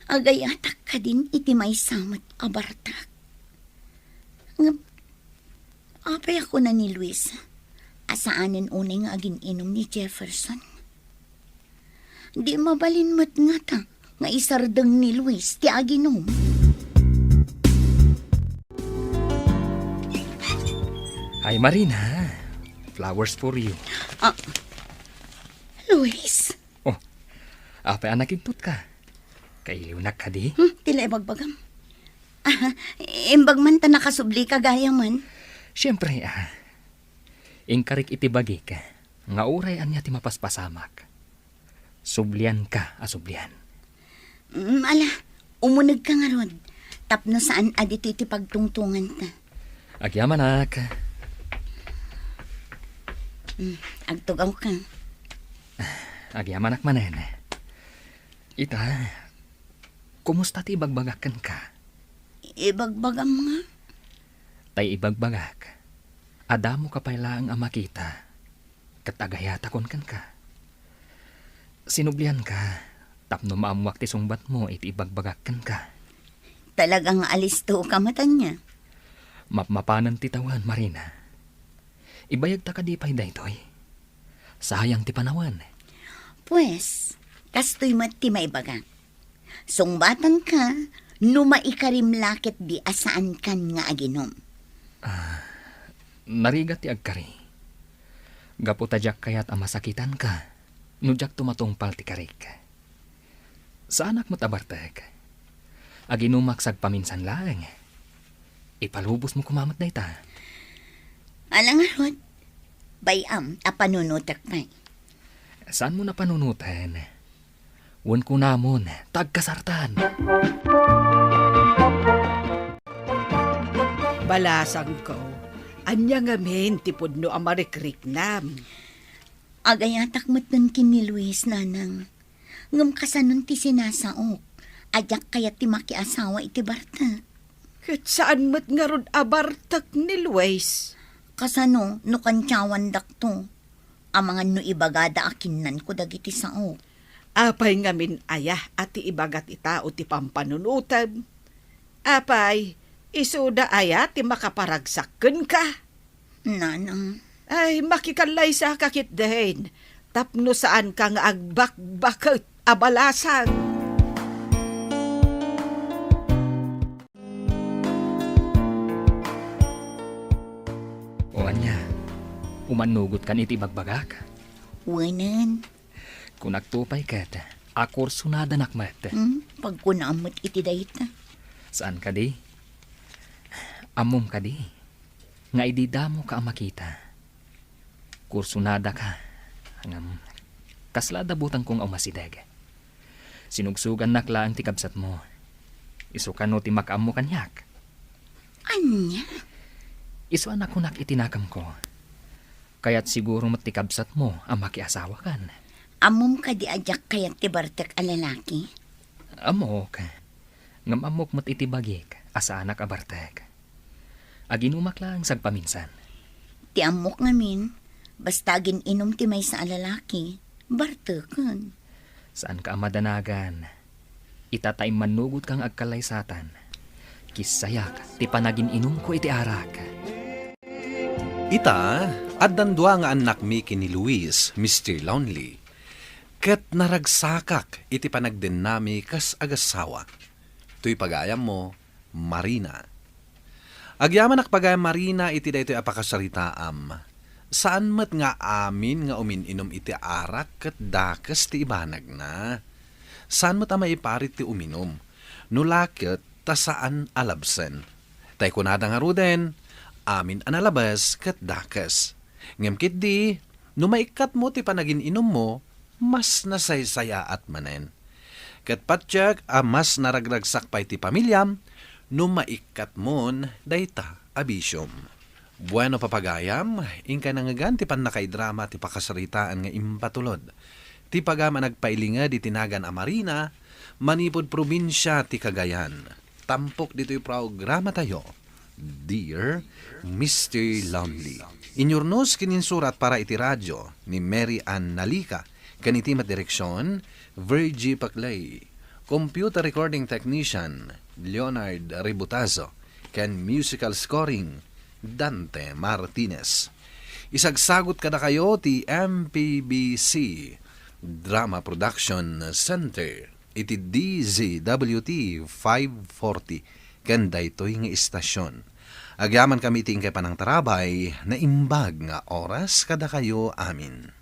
Agayatak ka din iti may samat abartak. Apay ako na ni Luis. Asaanan unay nga agin inom ni Jefferson. Di mabalin mat nga ta, nga isardeng ni Luis ti aginom. Ay, Marina. Flowers for you. Luis? Apay anakintut ka. Kayunak ka di? Tila ibagbagam. Imbag man ta nakasubli ka gaya man. Siyempre, ingkarik iti bagi ka. Nga uray anya ti mapaspasamak. Sublian ka, asublian. Ala, umunag ka nga rod. Tapno saan adito iti pagtungtungan ta. Agyaman ak. Agtugaw ka. Agyaman ak manen. Ita, kumusta ti ibagbagakan ka? Ibagbagam nga. Tay ibagbagak. Adamo ka pailaang amakita. Katagayata kon kan ka. Sinublian ka. Tapno maamuak ti sungbat mo iti ibagbagakan ka. Talagang alisto ka matan niya. Mapmapanan ti tawan, Marina. Ibayag ta ka di pa'y daytoy. Sayang ti panawan. Pues, kastoy mat ti maibagak. Sungbatan ka, numaikarim lakit di asaan kan nga aginom. Narigat ti agkari. Gapo tadyak kayat amasakitan ka. Nudyak tumatungpal ti karik. Sa anak mo tabartek. Aginumak paminsan lang. Ipalubos mo kumamat na ita. Alang arod, bayam apanunutak pa. Saan mo na panunutan? Wan ko namon, tagkasartan. Balasang ko, anya nga men tipod no amarikrik nam. Agayatak matan kini Luis nanang. Ngam kasanon ti sinasaok. Ajak kaya ti makiasawa iti bartak. Kat saan mat nga rod abartak ni Luis? Kasano, no kantyawan dakto. Amangan no ibagada akinan ko dagiti saok. Apay ngamin ayah at ibagat ita o ti pampanunutan. Apay, isuda aya ti makaparagsakken ka. Nanang. Ay, makikalay sa kakit dahin. Tapno saan ka nga agbakbakot abalasan. O anya, umanugot kan iti bagbagak. Wanan. Kung nagtupay kat, akor sunada nakmat. Pagkunamot iti dayta. Saan ka di? Amom ka di. Nga ididamo ka makita. Kursunada ka. Hangam, kaslada butang kong umasidag. Sinugsugan nakla ang tikabsat mo. Isukan no ti makam mo kanyak. Anya? Iswan ako itinakam ko. Kaya't siguro matikabsat mo ang makiasawa kan. Amom ka di ajak kayat ti Bartek a lalaki? Amok. Ngam amok mo't itibagik asa anak abartek. Aginumak lang sagpaminsan. Ti amok ngamin, basta inom ti may sa lalaki, Bartekan. Saan ka madanagan? Itatay manugot kang agkalaysatan. Kisayak ti panagin inom ko iti arak. Ita, at dandwa nga anak mi kini Luis, Mr. Lonely. Ket naragsakak iti panagden nami kas agasawa. Tuy pagayam mo, Marina. Agyaman pagayam Marina iti daytoy apakasaritaam. Saan met nga amin nga umininom iti arak ket dakes ti ibanag na. Saan met maiparit ti uminom? Nulaket ta saan alabsen. Tay kunada nga ruden, amin analabas ket dakes. Ngem ket di, no maikat mo ti panagin inom mo, mas nasaysaya at manen. Ket patyak a mas naragragsak pa iti pamilyam, no maikat mon dayta abisyom. Bueno papagayam, ingka nangagan ti panakaidrama ti pakasaritaan nga impatulod. Ti pagama nagpailingad iti nagan a Marina, manipod probinsya ti Cagayan. Tampok dito'y programa tayo. Dear Mr. Lonely. Inyurnos kininsurat para iti radyo ni Mary Ann Nalika. Kaniti direksyon, Virgie Paclay. Computer recording technician, Leonard Ributazo. Ken musical scoring, Dante Martinez. Isagsagot kada kayo ti MPBC Drama Production Center. Iti DZWT 540. Kanda ito'y nga istasyon. Agyaman kami tingkay panang tarabay na imbag nga oras kada kayo amin.